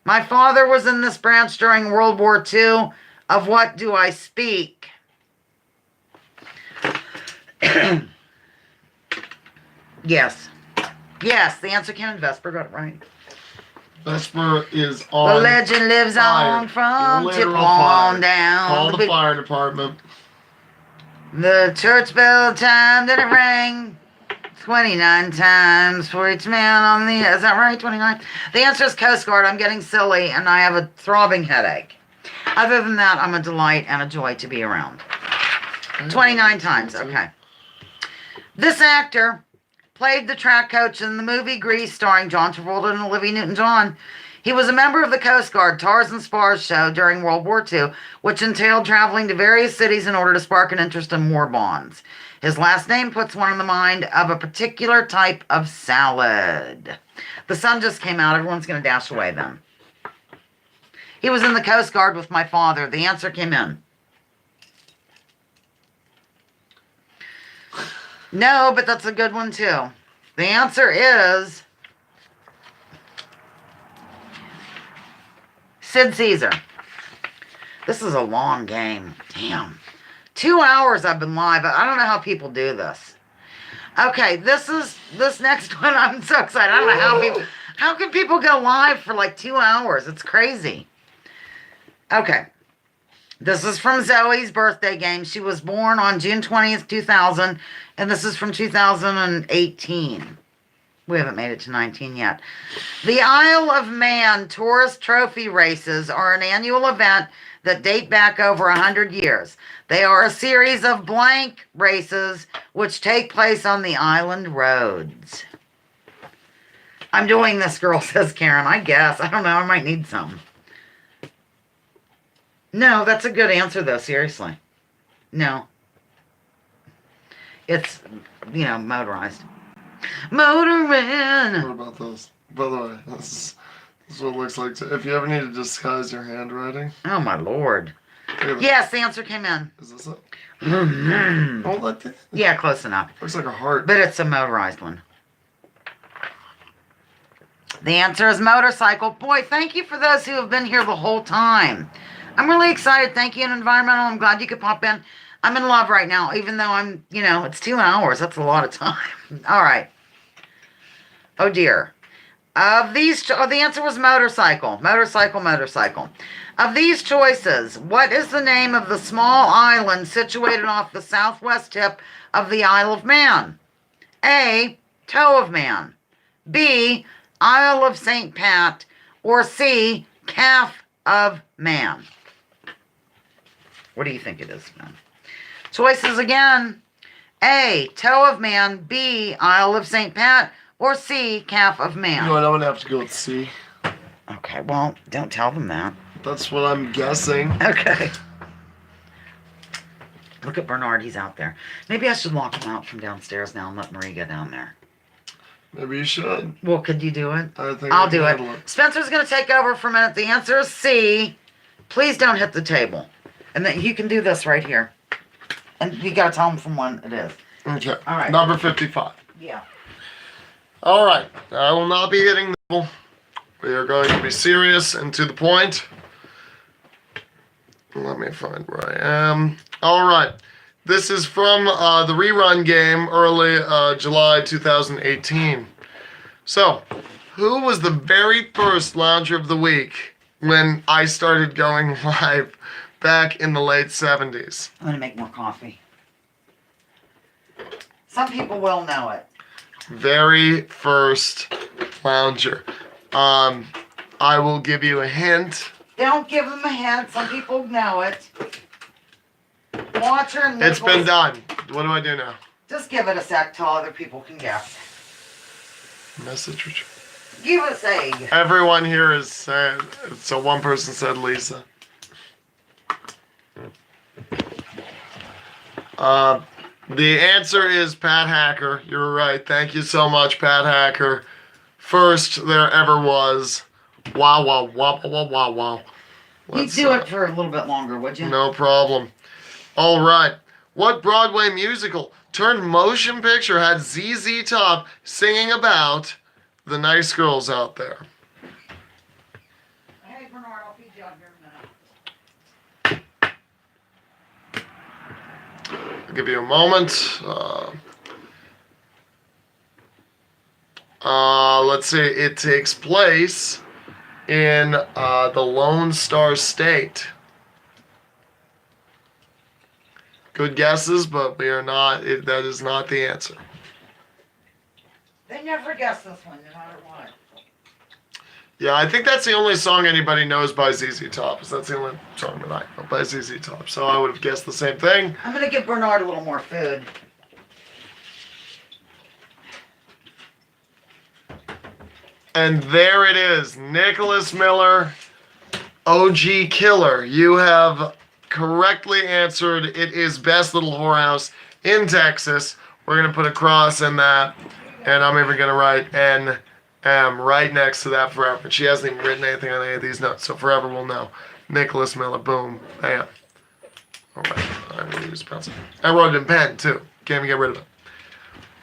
My father was in this branch during World War II. Of what do I speak? Yes. Yes, the answer came in Vesper. Got it right. Vesper is on. The legend lives fire. on from Literal Chippewa fire. down. Call the the fire department. The church bell time that it rang 29 times for each man on the... Is that right? 29? The answer is Coast Guard. I'm getting silly and I have a throbbing headache. Other than that, I'm a delight and a joy to be around. 29 times. Okay. This actor played the track coach in the movie Grease starring John Travolta and Olivia Newton-John. He was a member of the Coast Guard Tarzan Spars show during World War II, which entailed traveling to various cities in order to spark an interest in war bonds. His last name puts one in the mind of a particular type of salad. The sun just came out. Everyone's going to dash away then. He was in the Coast Guard with my father. The answer came in. No, but that's a good one too. The answer is Sid Caesar. This is a long game. Damn. 2 hours I've been live. I don't know how people do this. Okay, this next one, I'm so excited. I don't know how can people go live for like 2 hours? It's crazy. Okay. This is from Zoe's birthday game. She was born on June 20th, 2000, and this is from 2018. We haven't made it to 19 yet. The Isle of Man Tourist Trophy Races are an annual event that date back over 100 years. They are a series of blank races which take place on the island roads. I'm doing this, girl, says Karen. I guess. I don't know. I might need some. No, that's a good answer, though. Seriously. No. It's, motorized. Motoring. What about this? By the way, this is what it looks like. If you ever need to disguise your handwriting. Oh, my Lord. Look at this. Yes, the answer came in. Is this it? Mm-hmm. Oh, that thing? Yeah, close enough. Looks like a heart. But it's a motorized one. The answer is motorcycle. Boy, thank you for those who have been here the whole time. I'm really excited. Thank you, Environmental. I'm glad you could pop in. I'm in love right now, even though I'm, it's 2 hours. That's a lot of time. All right. Oh, dear. Of these, the answer was motorcycle. Motorcycle. Of these choices, what is the name of the small island situated off the southwest tip of the Isle of Man? A, Toe of Man. B, Isle of St. Pat. Or C, Calf of Man. What do you think it is, man? Choices again. A, Toe of Man. B, Isle of St. Pat. Or C, Calf of Man. You know what? I'm going to have to go with C. Okay, well, don't tell them that. That's what I'm guessing. Okay. Look at Bernard. He's out there. Maybe I should lock him out from downstairs now and let Marie go down there. Maybe you should. Well, could you do it? I think I'll I can do handle it. Spencer's going to take over for a minute. The answer is C. Please don't hit the table. And then you can do this right here. And you got to tell him from when it is. Okay. All right. Number 55. Yeah. All right. I will not be hitting the table. We are going to be serious and to the point. Let me find where I am. All right. This is from the rerun game early July 2018. So, who was the very first Lounger of the Week when I started going live back in the late 70s? I'm going to make more coffee. Some people will know it. Very first Lounger. I will give you a hint. Don't give them a hint. Some people know it. Watcher and It's been Nichols. done. What do I do now? Just give it a sec till other people can guess. Message retrieved. Give us a. Everyone here is saying, so one person said Lisa. The answer is Pat Hacker. You're right. Thank you so much, Pat Hacker. First there ever was. Wow, wow, wow, wow, wow, wow. You'd do it for a little bit longer, would you? No problem. All right. What Broadway musical turned motion picture had ZZ Top singing about the nice girls out there? Hey, Bernard, I'll feed you out here in a minute. I'll give you a moment. Let's see. It takes place in the Lone Star State. Good guesses, but we are not. That is not the answer. They never guess this one, no matter what. Yeah, I think that's the only song anybody knows by ZZ Top. That's the only song that I know by ZZ Top. So I would have guessed the same thing. I'm going to give Bernard a little more food. And there it is, Nicholas Miller, OG Killer. You have correctly answered. It is Best Little Whorehouse in Texas. We're going to put a cross in that, and I'm even going to write NM right next to that forever. She hasn't even written anything on any of these notes, so forever we'll know. Nicholas Miller, boom, bam. All right, I'm going to use a pencil. I wrote it in pen, too. Can't even get rid of it.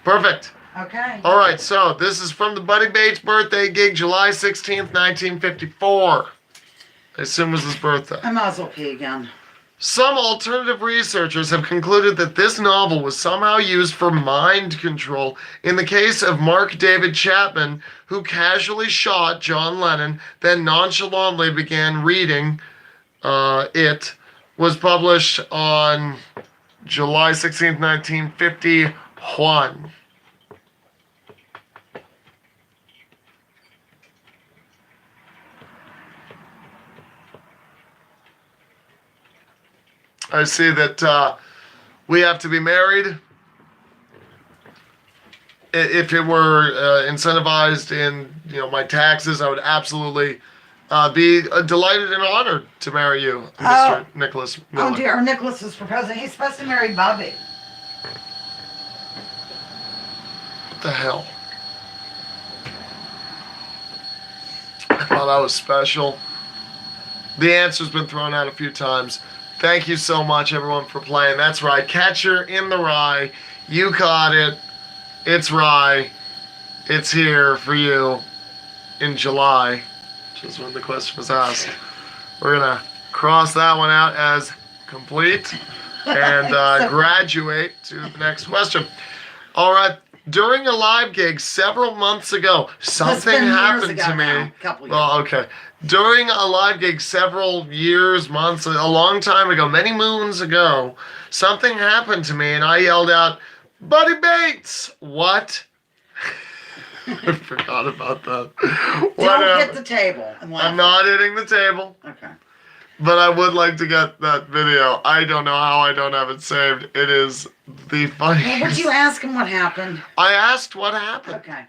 Perfect. Okay. All right, so this is from the Buddy Bates birthday gig, July 16th, 1954. I assume it was his birthday. I might as well pee again. Some alternative researchers have concluded that this novel was somehow used for mind control in the case of Mark David Chapman, who casually shot John Lennon, then nonchalantly began reading it. Was published on July 16th, 1951. I see that we have to be married. If it were incentivized in my taxes, I would absolutely be delighted and honored to marry you, Mr. Nicholas Miller. Oh dear, Nicholas is proposing. He's supposed to marry Bobby. What the hell? I thought I was special. The answer's been thrown out a few times. Thank you so much, everyone, for playing. That's right. Catcher in the Rye. You caught it. It's Rye. It's here for you in July, which is when the question was asked. We're going to cross that one out as complete and graduate to the next question. All right. During a live gig several months ago, something happened to me. A couple years. Well, okay. During a live gig several years, months, a long time ago, many moons ago, something happened to me and I yelled out, "Buddy Bates!" What? I forgot about that. Don't hit the table. I'm not hitting the table. Okay. But I would like to get that video. I don't know how I don't have it saved. It is the funniest. Well, would you ask him what happened? I asked what happened. Okay.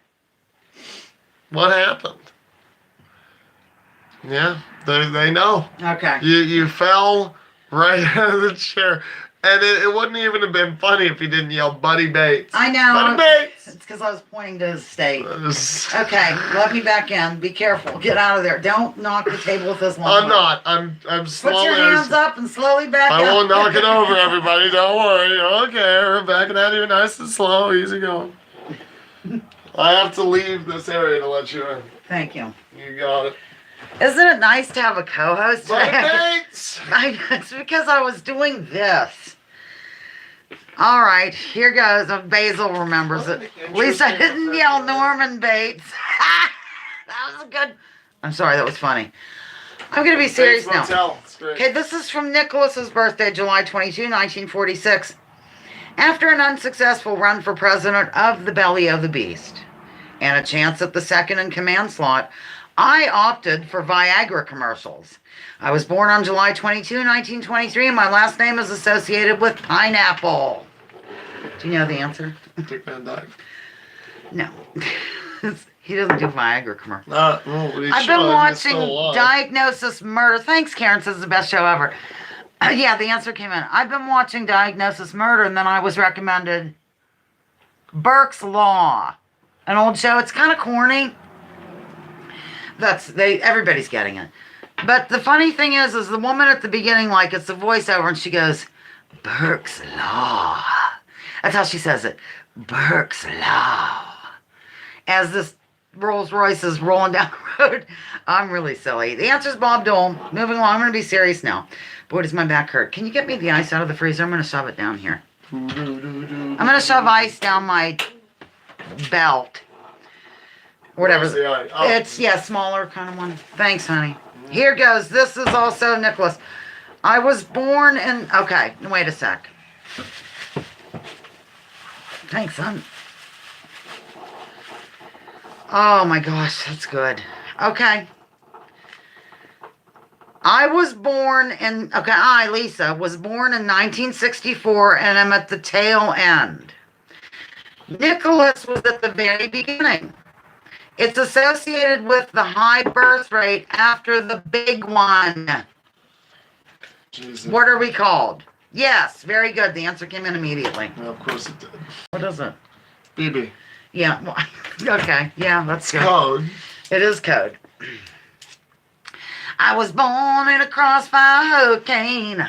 What happened? Yeah, they know. Okay. You fell right out of the chair. And it wouldn't even have been funny if he didn't yell Buddy Bates. I know. Buddy Bates! It's because I was pointing to his state. Okay. Okay, let me back in. Be careful. Get out of there. Don't knock the table with this long. I'm not. I'm slowly. Put your hands up and slowly back I up. won't knock it over, everybody. Don't worry. Okay, we're backing out here nice and slow. Easy going. I have to leave this area to let you in. Thank you. You got it. Isn't it nice to have a co-host? Buddy Bates! It's because I was doing this. All right, here goes. Basil remembers it. At least I didn't yell Norman Bates. That was a good. I'm sorry, that was funny. I'm going to be serious Bates now. Motel. It's great. Okay, this is from Nicholas's birthday, July 22, 1946. After an unsuccessful run for president of the belly of the beast and a chance at the second in command slot, I opted for Viagra commercials. I was born on July 22, 1923, and my last name is associated with pineapple. Do you know the answer? Dick Van Dyke. No. He doesn't do Viagra commercials. Well, he I've should. been He's watching still alive. Diagnosis Murder. Thanks, Karen. Says it's the best show ever. Yeah, the answer came in. I've been watching Diagnosis Murder, and then I was recommended Burke's Law, an old show. It's kind of corny. Everybody's getting it. But the funny thing is the woman at the beginning, like it's a voiceover, and she goes, Burke's Law. That's how she says it. Burke's Law. As this Rolls Royce is rolling down the road. I'm really silly. The answer is Bob Dole. Moving along. I'm going to be serious now. Boy, does my back hurt. Can you get me the ice out of the freezer? I'm going to shove it down here. I'm going to shove ice down my belt. Whatever. Where's the ice? Oh. It's, smaller kind of one. Thanks, honey. Here goes. This is also Nicholas. I was born in... Okay, wait a sec. Thanks, son. Oh my gosh, that's good. Okay. I was born in... Okay, Lisa, was born in 1964, and I'm at the tail end. Nicholas was at the very beginning. It's associated with the high birth rate after the big one. Jesus. What are we called? Yes, very good. The answer came in immediately. Well, of course it did. What is it? BB. Yeah, well, okay. Yeah, that's good. Code. It is code. I was born in a crossfire hurricane.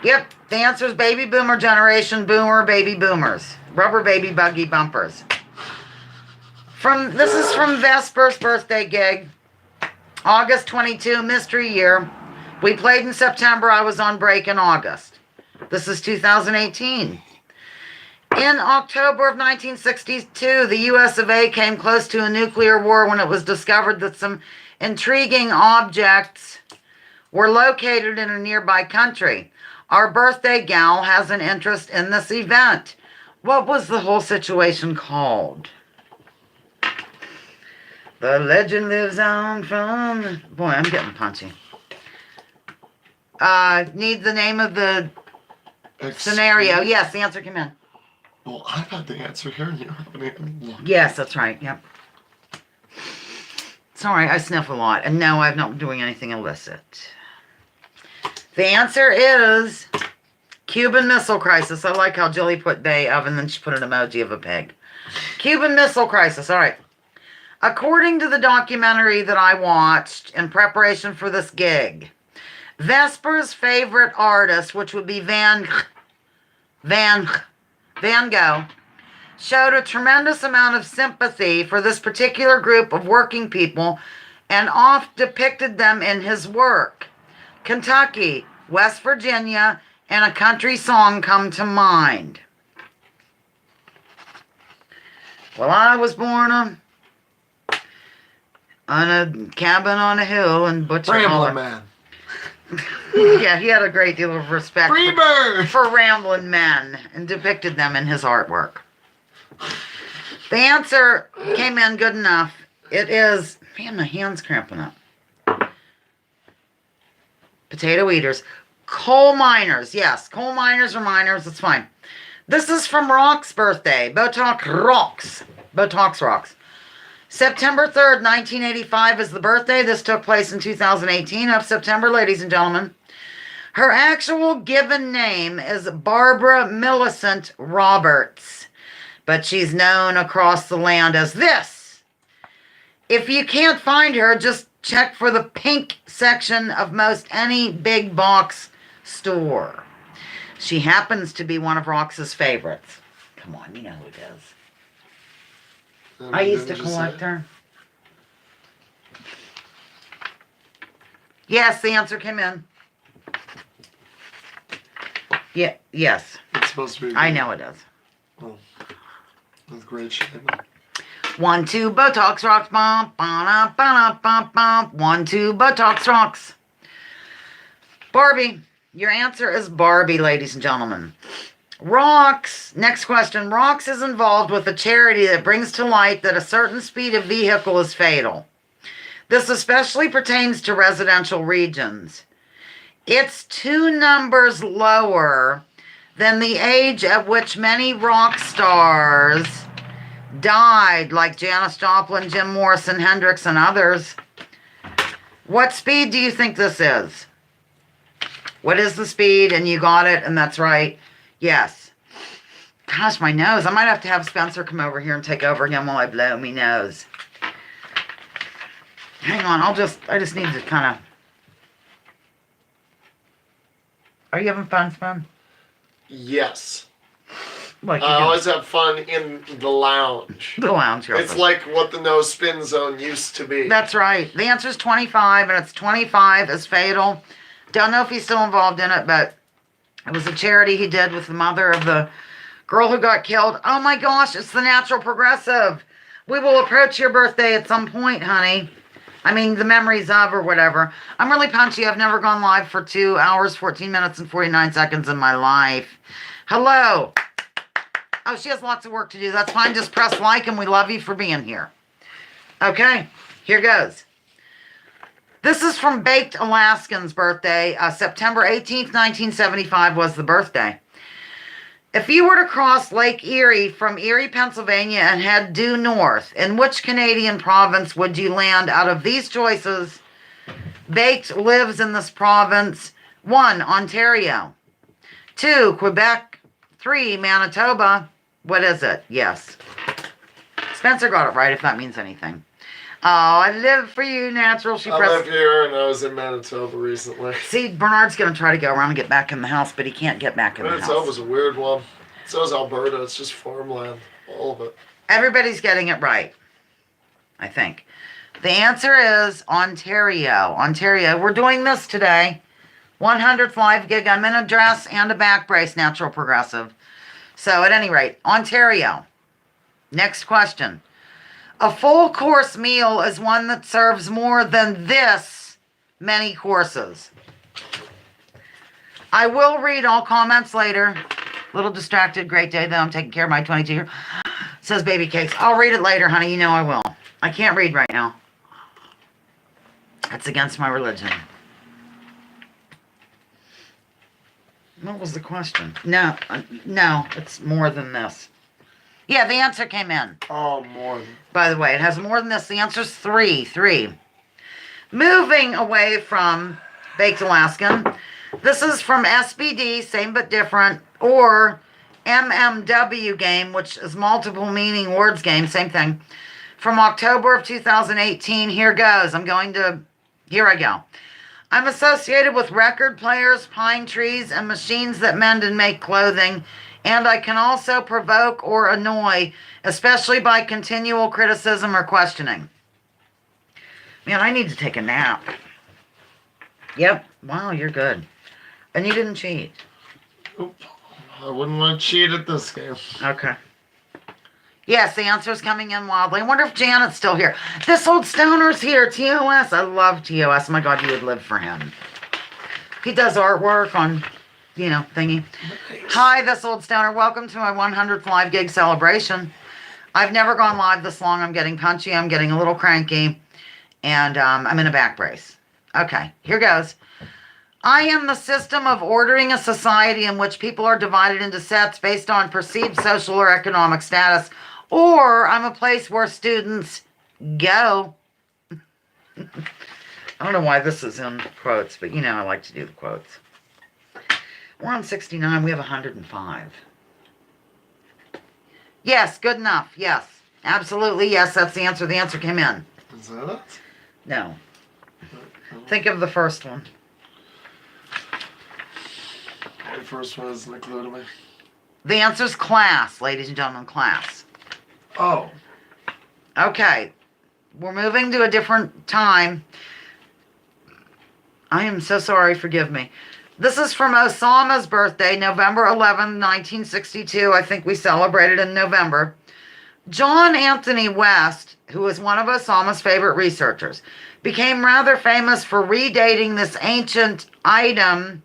Yep, the answer is baby boomer generation, boomer baby boomers. Rubber baby buggy bumpers. This is from Vesper's birthday gig. August 22, mystery year. We played in September. I was on break in August. This is 2018. In October of 1962, the US of A came close to a nuclear war when it was discovered that some intriguing objects were located in a nearby country. Our birthday gal has an interest in this event. What was the whole situation called? The legend lives on from... Boy, I'm getting punchy. Need the name of the scenario. Yes, the answer came in. Well, I've had the answer here, and you haven't even looked. Yes, that's right. Yep. Sorry, I sniff a lot. And no, I'm not doing anything illicit. The answer is Cuban Missile Crisis. I like how Jilly put Bay Oven, then she put an emoji of a pig. Cuban Missile Crisis. All right. According to the documentary that I watched in preparation for this gig, Vesper's favorite artist, which would be Van Gogh, showed a tremendous amount of sympathy for this particular group of working people and oft depicted them in his work. Kentucky, West Virginia, and a country song come to mind. Well, I was born on a cabin on a hill in Butcher Ramblin' Man. Yeah, he had a great deal of respect Freebird! for rambling men and depicted them in his artwork. The answer came in good enough. It is, man, my hand's cramping up. Potato eaters. Coal miners. Yes, coal miners or miners. It's fine. This is from Rock's birthday. Botox Rocks. Botox Rocks. September 3rd, 1985 is the birthday. This took place in 2018 of September, ladies and gentlemen. Her actual given name is Barbara Millicent Roberts, but she's known across the land as this. If you can't find her, just check for the pink section of most any big box store. She happens to be one of Rox's favorites. Come on, you know who it is. I used to collect her. Yes, the answer came in. Yeah, yes. It's supposed to be. I know it is. Oh, with great shame. 1, 2, Botox Rocks. Bum, ba, ba, ba, bum. 1, 2, Botox Rocks. Barbie. Your answer is Barbie, ladies and gentlemen. Rox, next question. Rox is involved with a charity that brings to light that a certain speed of vehicle is fatal. This especially pertains to residential regions. It's 2 numbers lower than the age at which many rock stars died, like Janis Joplin, Jim Morrison, Hendrix, and others. What speed do you think this is? What is the speed? And you got it, and that's right. Yes. Gosh, my nose. I might have to have Spencer come over here and take over again while I blow me nose. Hang on, I just need to kind of... Are you having fun, Spen? Yes. Like I always have fun in the lounge. the lounge. It's like what the no spin zone used to be. That's right. The answer is 25, and it's 25 is fatal. Don't know if he's still involved in it, but it was a charity he did with the mother of the girl who got killed. Oh my gosh, it's the Natural Progressive. We will approach your birthday at some point, honey. I mean, the memories of or whatever. I'm really punchy. I've never gone live for 2 hours, 14 minutes, and 49 seconds in my life. Hello. Oh, she has lots of work to do. That's fine. Just press like, and we love you for being here. Okay, here goes. This is from Baked Alaskan's birthday. September 18th, 1975 was the birthday. If you were to cross Lake Erie from Erie, Pennsylvania and head due north, in which Canadian province would you land out of these choices? Baked lives in this province. 1, Ontario. 2, Quebec. 3, Manitoba. What is it? Yes. Spencer got it right, if that means anything. Oh, I live for you, Natural. She I pressed... live here, and I was in Manitoba recently. See, Bernard's going to try to go around and get back in the house, but he can't get back in the Manitoba's house. a weird one. So is Alberta. It's just farmland. All of it. Everybody's getting it right, I think. The answer is Ontario. Ontario. We're doing this today. 100th live gig. I'm in a dress and a back brace, Natural Progressive. So at any rate, Ontario. Next question. A full course meal is one that serves more than this many courses. I will read all comments later. Little distracted. Great day, though. I'm taking care of my 22-year. Says Baby Cakes. I'll read it later, honey. You know I will. I can't read right now. That's against my religion. What was the question? No, no, it's more than this. Yeah, the answer came in. Oh, more. By the way, it has more than this. The answer's three. Moving away from Baked Alaskan, this is from SBD, same but different, or MMW game, which is multiple meaning words game, same thing. From October of 2018, here goes. Here I go. I'm associated with record players, pine trees, and machines that mend and make clothing, and I can also provoke or annoy, especially by continual criticism or questioning. Man, I need to take a nap. Yep. Wow, you're good. And you didn't cheat. Oop. I wouldn't want to cheat at this game. Okay. Yes, the answer is coming in wildly. I wonder if Janet's still here. This old stoner's here. TOS. I love TOS. Oh my God, you would live for him. He does artwork on, thingy. Nice. Hi, this old stoner. Welcome to my 100th live gig celebration. I've never gone live this long. I'm getting punchy. I'm getting a little cranky. And I'm in a back brace. Okay, here goes. I am the system of ordering a society in which people are divided into sets based on perceived social or economic status. Or I'm a place where students go. I don't know why this is in quotes, but I like to do the quotes. We're on 69. We have 105. Yes, good enough. Yes, absolutely. Yes, that's the answer. The answer came in. Is that it? No. Think of the first one. The first one isn't a clue to me. The answer's class, ladies and gentlemen, class. Oh. Okay. We're moving to a different time. I am so sorry. Forgive me. This is from Osama's birthday, November 11, 1962. I think we celebrated in November. John Anthony West, who was one of Osama's favorite researchers, became rather famous for redating this ancient item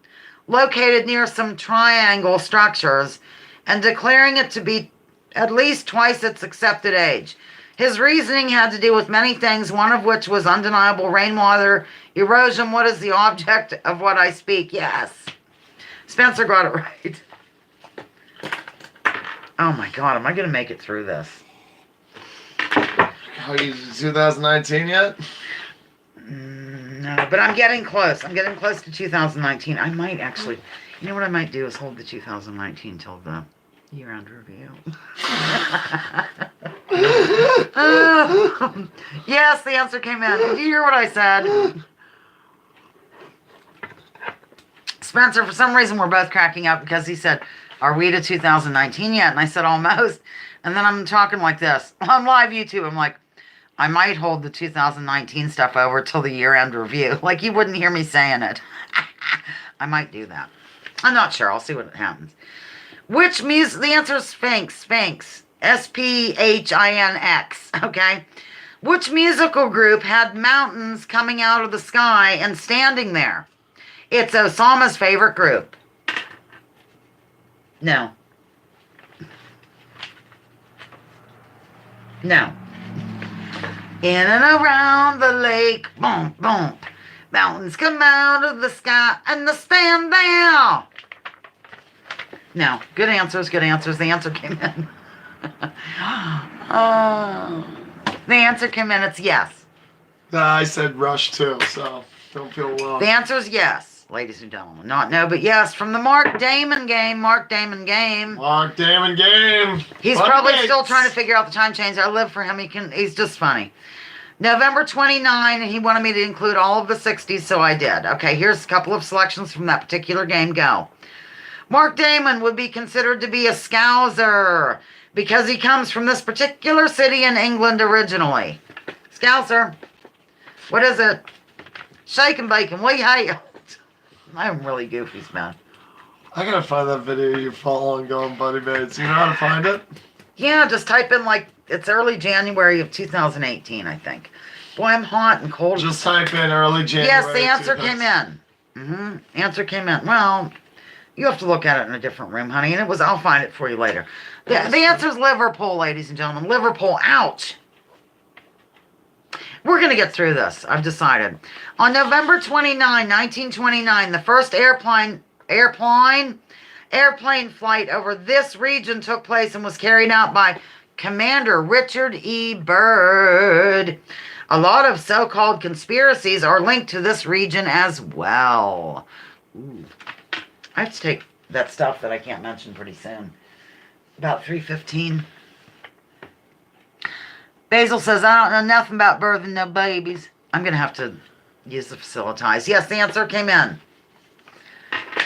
located near some triangle structures and declaring it to be at least twice its accepted age. His reasoning had to do with many things, one of which was undeniable rainwater erosion. What is the object of what I speak? Yes. Spencer got it right. Oh my God, am I going to make it through this? Are you 2019 yet? No, but I'm getting close. I'm getting close to 2019. I might actually, what I might do is hold the 2019 till the year-end review. Yes, the answer came in. Did you hear what I said? Spencer, for some reason, we're both cracking up because he said, are we to 2019 yet? And I said, almost. And then I'm talking like this. On live YouTube, I'm like, I might hold the 2019 stuff over till the year-end review. Like, you wouldn't hear me saying it. I might do that. I'm not sure. I'll see what happens. Which music? The answer is Sphinx. Sphinx. S-P-H-I-N-X. Okay? Which musical group had mountains coming out of the sky and standing there? It's Osama's favorite group. No. No. In and around the lake, boom, boom. Mountains come out of the sky and they stand there. No. Good answers, good answers. The answer came in. Oh. The answer came in. It's yes. I said Rush too, so don't feel wrong. The answer is yes, ladies and gentlemen. Not no, but yes. From the Mark Damon game. Mark Damon game. Mark Damon game. He's Fun probably dates. still trying to figure out the time change. I live for him. He's just funny. November 29, and he wanted me to include all of the 60s, so I did. Okay, here's a couple of selections from that particular game. Go. Mark Damon would be considered to be a Scouser because he comes from this particular city in England originally. Scouser. What is it? Shake and bacon. We hail. I'm really goofy, man. I gotta find that video you following going Buddy Bates. You know how to find it? Yeah, just type in it's early January of 2018, I think. Boy, I'm hot and cold. Just type in early January. Yes, the answer came in. Answer came in. Well, you have to look at it in a different room, honey, and I'll find it for you later. The answer is Liverpool, ladies and gentlemen. Liverpool, ouch. We're going to get through this, I've decided. On November 29, 1929, the first airplane airplane flight over this region took place and was carried out by Commander Richard E. Byrd. A lot of so-called conspiracies are linked to this region as well. Ooh. I have to take that stuff that I can't mention pretty soon. About 3:15. Basil says, I don't know nothing about birthing no babies. I'm going to have to use the facilitize. Yes, the answer came in.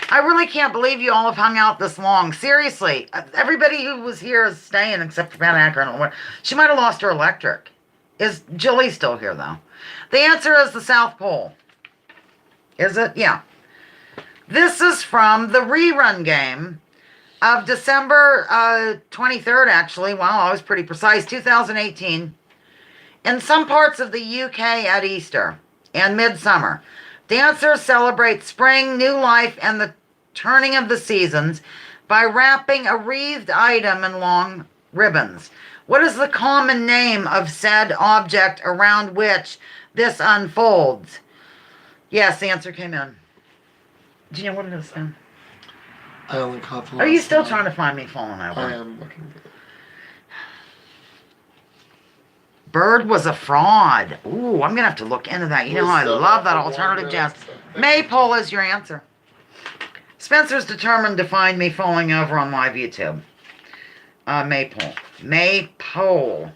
I really can't believe you all have hung out this long. Seriously. Everybody who was here is staying except for Pat Acker. She might have lost her electric. Is Julie still here, though? The answer is the South Pole. Is it? Yeah. This is from the rerun game of December 23rd, actually. Wow, I was pretty precise. 2018. In some parts of the UK at Easter and midsummer, dancers celebrate spring, new life, and the turning of the seasons by wrapping a wreathed item in long ribbons. What is the common name of said object around which this unfolds? Yes, the answer came in. Do you know what it is, Ben? I only caught the Are you last still one. trying to find me falling over? I am looking for it. Bird was a fraud. Ooh, I'm going to have to look into that. You know, I love that alternative jazz. Maypole is your answer. Spencer's determined to find me falling over on live YouTube. Maypole. Maypole.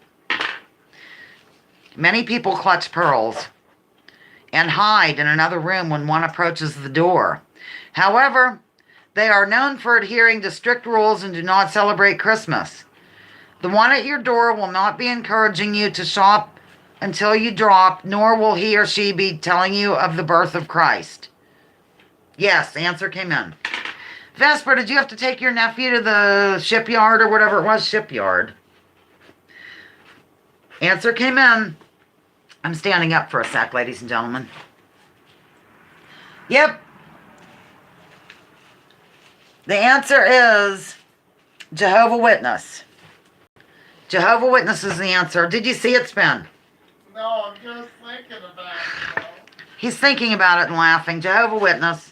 Many people clutch pearls and hide in another room when one approaches the door. However, they are known for adhering to strict rules and do not celebrate Christmas. The one at your door will not be encouraging you to shop until you drop, nor will he or she be telling you of the birth of Christ. Yes, the answer came in. Vesper, did you have to take your nephew to the shipyard or whatever it was? Shipyard. Answer came in. I'm standing up for a sec, ladies and gentlemen. Yep. The answer is Jehovah Witness. Jehovah Witness is the answer. Did you see it spin? No, I'm just thinking about it. He's thinking about it and laughing. Jehovah Witness.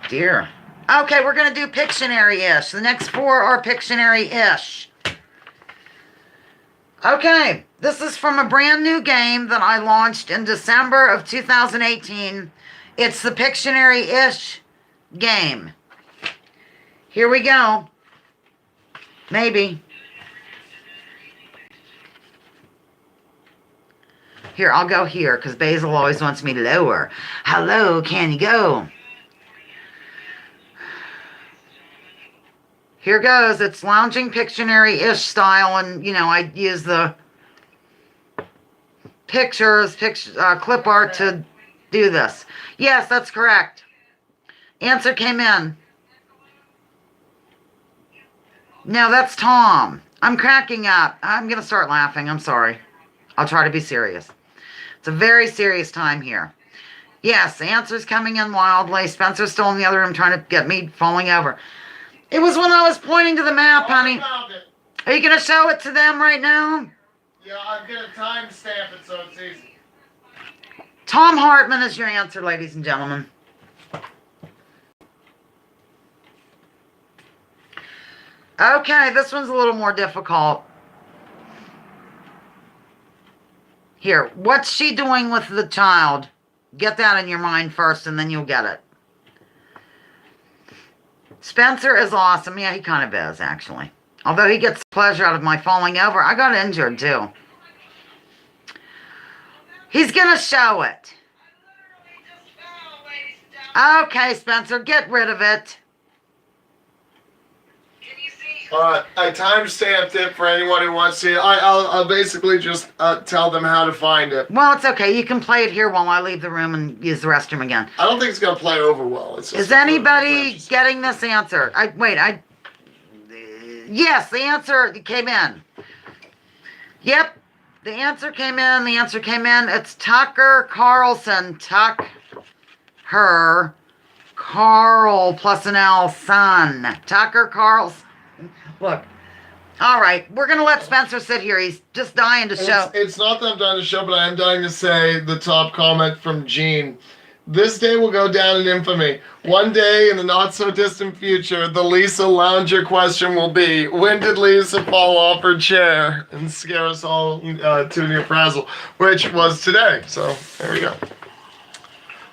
Dear. Okay, we're going to do Pictionary-ish. The next four are Pictionary-ish. Okay, this is from a brand new game that I launched in December of 2018. It's the Pictionary-ish game. Here we go. Maybe. Here, I'll go here because Basil always wants me lower. Hello, can you go? Here goes. It's lounging Pictionary-ish style, and, you know, I use the pictures, clip art to do this. Yes, that's correct. Answer came in. No, that's Tom. I'm cracking up. I'm going to start laughing. I'm sorry. I'll try to be serious. It's a very serious time here. Yes, the answer's coming in wildly. Spencer's still in the other room trying to get me falling over. It was when I was pointing to the map, honey. Are you going to show it to them right now? Yeah, I'm going to timestamp it so it's easy. Tom Hartman is your answer, ladies and gentlemen. Okay, this one's a little more difficult. Here, what's she doing with the child? Get that in your mind first, and then you'll get it. Spencer is awesome. Yeah, he kind of is, actually. Although he gets pleasure out of my falling over. I got injured, too. He's going to show it. Okay, Spencer, get rid of it. I timestamped it for anyone who wants to see it. I'll basically just tell them how to find it. Well, it's okay. You can play it here while I leave the room and use the restroom again. I don't think it's going to play over well. It's just Is anybody getting this answer? Yes, the answer came in. Yep, the answer came in. The answer came in. It's Tucker Carlson. Tucker Carl plus an L, son. Tucker Carlson. Look. All right, we're going to let Spencer sit here. He's just dying to show. It's not that I'm dying to show, but I am dying to say the top comment from Gene. This day will go down in infamy. One day in the not so distant future, the Lisa Lounger question will be, when did Lisa fall off her chair and scare us all to near frazzle? Which was today. So there we go.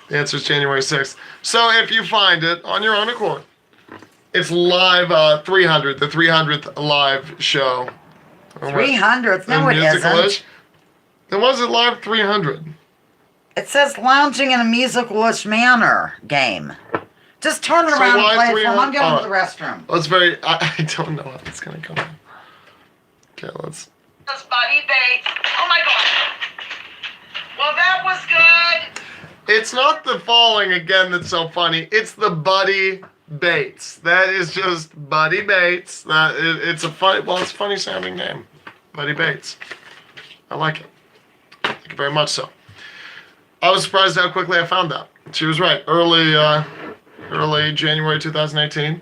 The answer is January 6th. So if you find it on your own accord, it's live 300, the 300th live show. 300th? No, it Musical-ish. isn't. Then was it live 300? It says lounging in a musical-ish manner game. Just turn it So around why and play it for 'em. I'm 300? going to the restroom. Well, it's very. I don't know how it's gonna come out. Okay, let's. This Buddy Bates. Oh my God. Well, that was good. It's not the falling again that's so funny. It's the Buddy Bates. That is just Buddy Bates. It's a funny. Well, it's a funny sounding name, Buddy Bates. I like it. Thank you very much. So, I was surprised how quickly I found that. She was right. Early January 2018.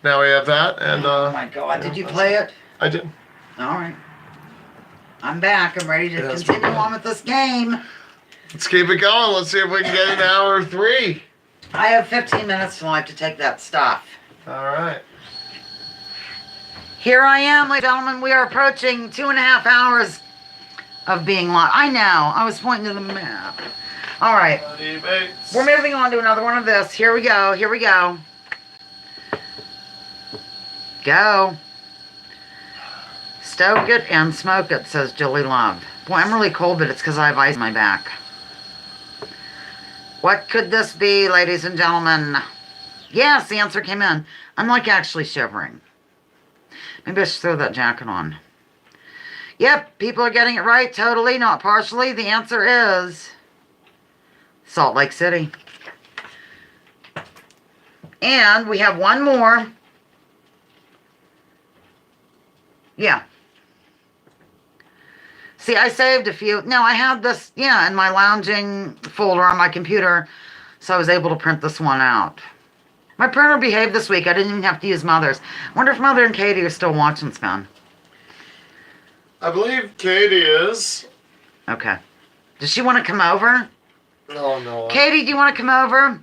Now we have that, and Oh my God. Did you play it? I did. All right. I'm back. I'm ready to Yes, continue ma'am. on with this game. Let's keep it going. Let's see if we can get an hour 3. I have 15 minutes till I have to take that stuff. All right. Here I am, ladies and gentlemen. We are approaching 2.5 hours of being live. I know. I was pointing to the map. All right. Buddy Bates. We're moving on to another one of this. Here we go. Here we go. Go. Stoke it and smoke it, says Julie Love. Boy, I'm really cold, but it's because I have ice in my back. What could this be, ladies and gentlemen? Yes, the answer came in. I'm like actually shivering. Maybe I should throw that jacket on. Yep, people are getting it right, totally, not partially. The answer is Salt Lake City. And we have one more. Yeah. See, I saved a few. No, I had this, in my lounging folder on my computer, so I was able to print this one out. My printer behaved this week. I didn't even have to use Mother's. I wonder if Mother and Katie are still watching Spin. I believe Katie is. Okay. Does she want to come over? No. Katie, do you want to come over?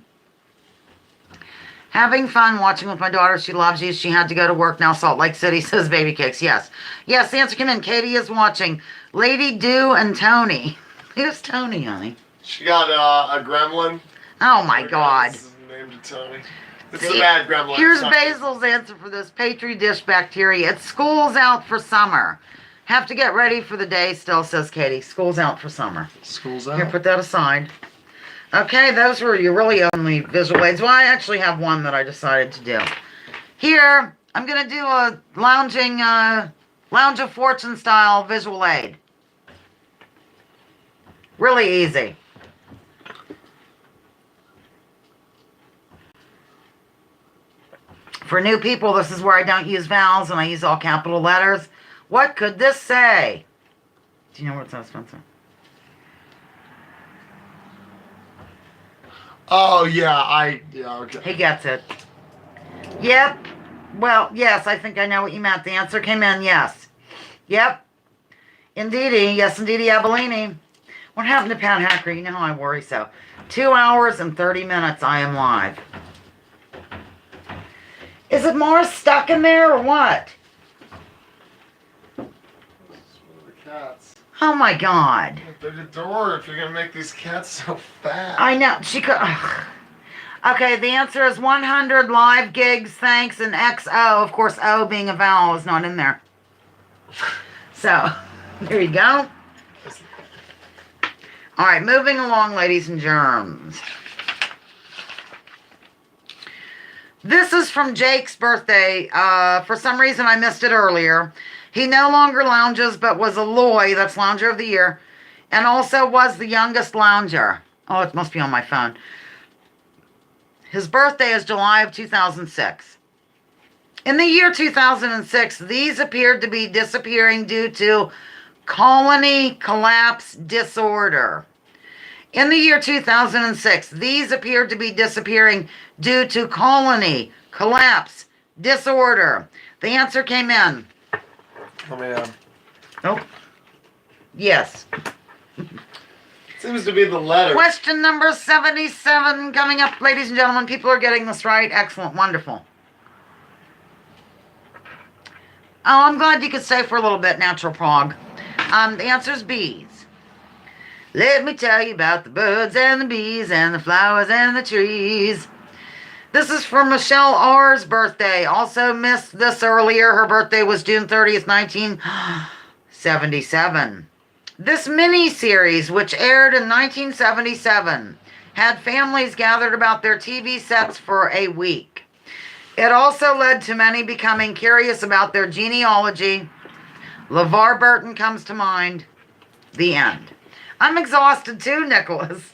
Having fun watching with my daughter. She loves you. She had to go to work now. Salt Lake City, says Baby Cakes. Yes. Yes, the answer came in. Katie is watching. Lady Do and Tony. Who's Tony, honey? She got a gremlin. Oh, my God. This is named Tony. It's See, a bad gremlin. Here's It's not- Basil's answer for this Petri dish bacteria. It's school's out for summer. Have to get ready for the day still, says Katie. School's out for summer. School's Here, out. put that aside. Okay, those were your really only visual aids. Well, I actually have one that I decided to do. Here, I'm going to do a Lounge of Fortune style visual aid. Really easy. For new people, this is where I don't use vowels and I use all capital letters. What could this say? Do you know what it says, Spencer? Oh, yeah, okay. He gets it. Yep. Well, yes, I think I know what you meant. The answer came in, yes. Yep. Indeedy. Yes, indeedy, Abellini. What happened to Pat Hacker? You know how I worry so. 2 hours and 30 minutes I am live. Is it more stuck in there or what? The cats. Oh my God. They're the door if you're going to make these cats so fat. I know. She could. Ugh. Okay, the answer is 100 live gigs, thanks, and XO. Of course, O being a vowel is not in there. So, here you go. All right, moving along, ladies and germs. This is from Jake's birthday. For some reason, I missed it earlier. He no longer lounges, but was a Loy, that's Lounger of the Year, and also was the youngest lounger. Oh, it must be on my phone. His birthday is July of 2006. In the year 2006, these appeared to be disappearing due to colony collapse disorder. In the year 2006, these appeared to be disappearing due to colony collapse disorder. The answer came in. Let me, Oh, yes. Seems to be the letter. Question number 77 coming up, ladies and gentlemen. People are getting this right. Excellent. Wonderful. Oh, I'm glad you could stay for a little bit, Natural Prog. The answer is bees. Let me tell you about the birds and the bees and the flowers and the trees. This is for Michelle R.'s birthday. Also missed this earlier. Her birthday was June 30th, 1977. This mini-series, which aired in 1977, had families gathered about their TV sets for a week. It also led to many becoming curious about their genealogy. LeVar Burton comes to mind. The end. I'm exhausted too, Nicholas.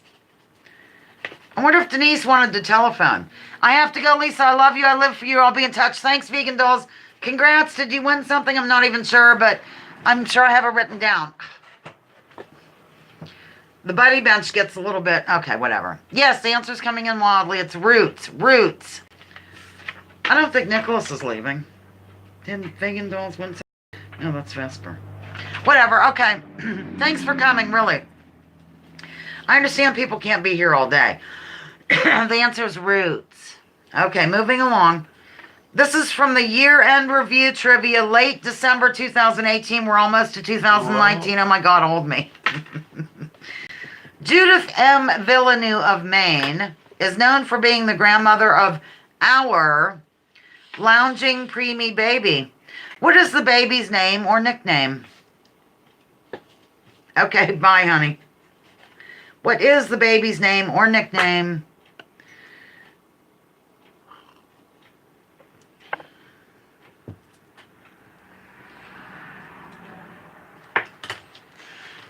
I wonder if Denise wanted to telephone. I have to go, Lisa. I love you. I live for you. I'll be in touch. Thanks, Vegan Dolls. Congrats. Did you win something? I'm not even sure, but I'm sure I have it written down. The buddy bench gets a little bit... Okay, whatever. Yes, the answer's coming in wildly. It's roots. Roots. I don't think Nicholas is leaving. Didn't Vegan Dolls win? No, that's Vesper. Whatever. Okay. Thanks for coming, really. I understand people can't be here all day. The answer is roots. Okay, moving along. This is from the year-end review trivia, late December 2018. We're almost to 2019. Oh my God, hold me. Judith M. Villeneuve of Maine is known for being the grandmother of our lounging preemie baby. What is the baby's name or nickname? Okay, bye, honey. What is the baby's name or nickname?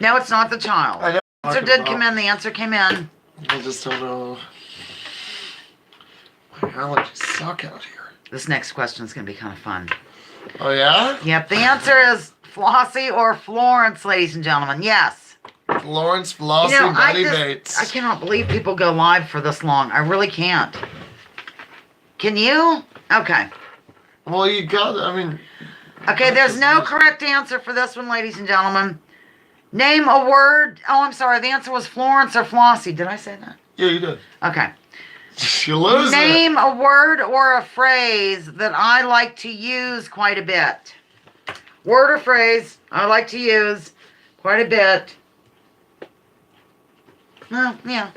No, it's not the child. I know. The answer did come in. The answer came in. I just don't know. My allergies suck out here. This next question is going to be kind of fun. Oh, yeah? Yep, the answer is Flossie or Florence, ladies and gentlemen. Yes. Florence Flossie Bunny Bates. I cannot believe people go live for this long. I really can't. Can you? Okay. Well, you got, I mean... Okay, there's no correct answer for this one, ladies and gentlemen. Name a word. Oh, I'm sorry. The answer was Florence or Flossie. Did I say that? Yeah, you did. Okay. You lose Name a word or a phrase that I like to use quite a bit. Word or phrase I like to use quite a bit. Well, yeah.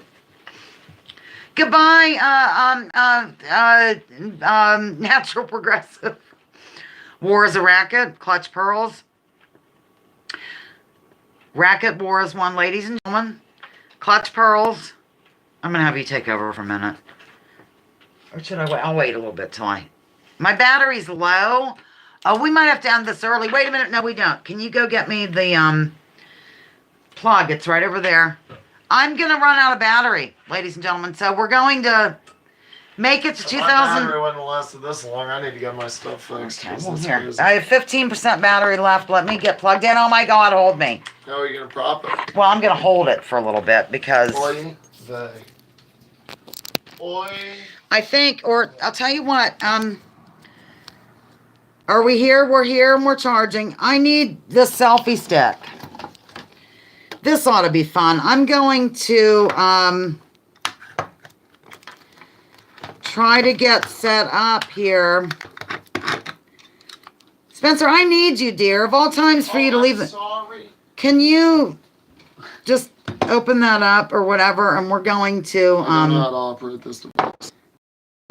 Goodbye, natural progressive. War is a racket. Clutch pearls. Racket war is one, ladies and gentlemen. Clutch pearls. I'm going to have you take over for a minute. Or should I wait? I'll wait a little bit till I... My battery's low. Oh, we might have to end this early. Wait a minute. No, we don't. Can you go get me the plug? It's right over there. I'm going to run out of battery, ladies and gentlemen. So we're going to make it to 2000... My battery wouldn't last this long. I need to get my stuff fixed. Okay, well, here. I have 15% battery left. Let me get plugged in. Oh, my God. Hold me. How are you going to prop it? Well, I'm going to hold it for a little bit because... Oy vey. Oy. I think, or I'll tell you what, are we here? We're here and we're charging. I need this selfie stick. This ought to be fun. I'm going to try to get set up here. Spencer, I need you, dear. Of all times for you to leave it. Sorry. Can you just open that up or whatever? And we're going to I don't know how to operate this device.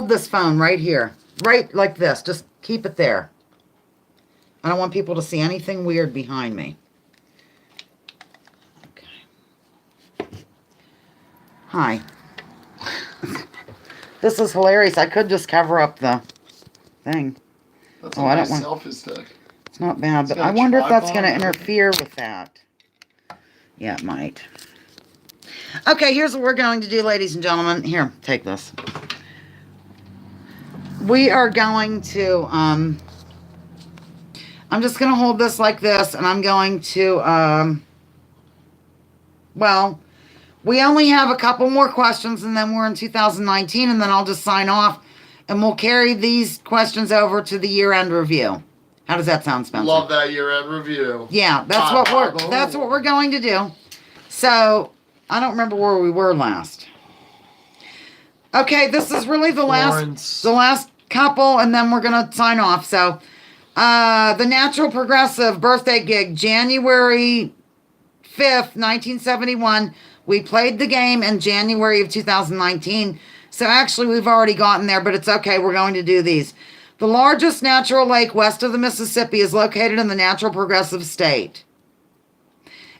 hold this phone right here. Right like this. Just keep it there. I don't want people to see anything weird behind me. Okay. Hi. This is hilarious. I could just cover up the thing. That's Oh, a I nice don't want- selfie stick. It's not bad, but got I a wonder if that's tripod going to or- interfere with that. Yeah, it might. Okay, here's what we're going to do, ladies and gentlemen. Here, take this. We are going to, I'm just going to hold this like this, and I'm going to, well, we only have a couple more questions, and then we're in 2019, and then I'll just sign off, and we'll carry these questions over to the year-end review. How does that sound, Spencer? Love that year-end review. Yeah, that's what we're going to do. So I don't remember where we were last. Okay, this is really the Florence. last couple, and then we're gonna sign off. So, the Natural Progressive birthday gig, January 5th, 1971. We played the game in January of 2019. So actually, we've already gotten there, but it's okay. We're going to do these. The largest natural lake west of the Mississippi is located in the Natural Progressive State.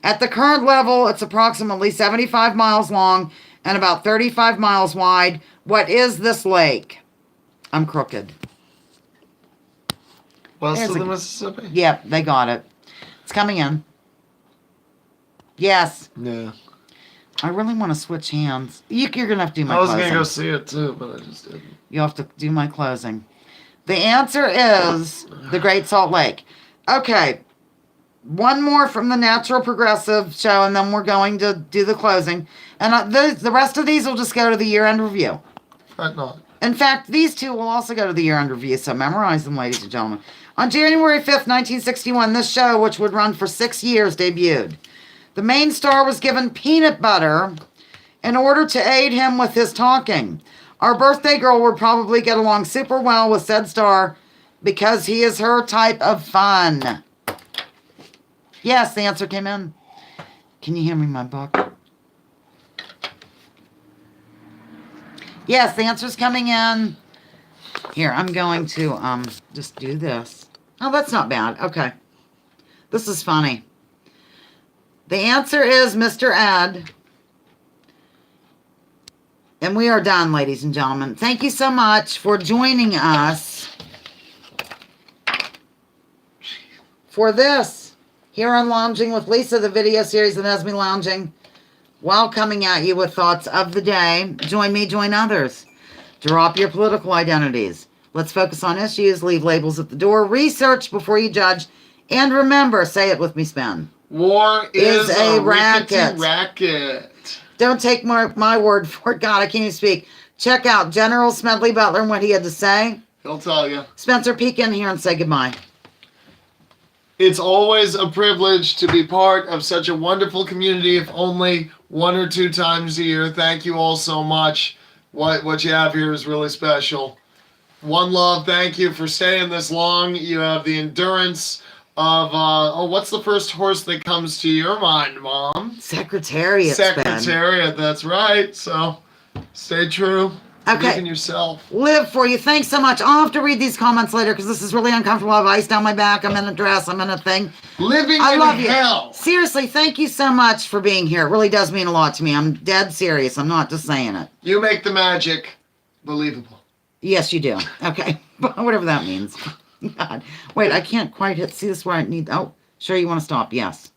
At the current level, it's approximately 75 miles long and about 35 miles wide. What is this lake? I'm crooked. West There's of the a- Mississippi? Yep, they got it. It's coming in. Yes. Yeah. I really want to switch hands. You're going to have to do my I was closing. going to go see it too, but I just didn't. You have to do my closing. The answer is the Great Salt Lake. Okay. One more from the Natural Progressive show, and then we're going to do the closing. And the rest of these will just go to the year-end review. Fret not. In fact, these two will also go to the year-end review, so memorize them, ladies and gentlemen. On January 5th, 1961, this show, which would run for 6 years, debuted. The main star was given peanut butter in order to aid him with his talking. Our birthday girl would probably get along super well with said star because he is her type of fun. Yes, the answer came in. Can you hand me my book? Yes, the answer's coming in. Here, I'm going to just do this. Oh, that's not bad. Okay. This is funny. The answer is Mr. Ed. And we are done, ladies and gentlemen. Thank you so much for joining us for this here on Lounging with Lisa, the video series that has me lounging while coming at you with thoughts of the day. Join me, join others. Drop your political identities. Let's focus on issues, leave labels at the door, research before you judge, and remember, say it with me, Spen. War is a a rickety racket. racket. Don't take my word for it. God, I can't even speak. Check out General Smedley Butler and what he had to say. He'll tell you. Spencer, peek in here and say goodbye. It's always a privilege to be part of such a wonderful community, if only 1 or 2 times a year. Thank you all so much. What you have here is really special. One love. Thank you for staying this long. You have the endurance of what's the first horse that comes to your mind, Mom? Secretariat, Spen. Secretariat. That's right. So stay true. Okay. Believe in yourself. Live for you. Thanks so much. I'll have to read these comments later because this is really uncomfortable. I have ice down my back. I'm in a dress. I'm in a thing. Living I in love you. hell. Seriously, thank you so much for being here. It really does mean a lot to me. I'm dead serious. I'm not just saying it. You make the magic believable. Yes, you do. Okay. Whatever that means. God. Wait, I can't quite hit. See this where I need. Oh, sure you want to stop. Yes.